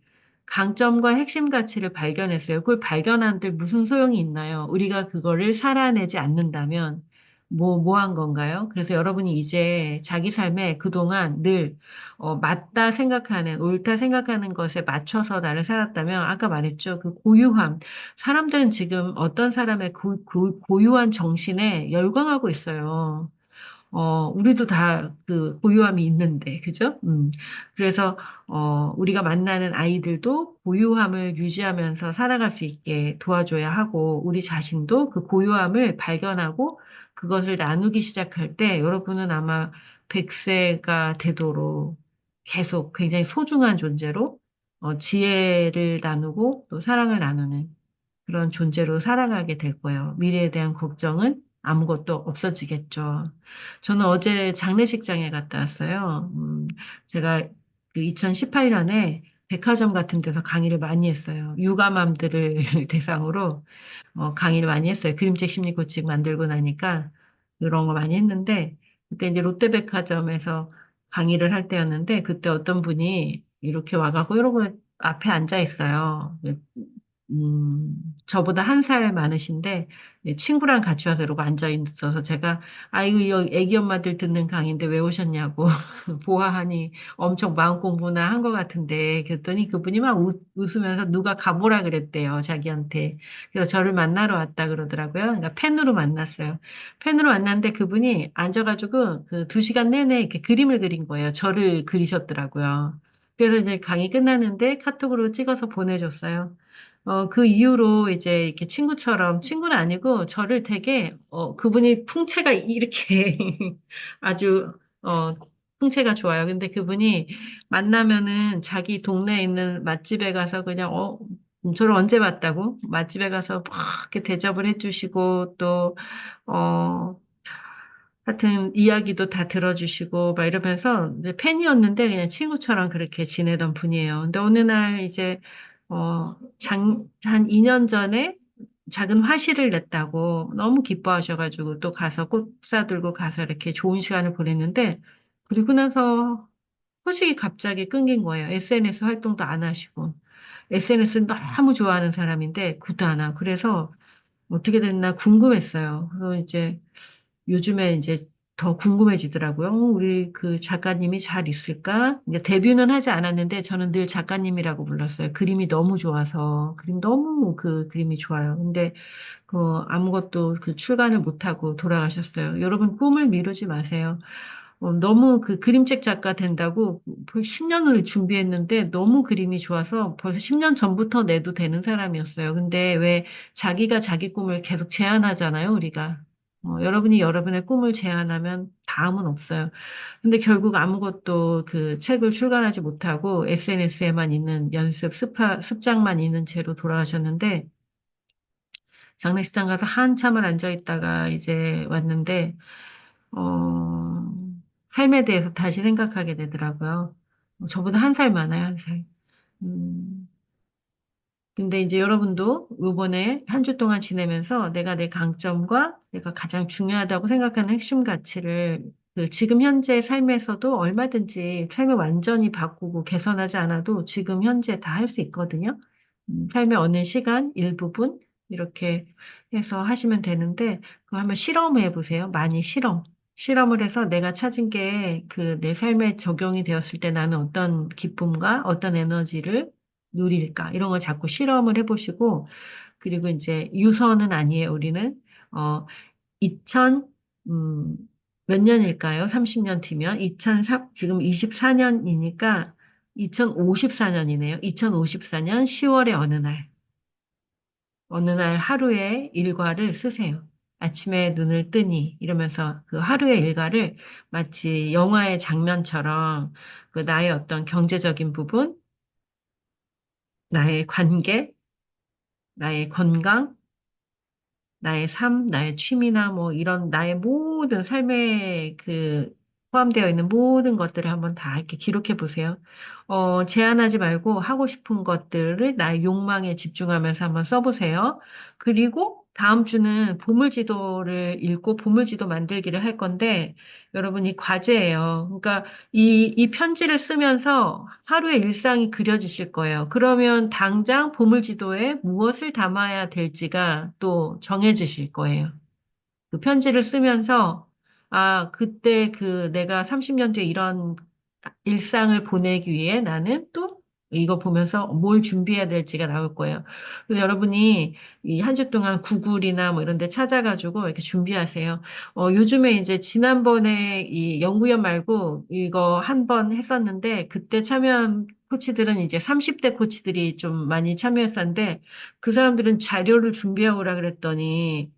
Speaker 1: 강점과 핵심 가치를 발견했어요. 그걸 발견한들 무슨 소용이 있나요? 우리가 그거를 살아내지 않는다면 뭐 한 건가요? 그래서 여러분이 이제 자기 삶에 그동안 늘 맞다 생각하는, 옳다 생각하는 것에 맞춰서 나를 살았다면 아까 말했죠. 그 고유함. 사람들은 지금 어떤 사람의 고유한 정신에 열광하고 있어요. 우리도 다 그 고유함이 있는데, 그죠? 그래서, 우리가 만나는 아이들도 고유함을 유지하면서 살아갈 수 있게 도와줘야 하고, 우리 자신도 그 고유함을 발견하고, 그것을 나누기 시작할 때, 여러분은 아마 100세가 되도록 계속 굉장히 소중한 존재로, 지혜를 나누고, 또 사랑을 나누는 그런 존재로 살아가게 될 거예요. 미래에 대한 걱정은 아무것도 없어지겠죠. 저는 어제 장례식장에 갔다 왔어요. 제가 그 2018년에 백화점 같은 데서 강의를 많이 했어요. 육아맘들을 대상으로 강의를 많이 했어요. 그림책 심리 코칭 만들고 나니까 그런 거 많이 했는데 그때 이제 롯데백화점에서 강의를 할 때였는데 그때 어떤 분이 이렇게 와가고 이러고 앞에 앉아 있어요. 저보다 한 살 많으신데 친구랑 같이 와서 이러고 앉아 있어서 제가 아이고 이 애기 엄마들 듣는 강의인데 왜 오셨냐고 보아하니 엄청 마음 공부나 한 것 같은데 그랬더니 그분이 막 웃으면서 누가 가보라 그랬대요 자기한테. 그래서 저를 만나러 왔다 그러더라고요. 그러니까 펜으로 만났어요. 펜으로 만났는데 그분이 앉아가지고 그 2시간 내내 이렇게 그림을 그린 거예요. 저를 그리셨더라고요. 그래서 이제 강의 끝났는데 카톡으로 찍어서 보내줬어요. 그 이후로 이제 이렇게 친구처럼, 친구는 아니고 저를 되게, 그분이 풍채가 이렇게 아주, 풍채가 좋아요. 근데 그분이 만나면은 자기 동네에 있는 맛집에 가서 그냥, 저를 언제 봤다고? 맛집에 가서 막 이렇게 대접을 해주시고 또, 어, 하여튼 이야기도 다 들어주시고 막 이러면서 이제 팬이었는데 그냥 친구처럼 그렇게 지내던 분이에요. 근데 어느 날 이제 한 2년 전에 작은 화실을 냈다고 너무 기뻐하셔가지고 또 가서 꽃 사들고 가서 이렇게 좋은 시간을 보냈는데 그리고 나서 소식이 갑자기 끊긴 거예요. SNS 활동도 안 하시고 SNS를 너무 좋아하는 사람인데 그것도 안 하고 그래서 어떻게 됐나 궁금했어요. 그래서 이제 요즘에 이제 더 궁금해지더라고요. 우리 그 작가님이 잘 있을까? 이제 데뷔는 하지 않았는데 저는 늘 작가님이라고 불렀어요. 그림이 너무 좋아서. 그림 너무 그 그림이 좋아요. 근데 그 아무것도 그 출간을 못하고 돌아가셨어요. 여러분 꿈을 미루지 마세요. 너무 그 그림책 작가 된다고 10년을 준비했는데 너무 그림이 좋아서 벌써 10년 전부터 내도 되는 사람이었어요. 근데 왜 자기가 자기 꿈을 계속 제한하잖아요, 우리가. 여러분이 여러분의 꿈을 제한하면 다음은 없어요. 근데 결국 아무것도 그 책을 출간하지 못하고 SNS에만 있는 습작만 있는 채로 돌아가셨는데 장례식장 가서 한참을 앉아 있다가 이제 왔는데 어, 삶에 대해서 다시 생각하게 되더라고요. 저보다 한 살 많아요, 한 살. 음, 근데 이제 여러분도 이번에 한 주 동안 지내면서 내가 내 강점과 내가 가장 중요하다고 생각하는 핵심 가치를 그 지금 현재 삶에서도 얼마든지 삶을 완전히 바꾸고 개선하지 않아도 지금 현재 다 할 수 있거든요. 삶의 어느 시간, 일부분 이렇게 해서 하시면 되는데 그거 한번 실험해 보세요. 많이 실험을 해서 내가 찾은 게 그 내 삶에 적용이 되었을 때 나는 어떤 기쁨과 어떤 에너지를 누릴까? 이런 걸 자꾸 실험을 해보시고, 그리고 이제 유서는 아니에요, 우리는. 어, 2000, 음, 몇 년일까요? 30년 뒤면? 2004, 지금 24년이니까 2054년이네요. 2054년 10월의 어느 날 하루의 일과를 쓰세요. 아침에 눈을 뜨니 이러면서 그 하루의 일과를 마치 영화의 장면처럼 그 나의 어떤 경제적인 부분, 나의 관계, 나의 건강, 나의 삶, 나의 취미나 뭐 이런 나의 모든 삶에 그 포함되어 있는 모든 것들을 한번 다 이렇게 기록해 보세요. 제한하지 말고 하고 싶은 것들을 나의 욕망에 집중하면서 한번 써보세요. 그리고 다음 주는 보물지도를 읽고 보물지도 만들기를 할 건데 여러분이 과제예요. 그러니까 이 편지를 쓰면서 하루의 일상이 그려지실 거예요. 그러면 당장 보물지도에 무엇을 담아야 될지가 또 정해지실 거예요. 그 편지를 쓰면서, 그때 그 내가 30년 뒤에 이런 일상을 보내기 위해 나는 또 이거 보면서 뭘 준비해야 될지가 나올 거예요. 그래서 여러분이 이 한 주 동안 구글이나 뭐 이런 데 찾아가지고 이렇게 준비하세요. 요즘에 이제 지난번에 이 연구원 말고 이거 한 번 했었는데 그때 참여한 코치들은 이제 30대 코치들이 좀 많이 참여했었는데 그 사람들은 자료를 준비해 오라 그랬더니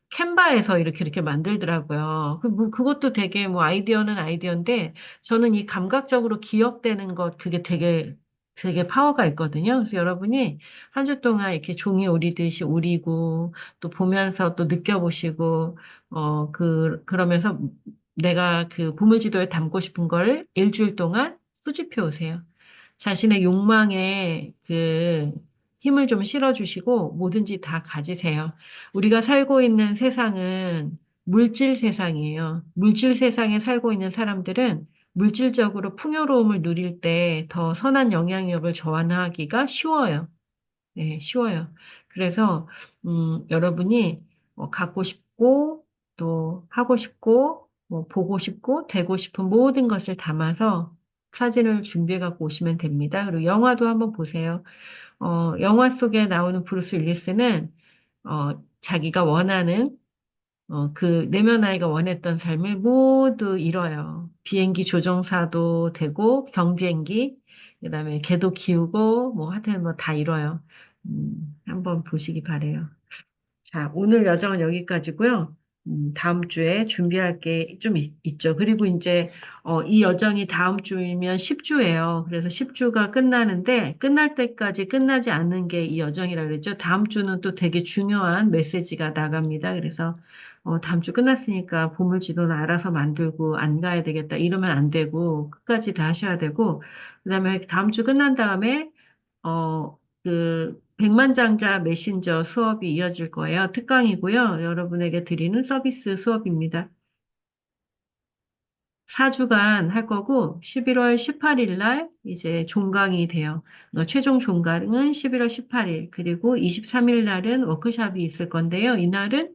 Speaker 1: 캔바에서 이렇게 만들더라고요. 그것도 되게 뭐 아이디어는 아이디어인데 저는 이 감각적으로 기억되는 것 그게 되게 파워가 있거든요. 그래서 여러분이 한 주 동안 이렇게 종이 오리듯이 오리고 또 보면서 또 느껴보시고 그러면서 내가 그 보물지도에 담고 싶은 걸 일주일 동안 수집해 오세요. 자신의 욕망에 그 힘을 좀 실어주시고 뭐든지 다 가지세요. 우리가 살고 있는 세상은 물질 세상이에요. 물질 세상에 살고 있는 사람들은 물질적으로 풍요로움을 누릴 때 더 선한 영향력을 저하기가 쉬워요. 네, 쉬워요. 그래서, 여러분이 갖고 싶고, 또 하고 싶고, 뭐 보고 싶고, 되고 싶은 모든 것을 담아서 사진을 준비해 갖고 오시면 됩니다. 그리고 영화도 한번 보세요. 영화 속에 나오는 브루스 윌리스는, 자기가 원하는 그 내면 아이가 원했던 삶을 모두 이뤄요. 비행기 조종사도 되고 경비행기, 그다음에 개도 키우고 뭐 하여튼 뭐 다 이뤄요. 한번 보시기 바래요. 자, 오늘 여정은 여기까지고요. 다음 주에 준비할 게 좀 있죠. 그리고 이제 이 여정이 다음 주이면 10주예요. 그래서 10주가 끝나는데 끝날 때까지 끝나지 않는 게 이 여정이라 그랬죠. 다음 주는 또 되게 중요한 메시지가 나갑니다. 그래서 다음 주 끝났으니까 보물지도는 알아서 만들고 안 가야 되겠다. 이러면 안 되고 끝까지 다 하셔야 되고 그다음에 다음 주 끝난 다음에 그 백만장자 메신저 수업이 이어질 거예요. 특강이고요. 여러분에게 드리는 서비스 수업입니다. 4주간 할 거고 11월 18일 날 이제 종강이 돼요. 최종 종강은 11월 18일 그리고 23일 날은 워크숍이 있을 건데요. 이날은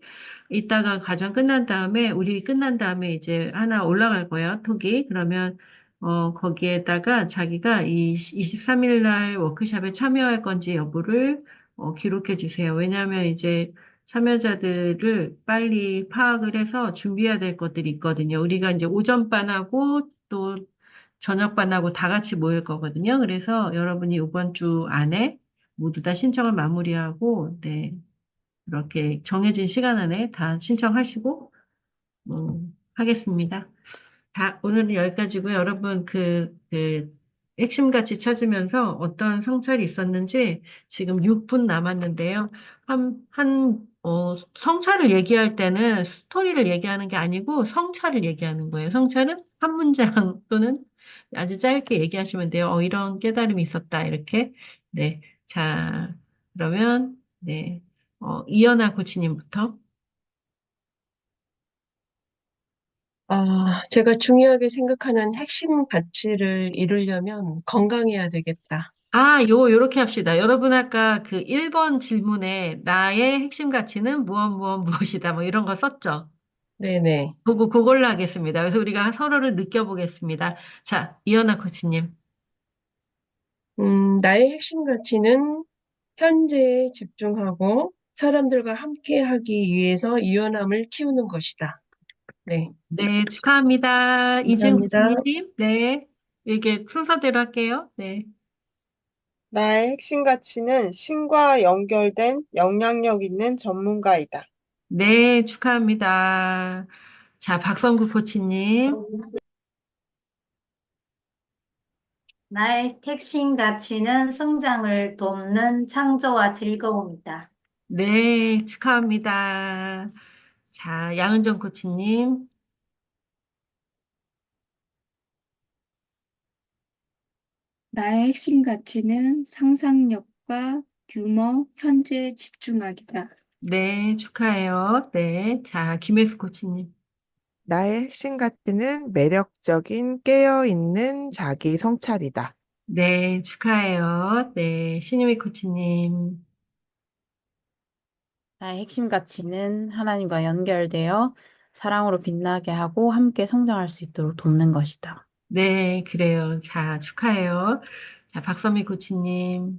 Speaker 1: 이따가 과정 끝난 다음에 우리 끝난 다음에 이제 하나 올라갈 거예요. 톡이. 그러면 거기에다가 자기가 이 23일 날 워크숍에 참여할 건지 여부를 기록해 주세요. 왜냐하면 이제 참여자들을 빨리 파악을 해서 준비해야 될 것들이 있거든요. 우리가 이제 오전반하고 또 저녁반하고 다 같이 모일 거거든요. 그래서 여러분이 이번 주 안에 모두 다 신청을 마무리하고, 네, 그렇게 정해진 시간 안에 다 신청하시고, 하겠습니다. 오늘은 여기까지고요. 여러분, 핵심같이 찾으면서 어떤 성찰이 있었는지 지금 6분 남았는데요. 성찰을 얘기할 때는 스토리를 얘기하는 게 아니고 성찰을 얘기하는 거예요. 성찰은 한 문장 또는 아주 짧게 얘기하시면 돼요. 이런 깨달음이 있었다. 이렇게. 네. 자, 그러면, 네. 이연아 코치님부터.
Speaker 9: 제가 중요하게 생각하는 핵심 가치를 이루려면 건강해야 되겠다.
Speaker 1: 요렇게 합시다. 여러분 아까 그 1번 질문에 나의 핵심 가치는 무엇이다. 뭐 이런 거 썼죠?
Speaker 9: 네네.
Speaker 1: 그걸로 하겠습니다. 그래서 우리가 서로를 느껴보겠습니다. 자, 이현아 코치님.
Speaker 9: 나의 핵심 가치는 현재에 집중하고 사람들과 함께 하기 위해서 유연함을 키우는 것이다. 네.
Speaker 1: 네, 축하합니다. 이진
Speaker 9: 감사합니다.
Speaker 1: 코치님. 네. 이게 순서대로 할게요. 네.
Speaker 3: 나의 핵심 가치는 신과 연결된 영향력 있는 전문가이다.
Speaker 1: 네, 축하합니다. 자, 박성구 코치님.
Speaker 8: 나의 핵심 가치는 성장을 돕는 창조와 즐거움이다.
Speaker 1: 네, 축하합니다. 자, 양은정 코치님.
Speaker 12: 나의 핵심 가치는 상상력과 유머, 현재에 집중하기다.
Speaker 1: 네, 축하해요. 네. 자, 김혜수 코치님.
Speaker 11: 나의 핵심 가치는 매력적인 깨어있는 자기 성찰이다.
Speaker 1: 네, 축하해요. 네, 신유미 코치님.
Speaker 2: 나의 핵심 가치는 하나님과 연결되어 사랑으로 빛나게 하고 함께 성장할 수 있도록 돕는 것이다.
Speaker 1: 네, 그래요. 자, 축하해요. 자, 박선미 코치님.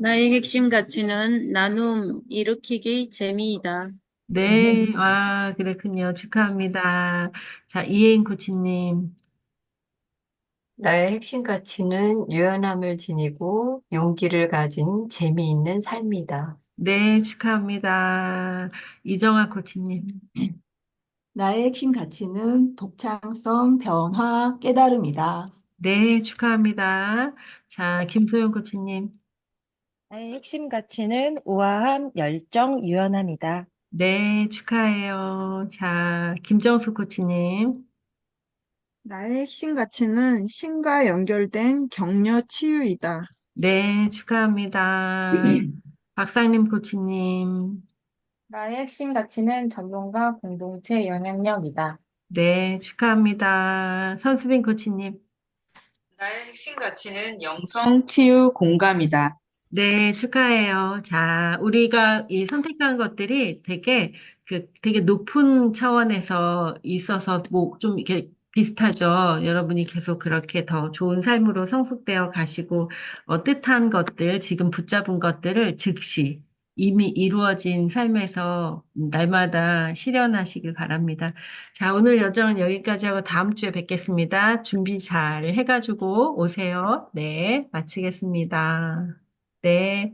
Speaker 10: 나의 핵심 가치는 나눔, 일으키기, 재미이다.
Speaker 1: 네, 와, 그렇군요. 축하합니다. 자, 이혜인 코치님.
Speaker 6: 나의 핵심 가치는 유연함을 지니고 용기를 가진 재미있는 삶이다.
Speaker 1: 네, 축하합니다. 이정아 코치님.
Speaker 5: 나의 핵심 가치는 독창성, 변화, 깨달음이다.
Speaker 1: 네, 축하합니다. 자, 김소영 코치님.
Speaker 14: 나의 핵심 가치는 우아함, 열정, 유연함이다.
Speaker 1: 네, 축하해요. 자, 김정수 코치님.
Speaker 4: 나의 핵심 가치는 신과 연결된 격려 치유이다.
Speaker 1: 네, 축하합니다. 박상림 코치님.
Speaker 7: 나의 핵심 가치는 전문가 공동체 영향력이다.
Speaker 1: 네, 축하합니다. 선수빈 코치님.
Speaker 13: 나의 핵심 가치는 영성, 치유, 공감이다.
Speaker 1: 네, 축하해요. 자, 우리가 이 선택한 것들이 되게 높은 차원에서 있어서 뭐 좀 이렇게 비슷하죠. 여러분이 계속 그렇게 더 좋은 삶으로 성숙되어 가시고, 뜻한 것들, 지금 붙잡은 것들을 즉시 이미 이루어진 삶에서 날마다 실현하시길 바랍니다. 자, 오늘 여정은 여기까지 하고 다음 주에 뵙겠습니다. 준비 잘 해가지고 오세요. 네, 마치겠습니다. 네.